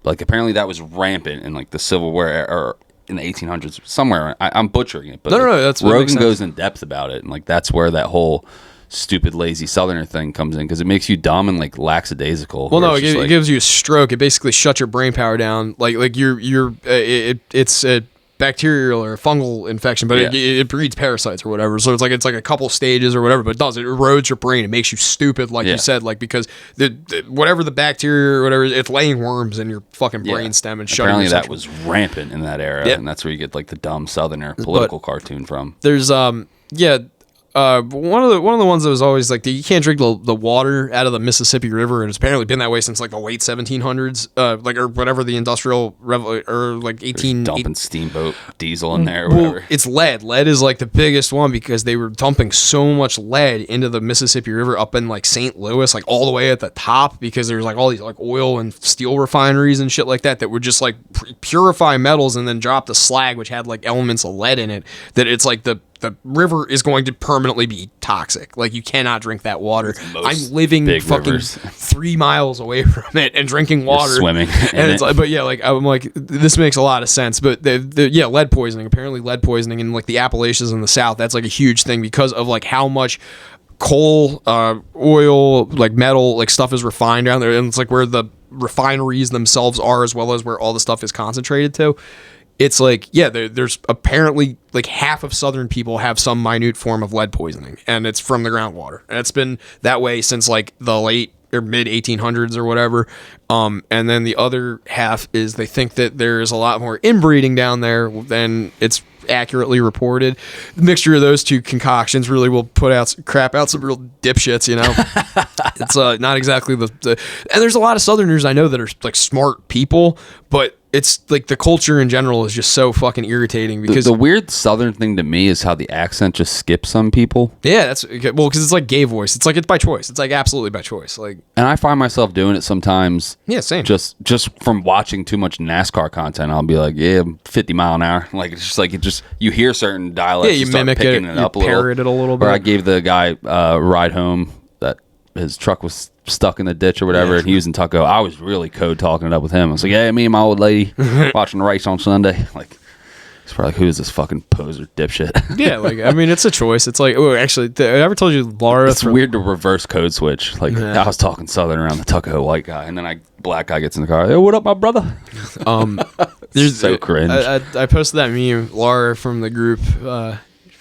C: like apparently that was rampant in like the Civil War or in the 1800s somewhere. I'm butchering it, but
B: no, that's what
C: Rogan goes in depth about it, and like that's where that whole stupid lazy Southerner thing comes in, because it makes you dumb and like lackadaisical.
B: Well, no, it gives you a stroke. It basically shuts your brain power down. Like it's a bacterial or fungal infection, but it breeds parasites or whatever. So it's like a couple stages or whatever. But it does, it erodes your brain. It makes you stupid, like you said, like because whatever the bacteria or whatever, it's laying worms in your fucking brain stem and shutting.
C: Apparently that was rampant in that era, and that's where you get like the dumb Southerner political cartoon from.
B: There's one of the ones that was always like you can't drink the water out of the Mississippi River, and it's apparently been that way since like the late 1700s, like or whatever the industrial or like 18
C: dumping steamboat diesel in there or whatever.
B: Well, it's lead. Lead is like the biggest one because they were dumping so much lead into the Mississippi River up in like St. Louis, like all the way at the top, because there's like all these like oil and steel refineries and shit like that would just like purify metals and then drop the slag, which had like elements of lead in it. That it's like the river is going to permanently be toxic. Like you cannot drink that water. I'm living fucking
C: rivers.
B: 3 miles away from it and drinking water,
C: you're swimming,
B: and it's like, but yeah, like I'm like, this makes a lot of sense. But lead poisoning. Apparently, lead poisoning in like the Appalachians in the South, that's like a huge thing because of like how much coal, oil, like metal, like stuff is refined down there, and it's like where the refineries themselves are, as well as where all the stuff is concentrated to. It's like, there's apparently like half of Southern people have some minute form of lead poisoning, and it's from the groundwater. And it's been that way since like the late or mid 1800s or whatever. And then the other half is they think that there's a lot more inbreeding down there than it's accurately reported. The mixture of those two concoctions really will crap out some real dipshits, you know. It's not exactly the and there's a lot of Southerners I know that are like smart people, but it's like the culture in general is just so fucking irritating because
C: the weird Southern thing to me is how the accent just skips some people.
B: Yeah, that's well, because it's like gay voice. It's like it's by choice. It's like absolutely by choice. Like,
C: and I find myself doing it sometimes.
B: Yeah, same.
C: Just from watching too much NASCAR content, I'll be like, 50 mile an hour. Like it's just like you hear certain dialects.
B: Yeah, you mimic it, you
C: up
B: parrot it a little bit.
C: Or I gave the guy a ride home that his truck was stuck in the ditch or whatever, and he was in Tucko. I was really code talking it up with him. I was like, "Yeah, me and my old lady watching the race on Sunday." Like, he's probably like, "Who is this fucking poser dipshit?"
B: Yeah, like I mean, it's a choice. It's like, oh, actually, I ever told you Laura?
C: It's weird to reverse code switch. Like I was talking Southern around the Tucko white guy, and then black guy gets in the car. Hey, what up, my brother? So cringe.
B: I posted that meme, Laura from the group.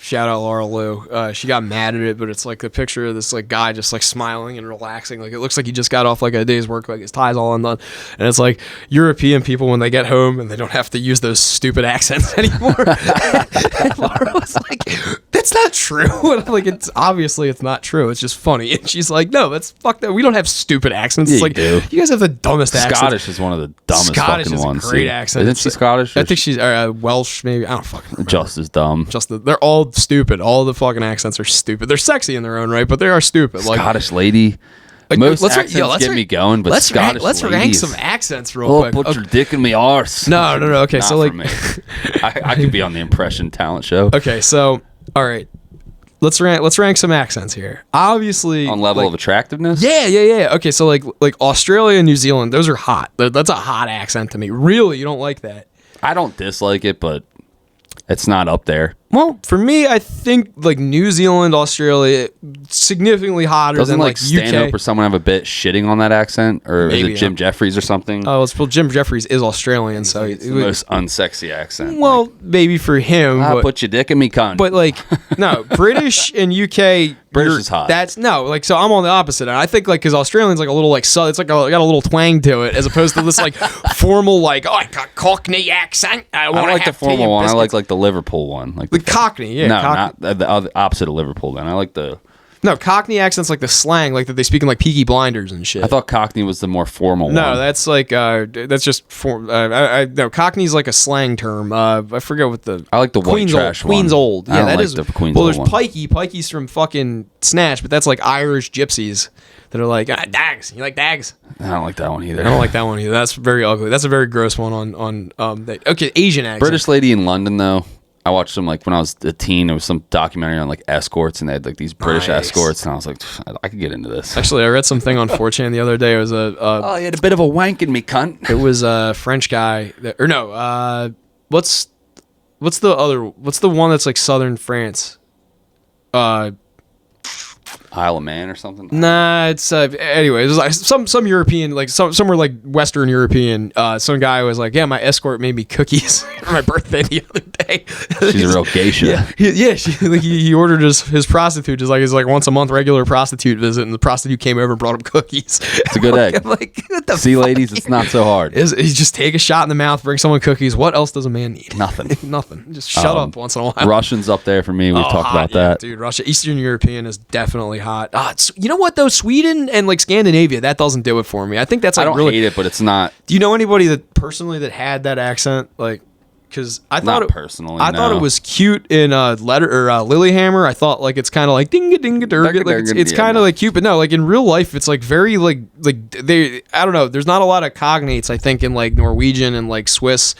B: Shout out Laura Lou. She got mad at it, but it's like a picture of this like guy just like smiling and relaxing. Like it looks like he just got off like a day's work, like his tie's all undone. And it's like European people when they get home and they don't have to use those stupid accents anymore. And Laura was like, "That's not true." And I'm like, it's not true. It's just funny. And she's like, "No, that's fucked up. We don't have stupid accents."
C: Yeah,
B: it's like you guys have the dumbest accents.
C: Scottish is one of the dumbest fucking ones.
B: Scottish is a great accent.
C: Isn't she Scottish?
B: I think she's Welsh, maybe. I don't fucking remember.
C: Just as dumb.
B: They're all stupid. All the fucking accents are stupid. They're sexy in their own right, but they are stupid. Like
C: Scottish lady. Like, most accents get me going, but Scottish
B: let's
C: ladies.
B: rank some accents real quick.
C: Put your dick in me arse.
B: No. Okay,
C: Not
B: so like,
C: for me. I could be on the impression talent show.
B: Okay, so all right, let's rank some accents here. Obviously,
C: on level of attractiveness.
B: Yeah. Okay, so like Australia and New Zealand, those are hot. That's a hot accent to me. Really, you don't like that?
C: I don't dislike it, but it's not up there.
B: Well, for me, I think like New Zealand, Australia, significantly hotter
C: Doesn't
B: than like
C: stand
B: UK.
C: up or someone have a bit shitting on that accent, or
B: Maybe,
C: is it Jim Jeffries or something?
B: Oh, well, Jim Jeffries is Australian, so
C: it's the most unsexy accent.
B: Well, like, maybe for him, but,
C: put your dick in me, cunt.
B: But like, no, British and UK.
C: British is hot.
B: That's no, like, so I'm on the opposite. And I think like because Australian's like a little like it's like got a little twang to it as opposed to this like formal like I got Cockney accent. I
C: don't like the formal one. I like the Liverpool one, like
B: the Cockney. Yeah,
C: no,
B: Cockney.
C: not the opposite of Liverpool. Then I like the
B: No, Cockney accent's like the slang, like that they speak in like Peaky Blinders and shit.
C: I thought Cockney was the more formal one.
B: No, that's like that's just no, Cockney's like a slang term. I forget what the
C: I like the white
B: Queen's
C: trash
B: old, Queen's
C: one.
B: old.
C: I
B: Yeah,
C: don't
B: that
C: like
B: is
C: the Queen's
B: well.
C: old
B: There's
C: one.
B: Pikey. Pikey's from fucking Snatch, but that's like Irish gypsies that are like dags. You like dags?
C: I don't like that one either.
B: I don't like that one either. That's very ugly. That's a very gross one on okay, Asian accent.
C: British lady in London though. I watched them like when I was a teen. There was some documentary on like escorts, and they had like these British escorts, and I was like, I could get into this.
B: Actually, I read something on 4chan the other day. It was
C: Oh, you had a bit of a wank in me, cunt.
B: it was a French guy what's the one that's like southern France?
C: Isle of Man or something.
B: Nah, it's anyway. It was like some European, like somewhere like Western European. Some guy was like, "Yeah, my escort made me cookies for my birthday the other day."
C: She's a real geisha.
B: Yeah. He ordered his prostitute, just like his like once a month regular prostitute visit, and the prostitute came over and brought him cookies.
C: It's a good egg.
B: I'm like, what the
C: See,
B: fuck?
C: ladies, it's not so hard.
B: You just take a shot in the mouth, bring someone cookies. What else does a man need?
C: Nothing.
B: Nothing. Just shut up once in a while.
C: Russians up there for me. We've talked
B: Hot,
C: about that.
B: dude. Russia, Eastern European is definitely hot. You know what though? Sweden and like Scandinavia, that doesn't do it for me. I think that's like
C: I don't
B: really.
C: hate it, but it's not.
B: Do you know anybody that personally that had that accent? Like, because I thought
C: Not personally.
B: I thought
C: no.
B: it was cute in Lilyhammer. I thought like it's kind of like dinga dinga durga. Like it's kind of like cute, but no, like in real life, it's like very like they. I don't know. There's not a lot of cognates. I think in like Norwegian and like Swiss.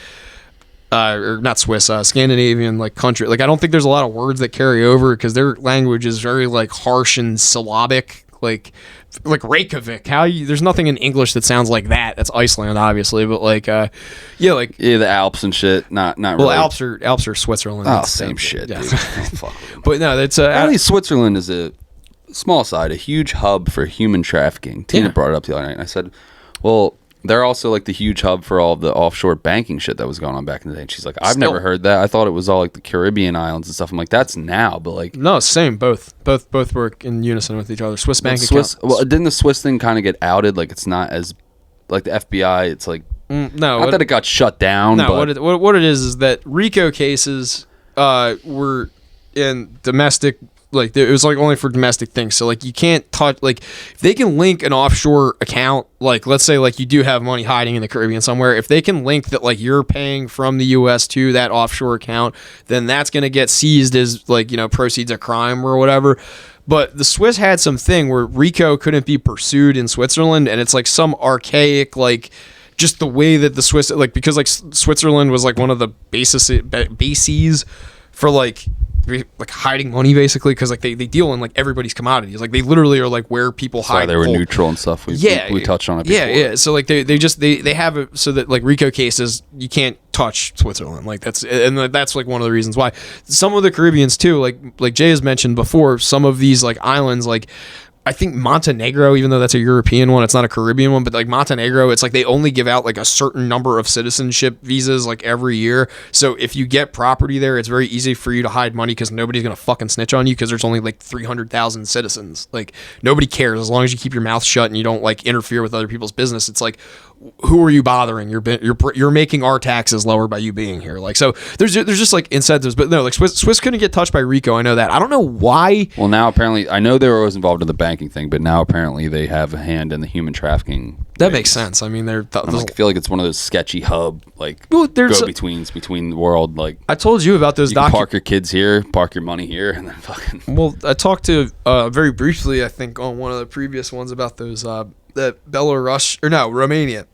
B: Or not Swiss, Scandinavian like country. Like I don't think there's a lot of words that carry over because their language is very like harsh and syllabic. Like Reykjavik. There's nothing in English that sounds like that. That's Iceland, obviously, but like the
C: Alps and shit. Not
B: well,
C: really.
B: Alps are Switzerland.
C: Oh,
B: It's the
C: same shit,
B: yeah.
C: dude. Fuck with them.
B: But no, that's
C: At least Switzerland is a small side, a huge hub for human trafficking. Tina brought it up the other night, and I said, well, they're also like the huge hub for all of the offshore banking shit that was going on back in the day. And she's like, I've never heard that. I thought it was all like the Caribbean islands and stuff. I'm like, that's now, but like
B: no, same. Both work in unison with each other. Swiss bank accounts.
C: Well, didn't the Swiss thing kind of get outed? Like it's not as like the FBI. It's like
B: No,
C: not that it got shut down.
B: No,
C: but
B: what it is that RICO cases were in domestic. Like it was like only for domestic things, so like you can't touch. Like if they can link an offshore account, like let's say like you do have money hiding in the Caribbean somewhere, if they can link that like you're paying from the U.S. to that offshore account, then that's gonna get seized as like proceeds of crime or whatever. But the Swiss had some thing where RICO couldn't be pursued in Switzerland, and it's like some archaic like. Just the way that the Swiss like because like Switzerland was like one of the bases for like hiding money basically because like they deal in like everybody's commodities, like they literally are like where people hide
C: they were
B: gold.
C: neutral and stuff. We touched on it before.
B: Yeah so like they have it so that like RICO cases you can't touch Switzerland, like that's like one of the reasons why some of the Caribbeans too, like Jay has mentioned before, some of these like islands, like I think Montenegro, even though that's a European one, it's not a Caribbean one, but like Montenegro, it's like they only give out like a certain number of citizenship visas like every year. So if you get property there, it's very easy for you to hide money because nobody's going to fucking snitch on you because there's only like 300,000 citizens. Like nobody cares as long as you keep your mouth shut and you don't like interfere with other people's business. It's like, who are you bothering? You're making our taxes lower by you being here. Like, so there's just like incentives, but no, like Swiss couldn't get touched by RICO. I know that. I don't know why.
C: Well, now apparently, I know they were always involved in the banking thing, but now apparently they have a hand in the human trafficking.
B: That makes sense. I mean, I
C: feel like it's one of those sketchy hub like go-betweens between the world. Like
B: I told you about those.
C: You can park your kids here, park your money here, and then fucking.
B: Well, I talked to very briefly, I think, on one of the previous ones about those that Romania.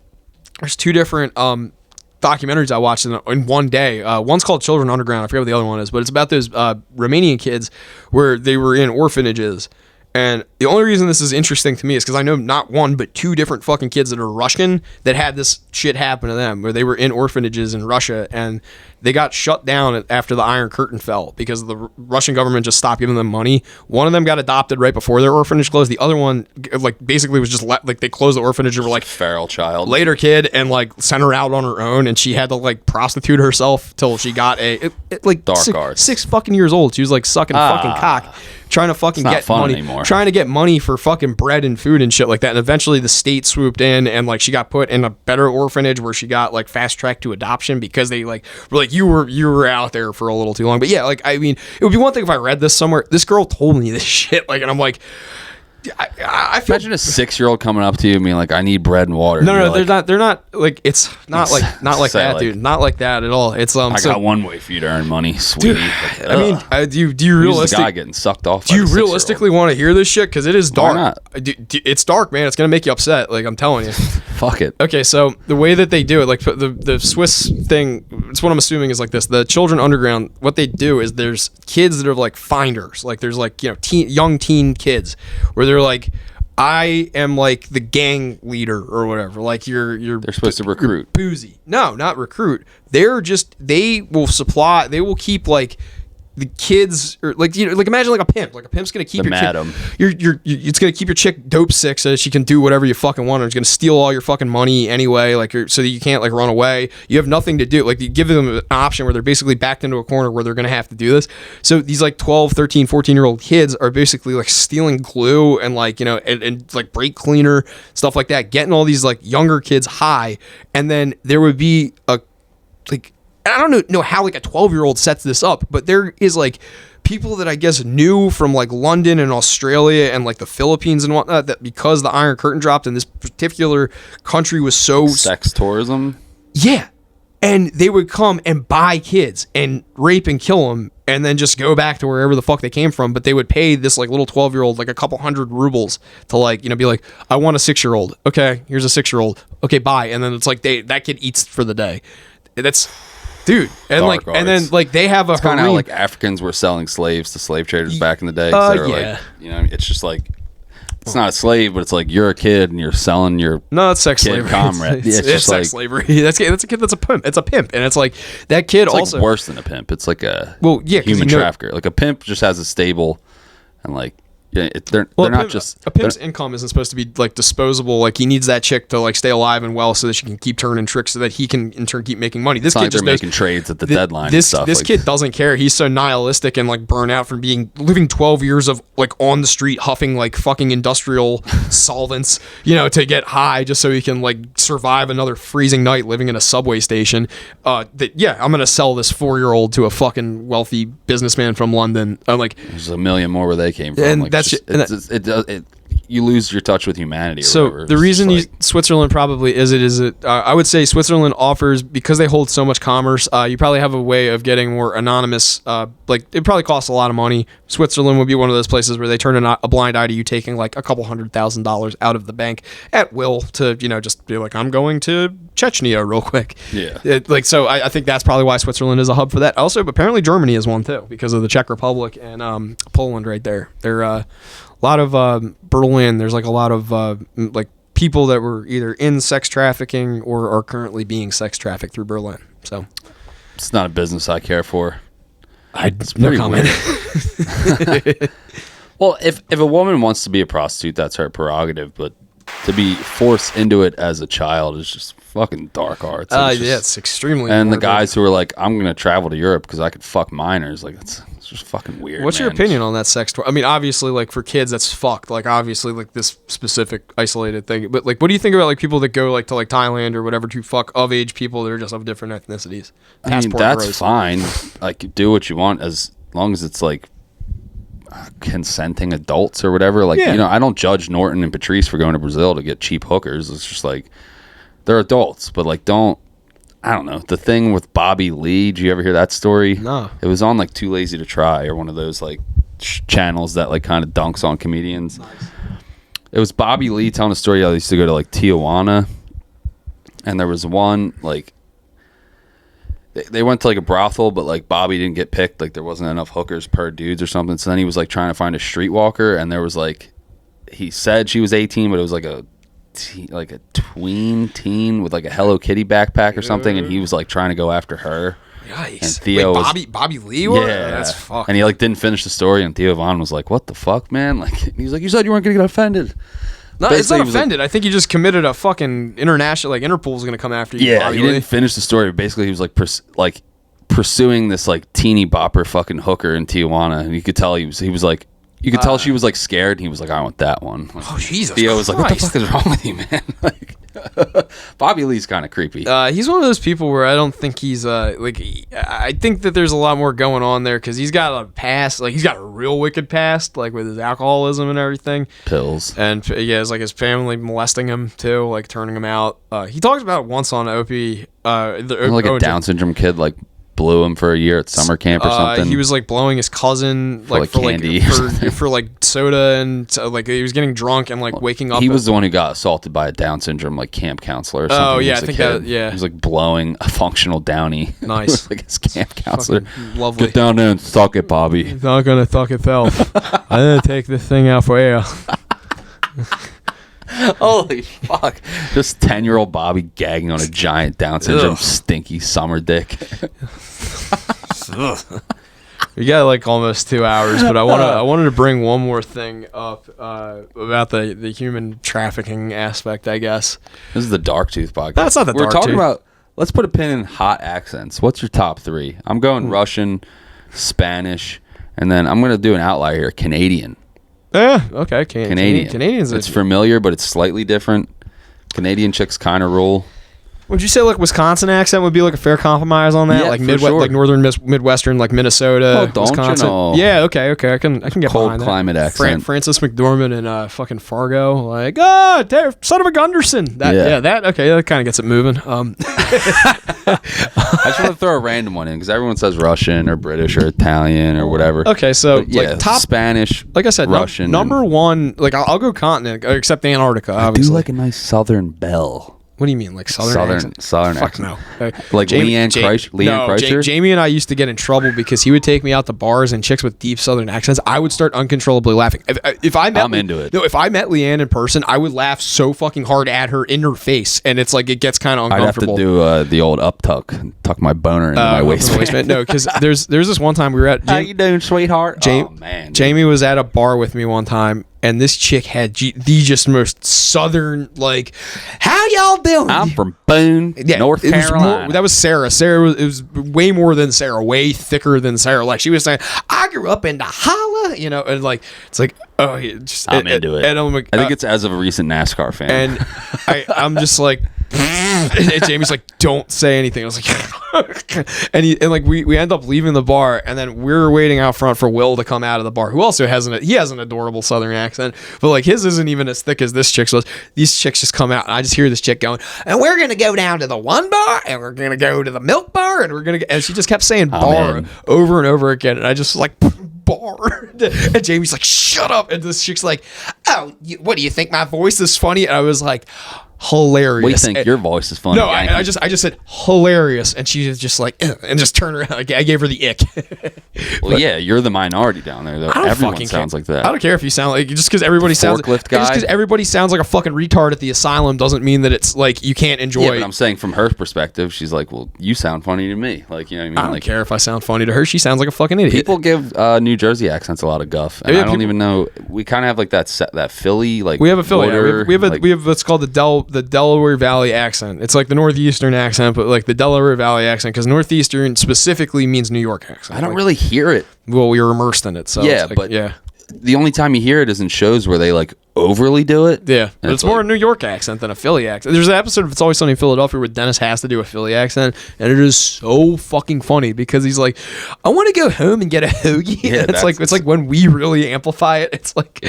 B: There's two different documentaries I watched in one day. One's called Children Underground. I forget what the other one is, but it's about those Romanian kids where they were in orphanages. And the only reason this is interesting to me is because I know not one, but two different fucking kids that are Russian that had this shit happen to them, where they were in orphanages in Russia and they got shut down after the Iron Curtain fell because the Russian government just stopped giving them money. One of them got adopted right before their orphanage closed. The other one, like, basically was just like they closed the orphanage and were like,
C: feral child,
B: later kid, and like sent her out on her own, and she had to like prostitute herself till she got like
C: dark arts.
B: 6 fucking years old. She was like sucking fucking cock. Trying to fucking get money,
C: anymore.
B: trying to get money for fucking bread and food and shit like that. And eventually the state swooped in and like she got put in a better orphanage where she got like fast tracked to adoption because they like were like, you were out there for a little too long. But yeah, like, I mean, it would be one thing if I read this somewhere. This girl told me this shit, like, and I'm like, I feel,
C: imagine a 6-year-old coming up to you and being like, I need bread and water.
B: No, they're not like, it's not like that,
C: like,
B: dude. Not like that at all. It's
C: I got one way for you to earn money, sweetie.
B: Dude, I mean, do you
C: Who's the guy getting sucked off?
B: Do you realistically want to hear this shit? Because it is dark.
C: Why not?
B: It's dark, man. It's gonna make you upset. Like, I'm telling you.
C: Fuck it.
B: Okay, so the way that they do it, like the Swiss thing, it's what I'm assuming is like this. The Children Underground, what they do is there's kids that are like finders. Like there's like, you know, young teen kids where they're like, I am like the gang leader or whatever. Like they're
C: supposed to recruit.
B: Boozy. No, not recruit. They will keep like the kids, or like, you know, like imagine like a pimp. Like a pimp's gonna keep it's gonna keep your chick dope sick so that she can do whatever you fucking want. Or it's gonna steal all your fucking money anyway, like so that you can't like run away. You have nothing to do. Like you give them an option where they're basically backed into a corner where they're gonna have to do this. So these like 12, 13, 14-year-old kids are basically like stealing glue and like, you know, and like brake cleaner, stuff like that, getting all these like younger kids high. And then there would be a like, I don't know how like a 12-year-old sets this up, but there is like people that I guess knew from like London and Australia and like the Philippines and whatnot, that because the Iron Curtain dropped and this particular country was so
C: sex tourism.
B: Yeah. And they would come and buy kids and rape and kill them and then just go back to wherever the fuck they came from. But they would pay this like little 12-year-old like a couple hundred rubles to like, you know, be like, I want a 6-year-old. Okay, here's a 6-year-old. Okay, bye. And then it's like that kid eats for the day. That's, dude. And
C: Dark
B: like, and then like they have a
C: kind of how like Africans were selling slaves to slave traders back in the day. They were
B: yeah.
C: Like, you know, it's just like, it's not a slave, but it's like you're a kid and you're selling your
B: it's sex
C: kid
B: slavery.
C: comrade.
B: It's
C: just
B: sex
C: like,
B: slavery. That's a kid that's a pimp. It's a pimp, and it's like that kid
C: it's
B: also
C: like worse than a pimp. It's like a
B: you
C: human
B: know,
C: trafficker. Like a pimp just has a stable, and like they're not just
B: a pimp's income isn't supposed to be like disposable. Like he needs that chick to like stay alive and well so that she can keep turning tricks so that he can in turn keep making money. This kid just
C: making trades at the deadline.
B: This
C: and stuff.
B: This kid doesn't care. He's so nihilistic and like burnt out from living 12 years of like on the street huffing like fucking industrial solvents, you know, to get high just so he can like survive another freezing night living in a subway station. I'm gonna sell this 4-year-old to a fucking wealthy businessman from London. I'm like,
C: there's a million more where they came from.
B: And
C: like,
B: that's
C: you lose your touch with humanity. Or
B: so
C: whatever.
B: The reason Switzerland probably I would say Switzerland offers, because they hold so much commerce, you probably have a way of getting more anonymous, like it probably costs a lot of money. Switzerland would be one of those places where they turn a blind eye to you taking like a couple $100,000 out of the bank at will to, you know, just be like, I'm going to Chechnya real quick.
C: Yeah.
B: So I think that's probably why Switzerland is a hub for that. Also, apparently Germany is one too, because of the Czech Republic and Poland right there. They're a lot of Berlin. There's like a lot of like people that were either in sex trafficking or are currently being sex trafficked through Berlin. So
C: it's not a business I care for.
B: It's no comment.
C: Well, if a woman wants to be a prostitute, that's her prerogative. But to be forced into it as a child is just fucking dark arts.
B: It's extremely.
C: And the guys who are like, I'm gonna travel to Europe because I could fuck minors, like it's just fucking weird.
B: What's your opinion on that sex tour? I mean, obviously, like for kids, that's fucked. Like obviously, like this specific isolated thing. But like, what do you think about like people that go like to like Thailand or whatever to fuck of age people that are just of different ethnicities?
C: I mean, that's fine. Like, do what you want as long as it's like consenting adults or whatever. Like, you know, I don't judge Norton and Patrice for going to Brazil to get cheap hookers. It's just like they're adults, but like I don't know. The thing with Bobby Lee, did you ever hear that story?
B: No.
C: It was on like Too Lazy to Try or one of those like channels that like kind of dunks on comedians. Nice. It was Bobby Lee telling a story how they used to go to like Tijuana, and there was one like they went to like a brothel, but like Bobby didn't get picked. Like there wasn't enough hookers per dudes or something. So then he was like trying to find a streetwalker, and there was like, he said she was 18, but it was like a tween teen with like a Hello Kitty backpack or something, and he was like trying to go after her.
B: Yikes.
C: And Theo
B: Bobby Lee was?
C: Yeah,
B: that's fucked.
C: And he like didn't finish the story, and Theo Von was like, "What the fuck, man?" Like he was like, "You said you weren't gonna get offended."
B: No, it's not offended. I think you just committed a fucking international, like Interpol's gonna come after you.
C: Yeah, he didn't finish the story. But basically, he was like pursuing this like teeny bopper fucking hooker in Tijuana, and you could tell he was like You could tell she was like scared. And he was like, I want that one. Like,
B: Oh, Jesus
C: Theo was like, what the
B: Christ.
C: fuck is wrong with you, man? Like, Bobby Lee's kind of creepy.
B: He's one of those people where I don't think he's I think that there's a lot more going on there because he's got a past, like he's got a real wicked past, like with his alcoholism and everything.
C: Pills.
B: And yeah, it's like his family molesting him too, like turning him out. He talks about it once on Opie.
C: Like a Down syndrome kid, like blew him for a year at summer camp or something.
B: He was like blowing his cousin
C: For candy or something.
B: for like soda and like he was getting drunk and like waking up.
C: He was the one who got assaulted by a Down syndrome like camp counselor or something.
B: Oh
C: when he
B: yeah,
C: was
B: I
C: a
B: think
C: kid.
B: that yeah.
C: He was like blowing a functional downy.
B: Nice.
C: Like his camp counselor.
B: Fucking lovely.
C: Get down there and suck it, Bobby.
B: It's not gonna fuck itself. I'm gonna take this thing out for air.
C: Holy fuck. Just 10-year-old Bobby gagging on a giant Down syndrome stinky summer dick.
B: We got like almost 2 hours, but I wanted to bring one more thing up about the human trafficking aspect, I guess.
C: This is the BLACKTOOth podcast.
B: That's not the
C: We're
B: Dark
C: talking
B: Tooth.
C: about, let's put a pin in hot accents. What's your top 3? I'm going Russian, Spanish, and then I'm going to do an outlier here, Canadian.
B: Yeah, okay.
C: Canadian.
B: Canadians.
C: It's familiar, but it's slightly different. Canadian chicks kind of rule.
B: Would you say like Wisconsin accent would be like a fair compromise on that?
C: Yeah,
B: like
C: for
B: Midwest,
C: sure.
B: like northern Midwestern, like Minnesota,
C: Oh, don't you
B: Wisconsin.
C: know?
B: Yeah, okay. I can get
C: Cold
B: behind
C: climate
B: that.
C: accent.
B: Francis McDormand and fucking Fargo, like son of a Gunderson. That kind of gets it moving.
C: I just want to throw a random one in because everyone says Russian or British or Italian or whatever.
B: Okay, so
C: But yeah,
B: like top
C: Spanish,
B: like I said,
C: Russian.
B: number one. Like I'll go continent except Antarctica.
C: I do
B: Obviously.
C: like a nice Southern belle.
B: What do you mean, like Southern accent?
C: Southern
B: Fuck
C: accent.
B: no.
C: Like Leanne Kreischer?
B: Jamie and I used to get in trouble because he would take me out to bars and chicks with deep Southern accents. I would start uncontrollably laughing. If I met,
C: I'm into it.
B: No, if I met Leanne in person, I would laugh so fucking hard at her in her face, and it's like it gets kind of
C: I'd have to
B: uncomfortable.
C: do the old up tuck and tuck my boner into my waistband.
B: No, because there's this one time we were at.
C: How you doing, sweetheart? Oh man, dude.
B: Jamie was at a bar with me one time. And this chick had the just most southern, like, how y'all doing?
C: I'm from Boone, North Carolina.
B: That was Sarah. It was way more than Sarah, way thicker than Sarah. Like, she was saying, I grew up in the holla, and like, it's like, oh,
C: I'm into it.
B: And I'm like,
C: I think it's as of a recent NASCAR fan.
B: And I'm just like, and Jamie's like, don't say anything. I was like, and we end up leaving the bar, and then we're waiting out front for Will to come out of the bar, who also has an adorable Southern accent, but like his isn't even as thick as this chick's was. These chicks just come out, and I just hear this chick going, and we're gonna go down to the one bar, and we're gonna go to the milk bar, and we're gonna, and she just kept saying bar over and over again, and I just like. Bar. And Jamie's like, shut up. And this chick's like, oh, what do you think my voice is funny? And I was like, hilarious.
C: We think your voice is funny.
B: No, I just said hilarious, and she was just like, and just turned around. I gave her the ick.
C: Well, yeah, you're the minority down there, though. Everyone sounds like that.
B: I don't care if you sound like, just because everybody sounds
C: Forklift guy.
B: Just because everybody sounds like a fucking retard at the asylum doesn't mean that it's like you can't enjoy.
C: Yeah, but I'm saying from her perspective, she's like, well, you sound funny to me. Like, you know what I mean?
B: I don't
C: like,
B: care if I sound funny to her. She sounds like a fucking idiot.
C: People give New Jersey accents a lot of guff, and I don't even know. We kind of have like that Philly, like
B: we have a Philly.
C: border,
B: we have what's called the Delaware Valley accent. It's like the Northeastern accent, but like the Delaware Valley accent, because Northeastern specifically means New York accent.
C: I don't really hear it.
B: Well, we were immersed in it, so
C: Yeah,
B: it's like,
C: but
B: yeah.
C: The only time you hear it is in shows where they like overly do it.
B: Yeah, but
C: And
B: it's more
C: like-
B: a New York accent than a Philly accent. There's an episode of It's Always Sunny in Philadelphia where Dennis has to do a Philly accent, and it is so fucking funny because he's like, "I want to go home and get a hoagie."
C: Yeah,
B: And it's like when we really amplify it, it's like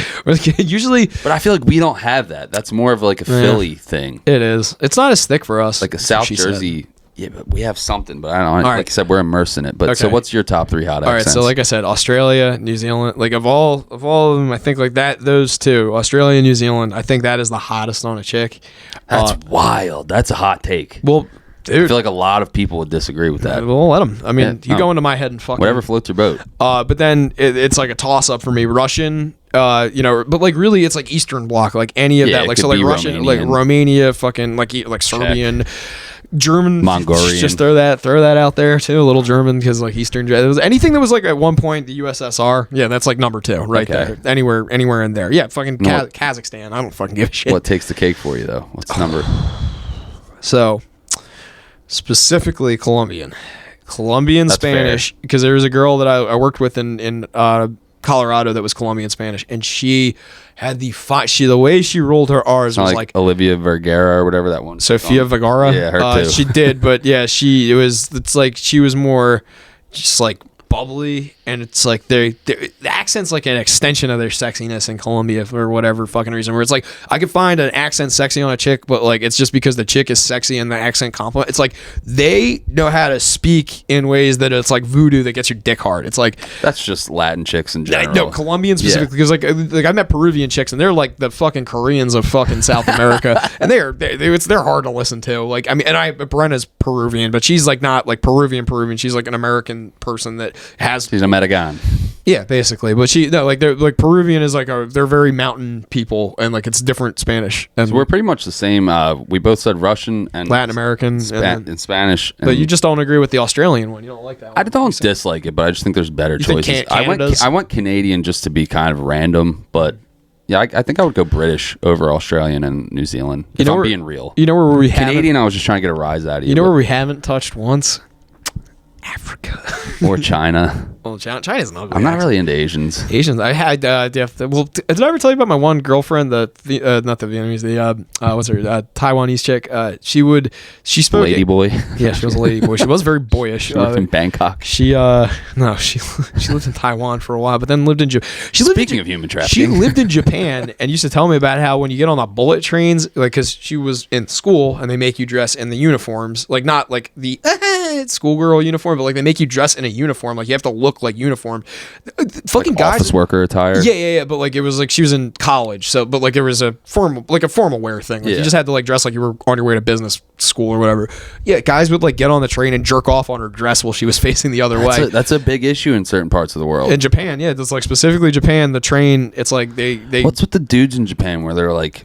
B: usually
C: But I feel like we don't have that. That's more of like a Philly thing,
B: it is. It's not as thick for us.
C: like a South
B: she said.
C: Jersey. Yeah, but we have something. But I don't know.
B: right.
C: Like I said, we're immersed in it. But so,
B: Okay.
C: what's your top 3 hot
B: All right,
C: accents?
B: so like I said, Australia, New Zealand, like of all of them, I think like that those two, Australia and New Zealand, I think that is the hottest on a chick.
C: That's wild. That's a hot take.
B: Well,
C: I
B: dude,
C: feel like a lot of people would disagree with that.
B: we'll let them. I mean,
C: Yeah,
B: you go into my head and fucking
C: Whatever floats your boat.
B: But then it's like a toss up for me. Russian, but like really, it's like Eastern Bloc, like any of
C: Yeah,
B: that.
C: it
B: Like
C: could
B: so, like
C: be
B: Russian,
C: Romanian.
B: like Romania, fucking like Serbian. German,
C: Mongolian.
B: Just throw that out there too. A little German because like Eastern. It was anything that was like at one point the USSR. Yeah, that's like number 2 right
C: Okay.
B: there. Anywhere in there. Yeah, fucking
C: No.
B: Kazakhstan. I don't fucking give a shit.
C: What takes the cake for you though? What's the number?
B: So specifically Colombian
C: That's
B: Spanish, because there was a girl that I worked with in Colorado that was Colombian Spanish, and she had the way she rolled her R's was like
C: Olivia Vergara or whatever that one.
B: Sofia Vergara.
C: Yeah, her too.
B: She did, but yeah, it's like she was more just like bubbly, and it's like the accent's like an extension of their sexiness in Colombia for whatever fucking reason, where it's like I could find an accent sexy on a chick, but like it's just because the chick is sexy and the accent compliment. It's like they know how to speak in ways that it's like voodoo that gets your dick hard. It's like
C: that's just Latin chicks in general.
B: No, Colombian specifically, because like I met Peruvian chicks and they're like the fucking Koreans of fucking South America, and they're hard to listen to. Like I mean, and Brenna's Peruvian, but she's like not like Peruvian. She's like an American person that she's
C: a Metagon.
B: Yeah, basically. But they're like Peruvian is like they're very mountain people, and like it's different Spanish. And
C: so we're pretty much the same. We both said Russian and
B: Latin American
C: and Spanish.
B: But you just don't agree with the Australian one. You don't like that one.
C: I don't dislike it, but I just think there's better choices. I went Canadian just to be kind of random, but yeah, I think I would go British over Australian and New Zealand. If I'm being real.
B: You know where we
C: Canadian, I was just trying to get a rise out of you.
B: You know where we haven't touched once? Africa.
C: Or China.
B: Well, China's not.
C: I'm not really into Asians.
B: I had did I ever tell you about my one girlfriend, not the Vietnamese, what's her Taiwanese chick? She spoke
C: Ladyboy.
B: Yeah, she was a ladyboy. She was very boyish.
C: She lived in Bangkok.
B: She lived in Taiwan for a while, but then lived in Japan.
C: Speaking of human trafficking,
B: she lived in Japan and used to tell me about how when you get on the bullet trains, like because she was in school and they make you dress in the uniforms, like not like the schoolgirl uniform, but like they make you dress in a uniform, like you have to look like uniform. Fucking
C: like
B: guys,
C: office worker attire.
B: Yeah. But like it was like she was in college, so but like there was a formal wear thing. Like you just had to like dress like you were on your way to business school or whatever. Yeah, guys would like get on the train and jerk off on her dress while she was facing the other way.
C: That's a big issue in certain parts of the world.
B: In Japan, yeah, it's like specifically Japan. The train, it's like they.
C: What's with the dudes in Japan where they're like,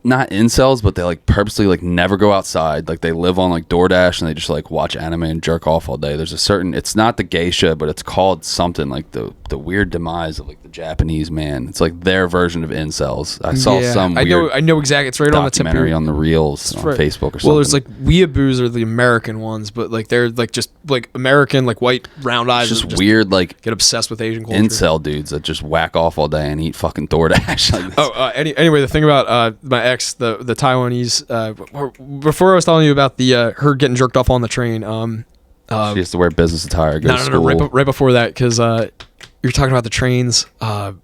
C: not incels, but they like purposely like never go outside. Like they live on like DoorDash and they just like watch anime and jerk off all day. There's a certain, it's not the geisha, but it's called something like the weird demise of like the Japanese man. It's like their version of incels. I saw some weird
B: I know exactly. It's right on the tip.
C: Documentary on the reels on Facebook or something.
B: Well, there's like weeaboos are the American ones, but like they're like just like American like white round eyes.
C: It's just weird like
B: get obsessed with Asian culture.
C: Incel dudes that just whack off all day and eat fucking DoorDash. Like
B: anyway, the thing about my ex, the Taiwanese. Before I was telling you about the her getting jerked off on the train.
C: She has to wear business attire. Go to school.
B: No. Right before that, because you're talking about the trains. So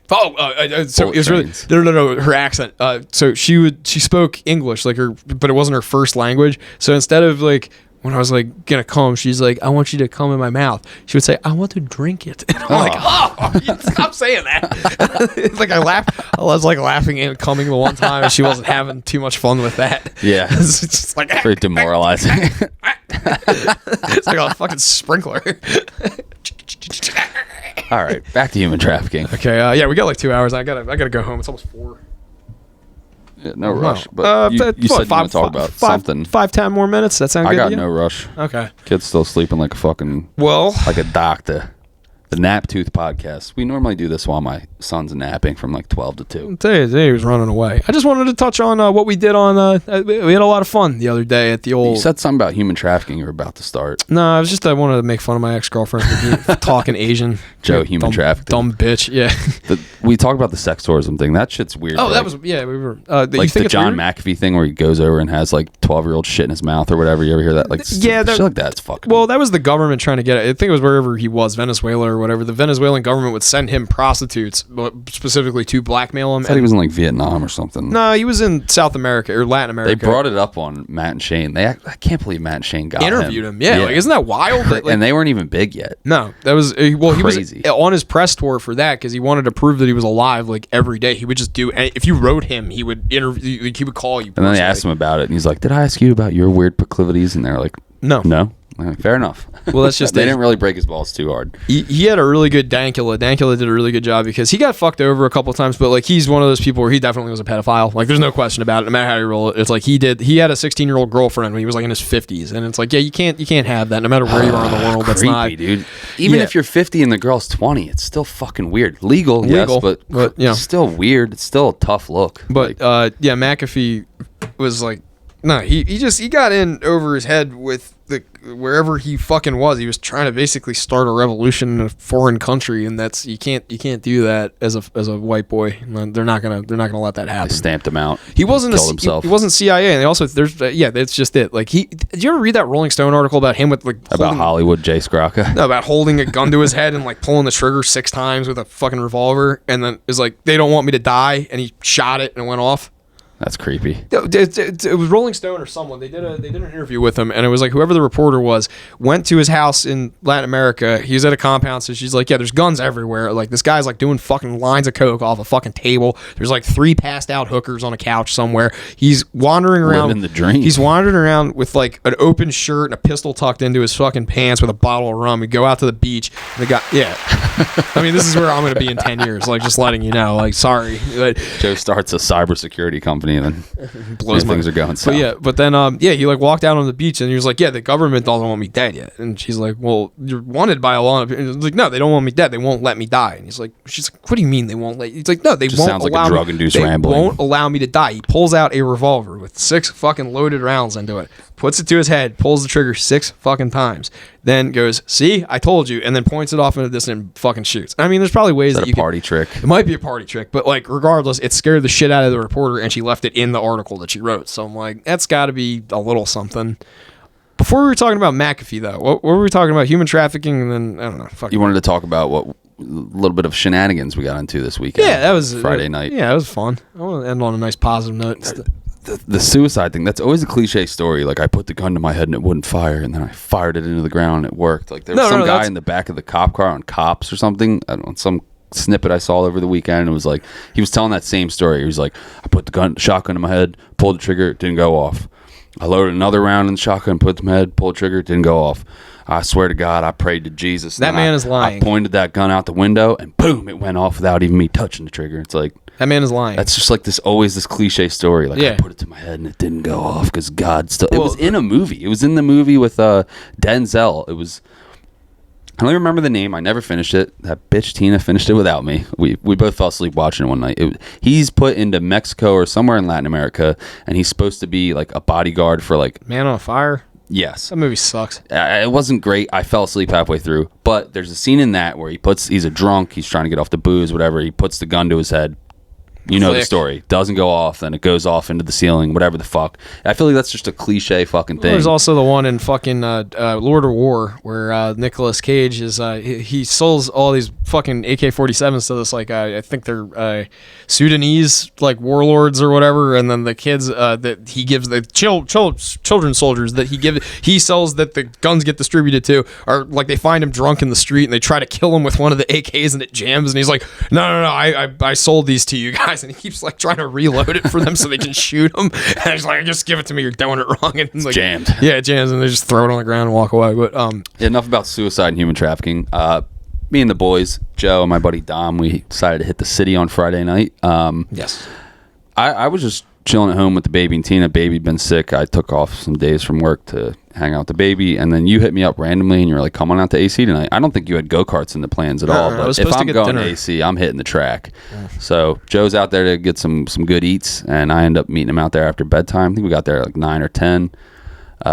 B: it was really no. Her accent. So she spoke English like her, but it wasn't her first language. So instead of like when I was like gonna come, she's like, I want you to come in my mouth. She would say, I want to drink it. And I'm like, stop saying that. It's like I laughed. I was like laughing and coming the one time, and she wasn't having too much fun with that.
C: Yeah,
B: it's just like
C: very demoralizing.
B: It's like a fucking sprinkler.
C: All right, back to human trafficking.
B: Okay, yeah, we got like 2 hours. I gotta go home. It's almost 4.
C: Yeah, no rush. But you said you want to talk about something.
B: 5-10 more minutes. That sound good?
C: I got no rush.
B: Okay.
C: Kid's still sleeping like a fucking like a doctor. The BLACKTOOth Podcast. We normally do this while my son's napping from like 12 to 2.
B: Today he was running away. I just wanted to touch on what we did on. We had a lot of fun the other day at the old.
C: You said something about human trafficking you were about to start.
B: No, I wanted to make fun of my ex-girlfriend for talking Asian.
C: Joe, human trafficking.
B: Dumb bitch. Yeah.
C: We talk about the sex tourism thing. That shit's weird.
B: Oh, that was we were
C: like the John McAfee thing where he goes over and has like 12-year-old shit in his mouth or whatever. You ever hear that? Like shit like that's fucking.
B: Well, that was the government trying to get it. I think it was wherever he was, Venezuela or whatever. The Venezuelan government would send him prostitutes, specifically to blackmail him.
C: I thought he was in like Vietnam or something.
B: No, he was in South America or Latin America.
C: They brought it up on Matt and Shane. I can't believe Matt and Shane
B: interviewed him. Yeah. Like, isn't that wild?
C: And they weren't even big yet.
B: No, that was crazy.
C: He was
B: on his press tour for that because he wanted to prove that he was alive. Like every day, he would just do. If you wrote him, he would interview. Like, he would call you.
C: And then they asked him about it, and he's like, "Did I ask you about your weird proclivities?" And they're like, "No." Fair enough.
B: Well, that's just
C: they didn't really break his balls too hard.
B: He had a really good Dankula. Dankula did a really good job because he got fucked over a couple of times, but like he's one of those people where he definitely was a pedophile. Like there's no question about it. No matter how you roll it, it's like he had a 16-year-old girlfriend when he was like in his 50s, and it's like you can't have that no matter where you are in the world. That's
C: creepy,
B: not,
C: dude. Even if you're 50 and the girl's 20, it's still fucking weird. Legal, yes, but
B: you know,
C: still weird. It's still a tough look.
B: But McAfee was like. No, he got in over his head with wherever he fucking was. He was trying to basically start a revolution in a foreign country, and that's you can't do that as a white boy. They're not gonna let that happen.
C: They stamped him out.
B: He wasn't
C: killed himself.
B: He wasn't CIA, and they also that's just it. Like did you ever read that Rolling Stone article about him with
C: about Hollywood Jay Scrocca?
B: No, about holding a gun to his head and like pulling the trigger 6 times with a fucking revolver, and then it's like they don't want me to die, and he shot it and it went off.
C: That's creepy.
B: It was Rolling Stone or someone. They did an interview with him, and it was like whoever the reporter was went to his house in Latin America. He was at a compound, so she's like, yeah, there's guns everywhere. Like this guy's like doing fucking lines of coke off a fucking table. There's like 3 passed out hookers on a couch somewhere. He's wandering around.
C: Living the dream.
B: He's wandering around with like an open shirt and a pistol tucked into his fucking pants with a bottle of rum. We go out to the beach. And the guy, yeah. I mean, this is where I'm going to be in 10 years. Like just letting you know. Like sorry, but
C: Joe starts a cybersecurity company and then blows things are going south.
B: But then he like walked out on the beach and he was like, yeah, the government doesn't want me dead yet. And she's like, well, you're wanted by a lot of people. He's like, no, they don't want me dead. They won't let me die. And she's like, what do you mean they won't let you? He's like, no, they
C: Just
B: won't
C: sounds
B: allow
C: like a
B: me.
C: drug-induced
B: They
C: rambling.
B: won't allow me to die. He pulls out a revolver with 6 fucking loaded rounds into it, puts it to his head, pulls the trigger 6 fucking times, then goes, see, I told you, and then points it off into the distance and fucking shoots. I mean, there's probably ways that you
C: party trick.
B: It might be a party trick, but like regardless, it scared the shit out of the reporter, and she left it in the article that she wrote. So I'm like, that's got to be a little something. Before we were talking about McAfee, though, what were we talking about? Human trafficking, and then I don't know.
C: You wanted to talk about what little bit of shenanigans we got into this weekend.
B: Yeah, that was
C: Friday night.
B: Yeah, it was fun. I want to end on a nice positive note.
C: The suicide thing, that's always a cliche story. Like, I put the gun to my head and it wouldn't fire, and then I fired it into the ground and it worked. Like, there was some guy in the back of the cop car on Cops or something. I don't know, some snippet I saw over the weekend, and it was like, he was telling that same story. He was like, I put the shotgun in my head, pulled the trigger, it didn't go off. I loaded another round in the shotgun, put it in my head, pulled the trigger, it didn't go off. I swear to God, I prayed to Jesus.
B: That man is lying.
C: I pointed that gun out the window, and boom, it went off without even me touching the trigger. It's like,
B: that man is lying.
C: That's just like always this cliche story. Like, I put it to my head and it didn't go off because God still. It was in a movie. It was in the movie with Denzel. It was. I only remember the name. I never finished it. That bitch Tina finished it without me. We both fell asleep watching it one night. He's put into Mexico or somewhere in Latin America, and he's supposed to be like a bodyguard for like
B: Man on Fire.
C: Yes.
B: That movie sucks.
C: It wasn't great. I fell asleep halfway through. But there's a scene in that where he's a drunk. He's trying to get off the booze, whatever. He puts the gun to his head. You know the story. Doesn't go off, then it goes off into the ceiling, whatever the fuck. I feel like that's just a cliche fucking thing.
B: There's also the one in fucking Lord of War where Nicolas Cage is he sells all these fucking AK-47s to this like I think they're Sudanese like warlords or whatever, and then the kids that he gives the children soldiers that he sells that the guns get distributed to are like they find him drunk in the street and they try to kill him with one of the AKs and it jams and he's like no I sold these to you guys. And he keeps like trying to reload it for them so they can shoot him. And he's like, just give it to me. You're doing it wrong. And it's like,
C: jammed.
B: Yeah, it jams, and they just throw it on the ground and walk away. But
C: enough about suicide and human trafficking. Me and the boys, Joe and my buddy Dom, we decided to hit the city on Friday night.
B: Yes.
C: I was just chilling at home with the baby and Tina. Baby'd been sick. I took off some days from work to hang out with the baby, and then you hit me up randomly and you were like, come on out to AC tonight. I don't think you had go-karts in the plans at all, but if I'm going to AC, I'm hitting the track. Yeah. So Joe's out there to get some good eats, and I end up meeting him out there after bedtime. I think we got there at like 9 or 10.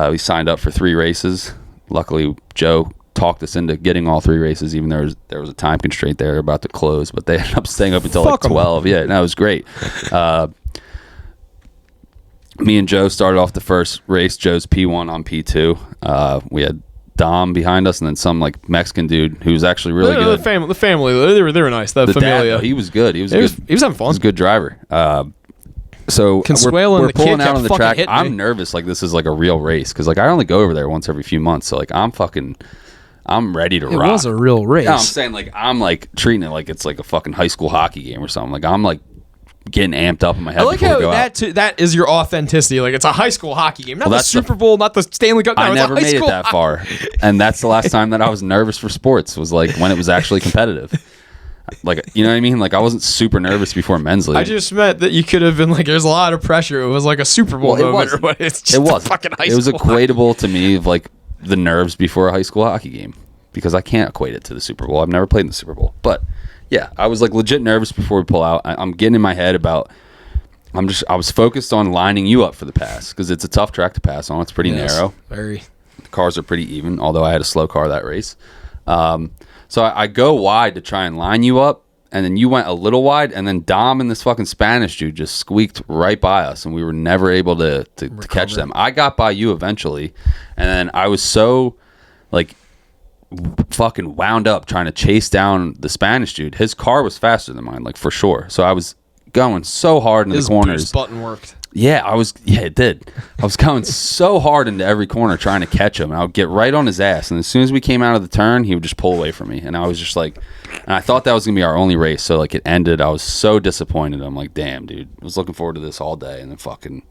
C: We signed up for 3 races. Luckily, Joe talked us into getting all 3 races, even though there was a time constraint there about to close, but they ended up staying up until like 12. Yeah, that was great. Me and Joe started off the first race. Joe's P1 on P2. We had Dom behind us, and then some like Mexican dude who was actually really good.
B: The family, they were nice. The familia.
C: Dad, he was good. He was
B: having fun.
C: He was a good driver. So we're pulling out on the track. I'm nervous. Like this is like a real race because like I only go over there once every few months. So like I'm ready to rock.
B: It was a real race.
C: No, I'm saying like I'm like treating it like it's like a fucking high school hockey game or something. Like I'm like getting amped up in my head.
B: I like how that is your authenticity. Like it's a high school hockey game, not the Super Bowl, not the Stanley Cup. No,
C: I never made it that far, and that's the last time that I was nervous for sports. Was like when it was actually competitive. Like, you know what I mean? Like I wasn't super nervous before men's league.
B: I just meant that you could have been like, there's a lot of pressure. It was like a Super Bowl moment, or what? It's just a fucking high school.
C: It was equatable to me of like the nerves before a high school hockey game because I can't equate it to the Super Bowl. I've never played in the Super Bowl, but. Yeah, I was like legit nervous before we pull out. I'm getting in my head about I was focused on lining you up for the pass because it's a tough track to pass on. It's pretty narrow.
B: Very.
C: The cars are pretty even, although I had a slow car that race. So I go wide to try and line you up, and then you went a little wide, and then Dom and this fucking Spanish dude just squeaked right by us, and we were never able to catch them. I got by you eventually, and then I was so like fucking wound up trying to chase down the Spanish dude. His car was faster than mine, like for sure. So I was going so hard into the corners.
B: His button worked.
C: Yeah, it did. I was going so hard into every corner trying to catch him, and I would get right on his ass. And as soon as we came out of the turn, he would just pull away from me. And I was just like, and I thought that was going to be our only race. So like it ended. I was so disappointed. I'm like, damn, dude. I was looking forward to this all day, and then fucking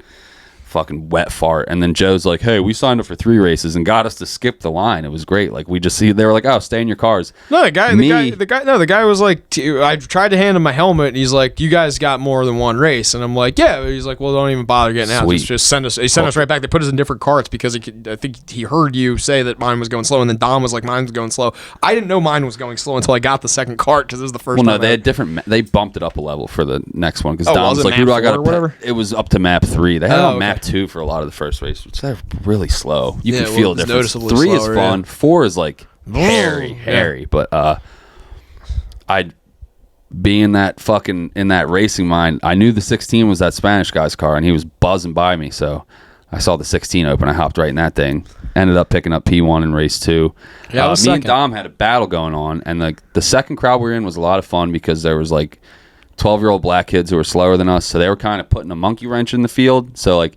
C: wet fart. And then Joe's like, hey, we signed up for 3 races and got us to skip the line. It was great. Like we just see, they were like, oh, stay in your cars.
B: No, the guy was like, I tried to hand him my helmet, and he's like, you guys got more than one race. And I'm like, yeah. He's like, well, don't even bother getting out. Just send us. He sent us right back. They put us in different carts because I think he heard you say that mine was going slow, and then Dom was like, mine was going slow. I didn't know mine was going slow until I got the second cart because it was the first.
C: Well, no,
B: time
C: they had different. They bumped it up a level for the next one because
B: Oh,
C: Dom
B: was
C: was
B: it
C: like, who do I
B: map
C: got
B: 4 or whatever?
C: It was up to map 3. They had it on
B: okay.
C: map 2 for a lot of the first race, which they're really slow. You
B: Yeah,
C: can feel
B: it's
C: a difference.
B: noticeably
C: 3 is
B: slower,
C: fun.
B: yeah.
C: 4 is like hairy. But I'd be in that racing mind. I knew the 16 was that Spanish guy's car, and he was buzzing by me. So I saw the 16 open. I hopped right in that thing. Ended up picking up P1 in race 2.
B: Yeah,
C: me and Dom had a battle going on, and the second crowd we were in was a lot of fun because there was like 12-year-old black kids who were slower than us, so they were kind of putting a monkey wrench in the field. So like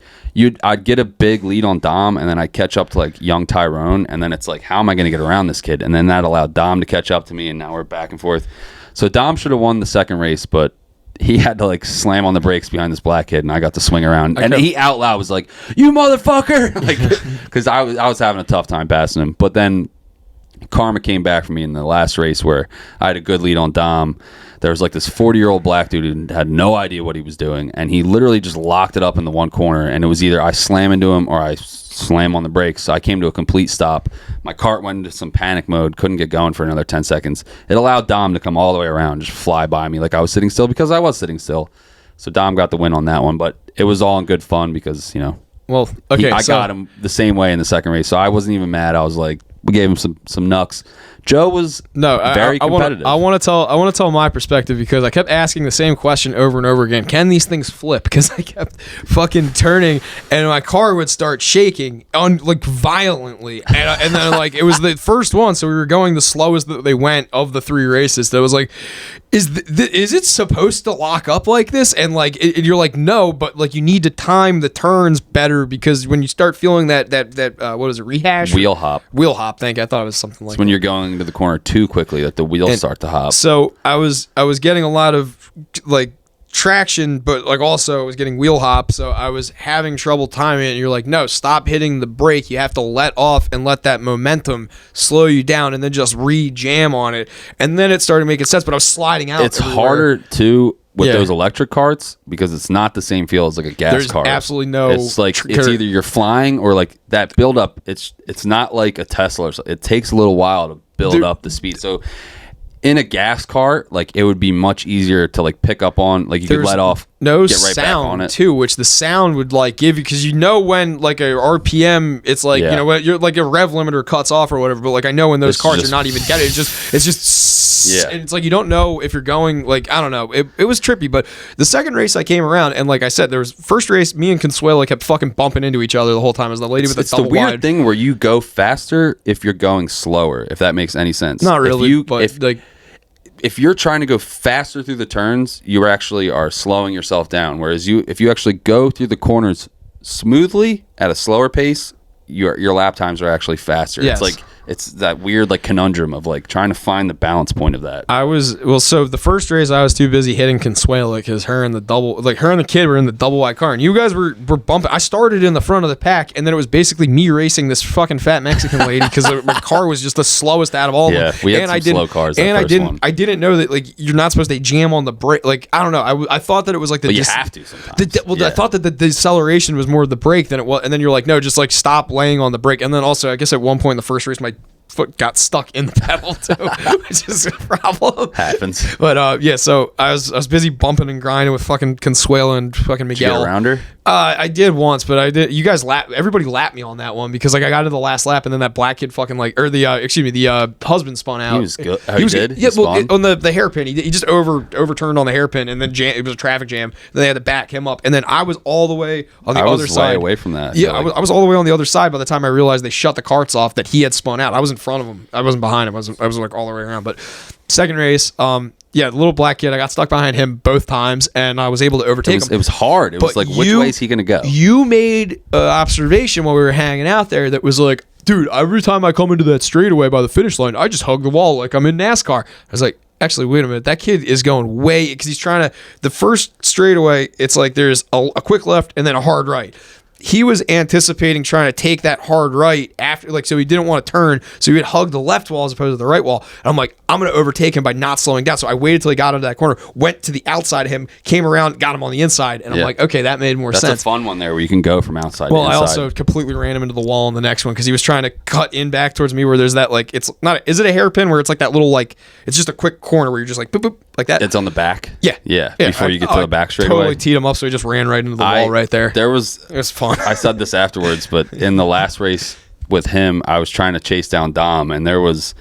C: I'd get a big lead on Dom, and then I'd catch up to like young Tyrone, and then it's like, how am I going to get around this kid? And then that allowed Dom to catch up to me, and now we're back and forth. So Dom should have won the second race, but he had to like slam on the brakes behind this black kid, and I got to swing around. And he out loud was like, "You motherfucker!" Like, because I was having a tough time passing him. But then karma came back for me in the last race where I had a good lead on Dom. There was like this 40-year-old black dude who had no idea what he was doing, and he literally just locked it up in the one corner, and it was either I slam into him or I slam on the brakes. So I came to a complete stop. My cart went into some panic mode, couldn't get going for another 10 seconds. It allowed Dom to come all the way around, just fly by me like I was sitting still because I was sitting still. So Dom got the win on that one, but it was all in good fun because,
B: well, okay,
C: I got him the same way in the second race, so I wasn't even mad. I was like, we gave him some knucks. Joe was very competitive.
B: I want to tell my perspective because I kept asking the same question over and over again. Can these things flip? Because I kept fucking turning, and my car would start shaking like violently, and then like it was the first one, so we were going the slowest that they went of the 3 races. That was like, is it supposed to lock up like this? And like you're like, no, but like you need to time the turns better because when you start feeling that what is it, rehash?
C: Wheel hop.
B: Thank you. I thought it was something like
C: it's when you're going to the corner too quickly that the wheels start to hop.
B: So I was getting a lot of like traction, but like also I was getting wheel hop, so I was having trouble timing it. And you're like, no, stop hitting the brake. You have to let off and let that momentum slow you down, and then just re-jam on it. And then it started making sense, but I was sliding out.
C: It's
B: everywhere.
C: harder too with those electric carts because it's not the same feel as like a gas car.
B: There's absolutely no.
C: It's like it's either you're flying or like that build up. It's not like a Tesla or something. It takes a little while to build up the speed. So in a gas car, like it would be much easier to like pick up on, like you could let off,
B: no
C: get right back on
B: sound
C: it
B: too, which the sound would like give you because when like a RPM, it's like when you're like a rev limiter cuts off or whatever. But like I know when those cars are not even getting it, it's just and it's like you don't know if you're going like I don't know. It was trippy, but the second race I came around and like I said, there was first race me and Consuelo kept fucking bumping into each other the whole time. As the lady with the double wide. It's the weird
C: thing where you go faster if you're going slower. If that makes any sense.
B: Not really,
C: if you're trying to go faster through the turns, you actually are slowing yourself down. Whereas if you actually go through the corners smoothly at a slower pace, your lap times are actually faster.
B: Yes.
C: It's like it's that weird like conundrum of like trying to find the balance point of that.
B: So the first race I was too busy hitting Consuelo because her and the kid were in the double wide car, and you guys were bumping. I started in the front of the pack, and then it was basically me racing this fucking fat Mexican lady because my car was just the slowest out of all of them.
C: Yeah, we had some slow cars.
B: And I didn't know that like you're not supposed to jam on the brake. Like I don't know. I thought that it was like
C: but you have to sometimes.
B: I thought that the deceleration was more of the brake than it was, and then you're like, no, just like stop laying on the brake. And then also, I guess at one point in the first race, my foot got stuck in the pedal too, which is a problem.
C: Happens.
B: But yeah, so I was busy bumping and grinding with fucking Consuelo and fucking
C: Did you
B: Miguel.
C: get around her?
B: I did once, but I did. You guys everybody lapped me on that one because like I got to the last lap and then that black kid fucking like, or the husband spun out.
C: He was good. Oh, he did?
B: Yeah,
C: He
B: well,
C: spun?
B: on the hairpin, he just overturned on the hairpin and then it was a traffic jam. Then they had to back him up, and then I was all the way on the other side.
C: I was way away from that.
B: Yeah, I was all the way on the other side by the time I realized they shut the carts off that he had spun out. I was in front of him. I wasn't behind him. I was like all the way around. But second race, yeah, the little black kid, I got stuck behind him both times, and I was able to overtake him.
C: It was hard. It was like, which way is he going to go?
B: You made an observation while we were hanging out there that was like, dude, every time I come into that straightaway by the finish line, I just hug the wall like I'm in NASCAR. I was like, actually, wait a minute. That kid is going way, because he's trying to, the first straightaway, it's like there's a quick left and then a hard right. He was anticipating trying to take that hard right after, like, so he didn't want to turn, so he would hug the left wall as opposed to the right wall. And I'm like, I'm going to overtake him by not slowing down. So I waited till he got into that corner, went to the outside of him, came around, got him on the inside, and I'm like, okay, that made more sense.
C: That's a fun one there where you can go from outside to
B: Well,
C: inside.
B: I also completely ran him into the wall in the next one because he was trying to cut in back towards me where there's that, like, it's not, is it a hairpin where it's like that little, like, it's just a quick corner where you're just like, boop, boop, like that?
C: It's on the back?
B: Yeah.
C: Yeah. Before you get to the back straight
B: totally
C: away.
B: teed him up, so he just ran right into the wall right there.
C: It was
B: fun.
C: I said this afterwards, but in the last race with him, I was trying to chase down Dom, and there was,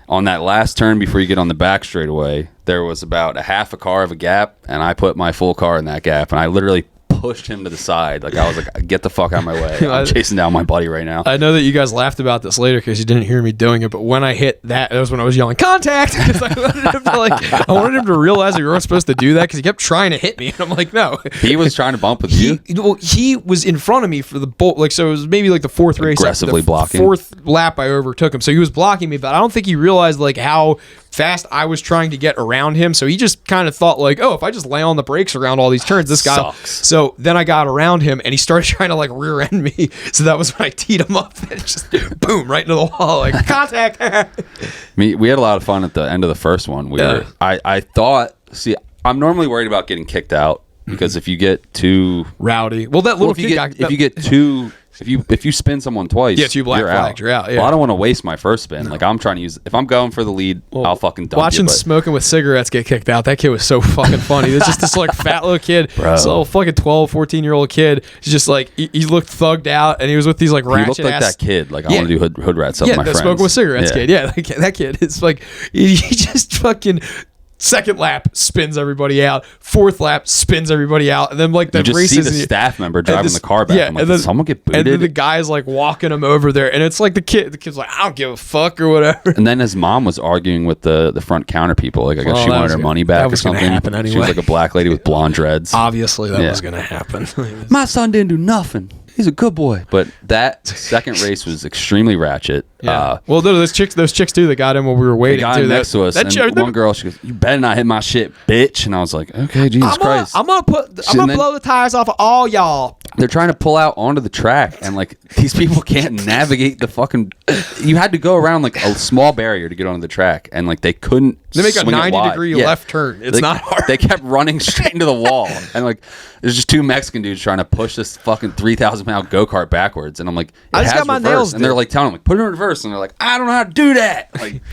C: on that last turn before you get on the back straightaway, there was about a half a car of a gap, and I put my full car in that gap, and I literally pushed him to the side. Like, I was like, get the fuck out of my way. I'm chasing down my buddy right now.
B: I know that you guys laughed about this later because you didn't hear me doing it, but when I hit that was when I was yelling contact, because I wanted him to realize that we weren't supposed to do that because he kept trying to hit me, and I'm like, no.
C: He was trying to bump with you?
B: Well, he was in front of me for the bolt, like, so it was maybe like the fourth race.
C: Aggressively blocking.
B: Fourth lap I overtook him, so he was blocking me, but I don't think he realized like how fast I was trying to get around him, so he just kind of thought like, oh, if I just lay on the brakes around all these turns, this guy
C: sucks.
B: So then I got around him and he started trying to like rear end me, so that was when I teed him up and just boom right into the wall, like contact.
C: We had a lot of fun at the end of the first one. I thought, see, I'm normally worried about getting kicked out because if you get too
B: rowdy, well, that little
C: if you get too if you spin someone twice,
B: yeah, two black flags, you're out. Yeah.
C: Well, I don't want to waste my first spin. Like, I'm trying to use, if I'm going for the lead, I'll fucking dump
B: watching
C: you,
B: smoking with cigarettes get kicked out. That kid was so fucking funny. He was just this like fat little kid, this little fucking 12, 14-year-old kid. He's just like he looked thugged out, and he was with these like ratchet.
C: He looked like that kid. Like, I want to do hood rat stuff with my friends.
B: Smoking with cigarettes kid. Yeah, that kid. It's like he just fucking. Second lap spins everybody out. Fourth lap spins everybody out, and then like the
C: you just
B: races.
C: See the staff member driving the car back.
B: Yeah,
C: I'm like,
B: and then
C: did someone get booted?
B: And then the guy's like walking him over there, and it's like the kid's like, I don't give a fuck or whatever.
C: And then his mom was arguing with the front counter people. Like, I guess she wanted her money back or something.
B: Happen anyway.
C: She was like a black lady with blonde dreads.
B: Obviously, that was gonna happen.
C: My son didn't do nothing. He's a good boy. But that second race was extremely ratchet.
B: Yeah. Well, those chicks too that got in while we were waiting.
C: The guy next to us, and one girl, she goes, "You better not hit my shit, bitch." And I was like, "Okay, Jesus Christ."
B: I'm gonna blow the tires off of all y'all.
C: They're trying to pull out onto the track, and like these people can't navigate the fucking. You had to go around like a small barrier to get onto the track, and like they couldn't.
B: They make a 90-degree
C: Yeah.
B: left turn. It's not hard.
C: They kept running straight into the wall, and like there's just two Mexican dudes trying to push this fucking 3,000-pound go-kart backwards, and I'm like,
B: I just got my nails,
C: and they're like telling them, like, put it in reverse, and they're like, I don't know how to do that. Like,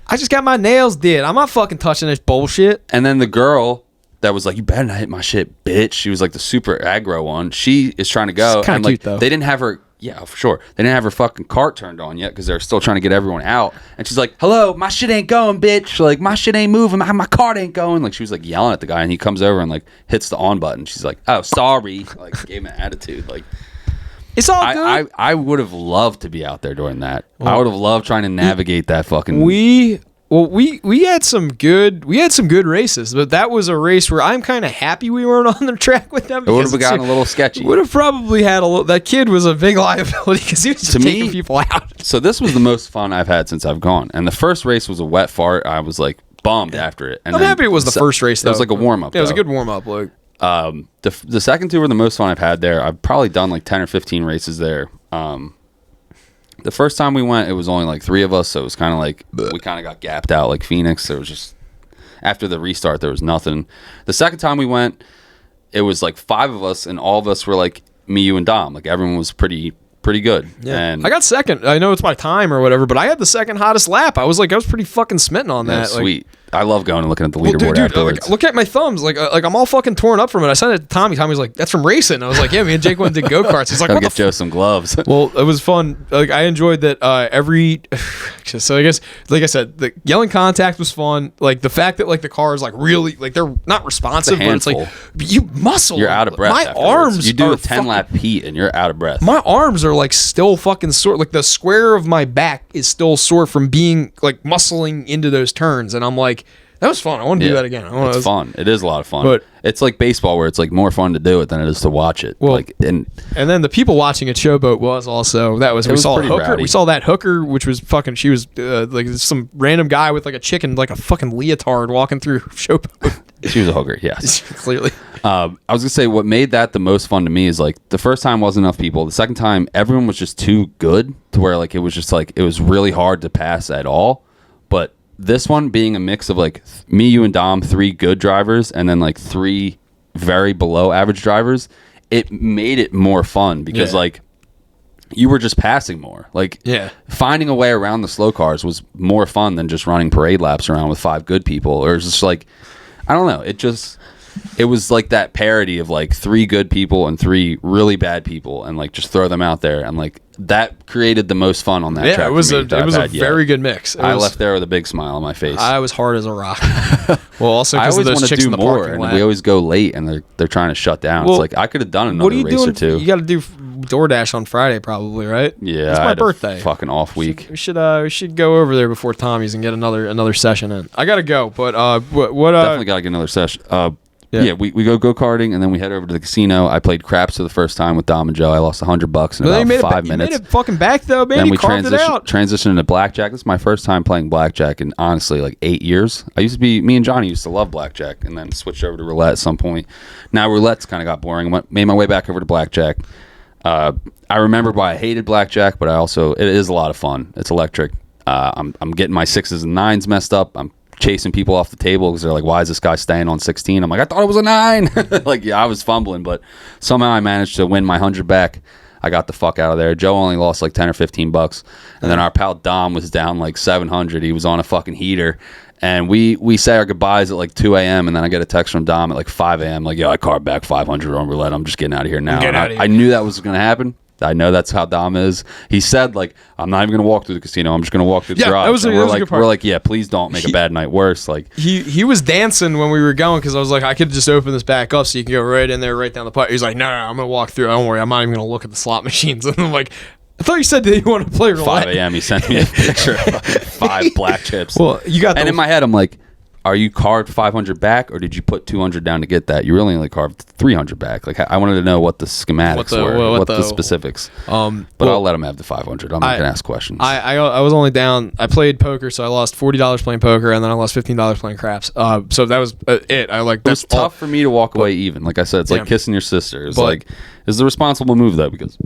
B: I just got my nails did. I'm not fucking touching this bullshit.
C: And then the girl that was like, you better not hit my shit, bitch. She was like the super aggro one. She is trying to go,
B: and
C: like
B: cute, though.
C: They didn't have her. Yeah, for sure. They didn't have her fucking cart turned on yet because they're still trying to get everyone out. And she's like, hello, my shit ain't going, bitch. Like, my shit ain't moving. My cart ain't going. Like, she was like yelling at the guy, and he comes over and like hits the on button. She's like, oh, sorry. Like, gave him an attitude. Like,
B: it's all good.
C: I would have loved to be out there doing that. I would have loved trying to navigate that fucking.
B: We had some good races, but that was a race where I'm kind of happy we weren't on the track with them.
C: It would have gotten a little sketchy.
B: Would have probably had a little. That kid was a big liability because he was just taking people out.
C: So this was the most fun I've had since I've gone. And the first race was a wet fart. I was like bummed after it. And
B: I'm happy it was the first race though.
C: It was like a warm up.
B: Yeah, it was a good warm up. Like
C: the second two were the most fun I've had there. I've probably done like 10 or 15 races there. The first time we went, it was only like 3 of us, so it was kind of like we kind of got gapped out like Phoenix. There was just after the restart, there was nothing. The second time we went, it was like 5 of us, and all of us were like me, you, and Dom. Like everyone was pretty pretty good.
B: Yeah.
C: And
B: I got second. I know it's my time or whatever, but I had the second hottest lap. I was pretty fucking smitten on that.
C: sweet. I love going and looking at the leaderboard afterwards.
B: Look at my thumbs. Like I'm all fucking torn up from it. I sent it to Tommy. Tommy's like, that's from racing. I was like, yeah, me and Jake went to go-karts. He's like,
C: Gotta get Joe some gloves.
B: Well, it was fun. Like I enjoyed that so I guess like I said, the yelling contact was fun. Like the fact that like the car is like really like they're not responsive, but it's like you muscle.
C: You're out of breath.
B: My arms.
C: You do
B: are
C: a 10-lap heat and you're out of breath.
B: My arms are like still fucking sore. Like the square of my back is still sore from being like muscling into those turns, and I'm like, that was fun. I want to do that again.
C: It's fun. It is a lot of fun.
B: But
C: it's like baseball, where it's like more fun to do it than it is to watch it.
B: Well,
C: and
B: then the people watching at Showboat was also we saw a hooker.
C: Rowdy.
B: We saw that hooker, which was fucking. She was like some random guy with like a chicken, like a fucking leotard, walking through Showboat.
C: She was a hooker. Yes,
B: clearly.
C: I was gonna say what made that the most fun to me is like the first time wasn't enough people. The second time, everyone was just too good to where like it was just like it was really hard to pass at all. But this one being a mix of like me, you, and Dom, 3 good drivers, and then like 3 very below average drivers, it made it more fun because like you were just passing more. Like finding a way around the slow cars was more fun than just running parade laps around with 5 good people. Or it's just like, I don't know. It was like that parody of like 3 good people and 3 really bad people, and like just throw them out there, and like that created the most fun on that track.
B: It was a very good mix.
C: I left there with a big smile on my face.
B: I was hard as a rock. Well, also
C: I
B: because of
C: always
B: those
C: want to
B: chicks
C: do
B: in the
C: more,
B: parking
C: and
B: lot.
C: we always go late, and they're trying to shut down.
B: Well,
C: it's like I could have done another
B: what are you
C: race
B: doing?
C: or 2.
B: You got to do DoorDash on Friday, probably, right?
C: Yeah,
B: it's
C: I
B: my
C: had
B: birthday.
C: A fucking off week.
B: We should go over there before Tommy's and get another session in. I gotta go, but what
C: definitely gotta get another session. Yeah, we go karting, and then we head over to the casino. I played craps for the first time with Dom and Joe. I lost $100 in about 5 minutes.
B: You made it fucking back though, man.
C: Then we
B: transitioned
C: into blackjack. This is my first time playing blackjack in honestly like 8 years. Me and Johnny used to love blackjack, and then switched over to roulette at some point. Now roulette's kind of got boring. Made my way back over to blackjack. I remember why I hated blackjack, but it is a lot of fun. It's electric. I'm getting my 6s and 9s messed up. I'm chasing people off the table because they're like, why is this guy staying on 16? I'm like, I thought it was a 9. Like, yeah, I was fumbling, but somehow I managed to win my 100 back. I got the fuck out of there. Joe only lost like 10 or 15 bucks. And then our pal Dom was down like 700. He was on a fucking heater. And we say our goodbyes at like 2 a.m. And then I get a text from Dom at like 5 a.m. Like, yo, I carved back 500 on roulette. I'm just getting out of here now. I knew that was going to happen. I know that's how Dom is. He said, like, I'm not even going to walk through the casino. I'm just going to walk through the garage.
B: That was a good part.
C: We're like, yeah, please don't make a bad night worse. Like
B: he was dancing when we were going because I was like, I could just open this back up so you can go right in there, right down the pipe. He's like, no, I'm going to walk through. Don't worry. I'm not even going to look at the slot machines. And I'm like, I thought you said that you want to play roulette.
C: 5 a.m. He sent me a picture of fucking 5 black chips.
B: Well, you got.
C: And in my head, I'm like, are you carved 500 back, or did you put 200 down to get that? You really only carved 300 back. Like, I wanted to know what the schematics were, what the specifics. But I'll let him have the 500. I'm not going to ask questions.
B: I was only down. I played poker, so I lost $40 playing poker, and then I lost $15 playing craps. So that was it. It was
C: tough for me to walk away even. Like I said, it's like kissing your sister. It's like, it's the responsible move though, because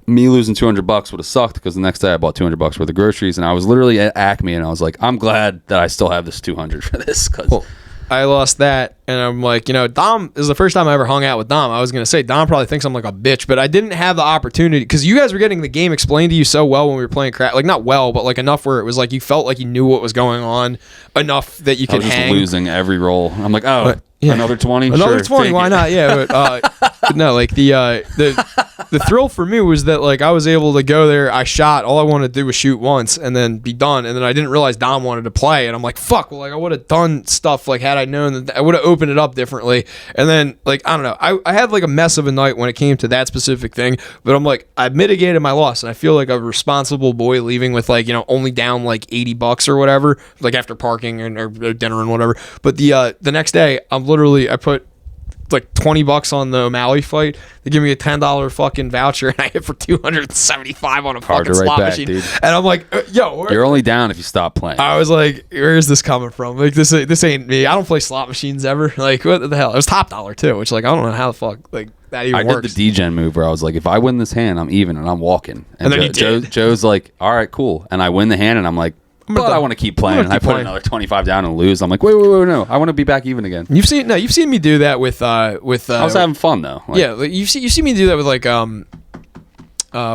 C: me losing $200 would have sucked, because the next day I bought $200 worth of groceries, and I was literally at Acme, and I was like, I'm glad that I still have this $200 for this, because
B: I lost that, and I'm like, Dom is the first time I ever hung out with Dom. I was gonna say Dom probably thinks I'm like a bitch, but I didn't have the opportunity because you guys were getting the game explained to you so well when we were playing crap, like not well, but like enough where it was like you felt like you knew what was going on enough that you could hang.
C: Losing every roll. I'm like, another 20,
B: another 20. Why not? Yeah, but no, like the thrill for me was that like I was able to go there. I shot. All I wanted to do was shoot once and then be done. And then I didn't realize Dom wanted to play, and I'm like, fuck. Well, like I would have done stuff like had I known that I would have opened it up differently. And then like I don't know. I had like a mess of a night when it came to that specific thing. But I'm like, I mitigated my loss, and I feel like a responsible boy leaving with like only down like $80 or whatever, like after parking or dinner and whatever. But the next day, I put like $20 on the O'Malley fight. They give me a $10 fucking voucher, and I hit for $275 on a fucking slot machine. Dude. And I'm like, yo,
C: you're only down if you stop playing.
B: I was like, where is this coming from? Like this ain't me. I don't play slot machines ever. Like what the hell? It was top dollar too, which like I don't know how the fuck like that even works.
C: I did the D-Gen move where I was like, if I win this hand, I'm even and I'm walking. And then Joe's like, all right, cool. And I win the hand, and I'm like, but I want to keep playing. And I put another 25 down and lose. I'm like, wait, no. I want to be back even again.
B: You've seen me do that with. I
C: was having fun though.
B: Like, yeah, you see me do that with like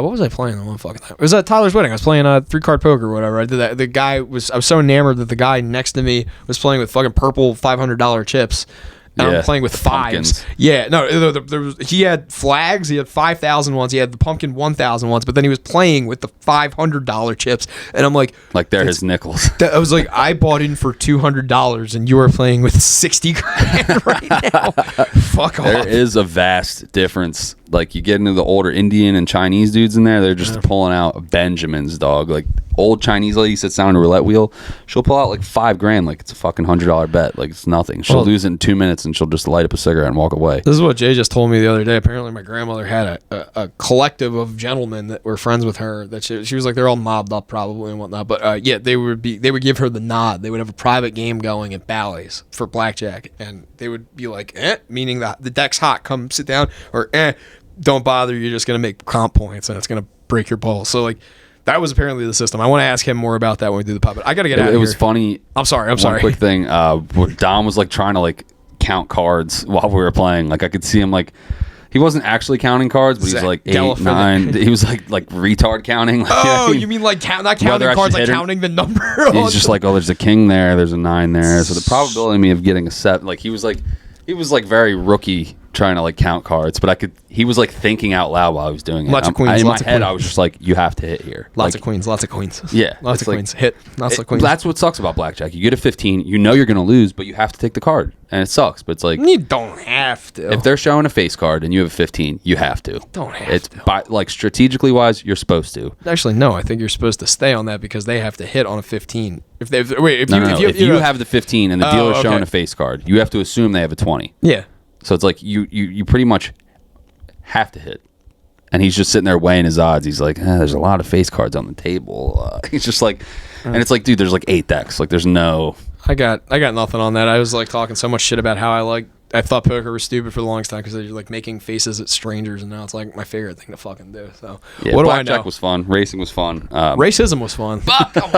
B: What was I playing the one fucking time? It was at Tyler's wedding. I was playing 3-card poker or whatever. I did that. I was so enamored that the guy next to me was playing with fucking purple $500 chips. And I'm playing with fives.
C: Pumpkins.
B: Yeah, no, he had flags. He had 5,000 ones. He had the pumpkin 1,000 ones. But then he was playing with the $500 chips. And I'm like,
C: they're his nickels.
B: I was like, I bought in for $200, and you are playing with 60 grand right now. Fuck off.
C: There is a vast difference. Like, you get into the older Indian and Chinese dudes in there, they're just pulling out Benjamins, dog. Like, old Chinese lady sits down on a roulette wheel, she'll pull out like $5,000 like it's a fucking $100 bet. Like, it's nothing. She'll lose it in 2 minutes, and she'll just light up a cigarette and walk away.
B: This is what Jay just told me the other day. Apparently my grandmother had a collective of gentlemen that were friends with her, that she was like, they're all mobbed up probably and whatnot, but yeah, they would give her the nod. They would have a private game going at Bally's for blackjack, and they would be like, meaning the deck's hot, come sit down, or don't bother, you're just gonna make comp points and it's gonna break your balls. So like, that was apparently the system. I want to ask him more about that when we do the puppet. I gotta get out of here.
C: It was funny.
B: I'm sorry.
C: One quick thing. Dom was like trying to like count cards while we were playing. Like, I could see him like, he wasn't actually counting cards, but he's like 8, 9. He was like retard counting. Like,
B: you mean like not counting cards, like counting the number?
C: He's just like, oh, there's a king there, there's a 9 there. So the probability of me of getting a 7, like he was like very rookie trying to like count cards, but he was like thinking out loud while I was doing it.
B: Lots of queens.
C: In my
B: head,
C: queens. I was just like, you have to hit here.
B: Lots
C: like,
B: of queens. Lots of queens.
C: Yeah.
B: Lots of queens. Hit. Lots of queens.
C: That's what sucks about blackjack. You get a 15, you know you're going to lose, but you have to take the card. And it sucks, but it's like,
B: you don't have to.
C: If they're showing a face card and you have a 15, you have to.
B: Don't have
C: it's
B: to.
C: By, like, strategically wise, you're supposed to.
B: Actually, no. I think you're supposed to stay on that because they have to hit on a 15. If
C: you have the 15 and the dealer's showing a face card, you have to assume they have a 20.
B: Yeah.
C: So it's like you pretty much have to hit. And he's just sitting there weighing his odds. He's like, there's a lot of face cards on the table. He's just like, and it's like, dude, there's like 8 decks. Like, there's no.
B: I got nothing on that. I was like talking so much shit about how I thought poker was stupid for the longest time because they're like making faces at strangers, and now it's like my favorite thing to fucking do. So
C: yeah,
B: what do I know?
C: Blackjack was fun. Racing was fun.
B: Racism was fun. Fuck. All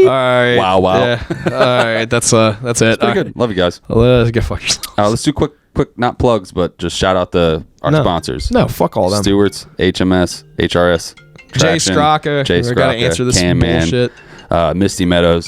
B: right.
C: Wow.
B: Yeah. All right. That's it.
C: Pretty good. Love you guys.
B: Let's get fuck yourself.
C: Let's do quick, not plugs, but just shout out our sponsors.
B: No, fuck all them.
C: Stewart's, HMS, HRS,
B: Jay Straka.
C: Jay Straka,
B: Gotta answer this
C: Can
B: bullshit.
C: Misty Meadows,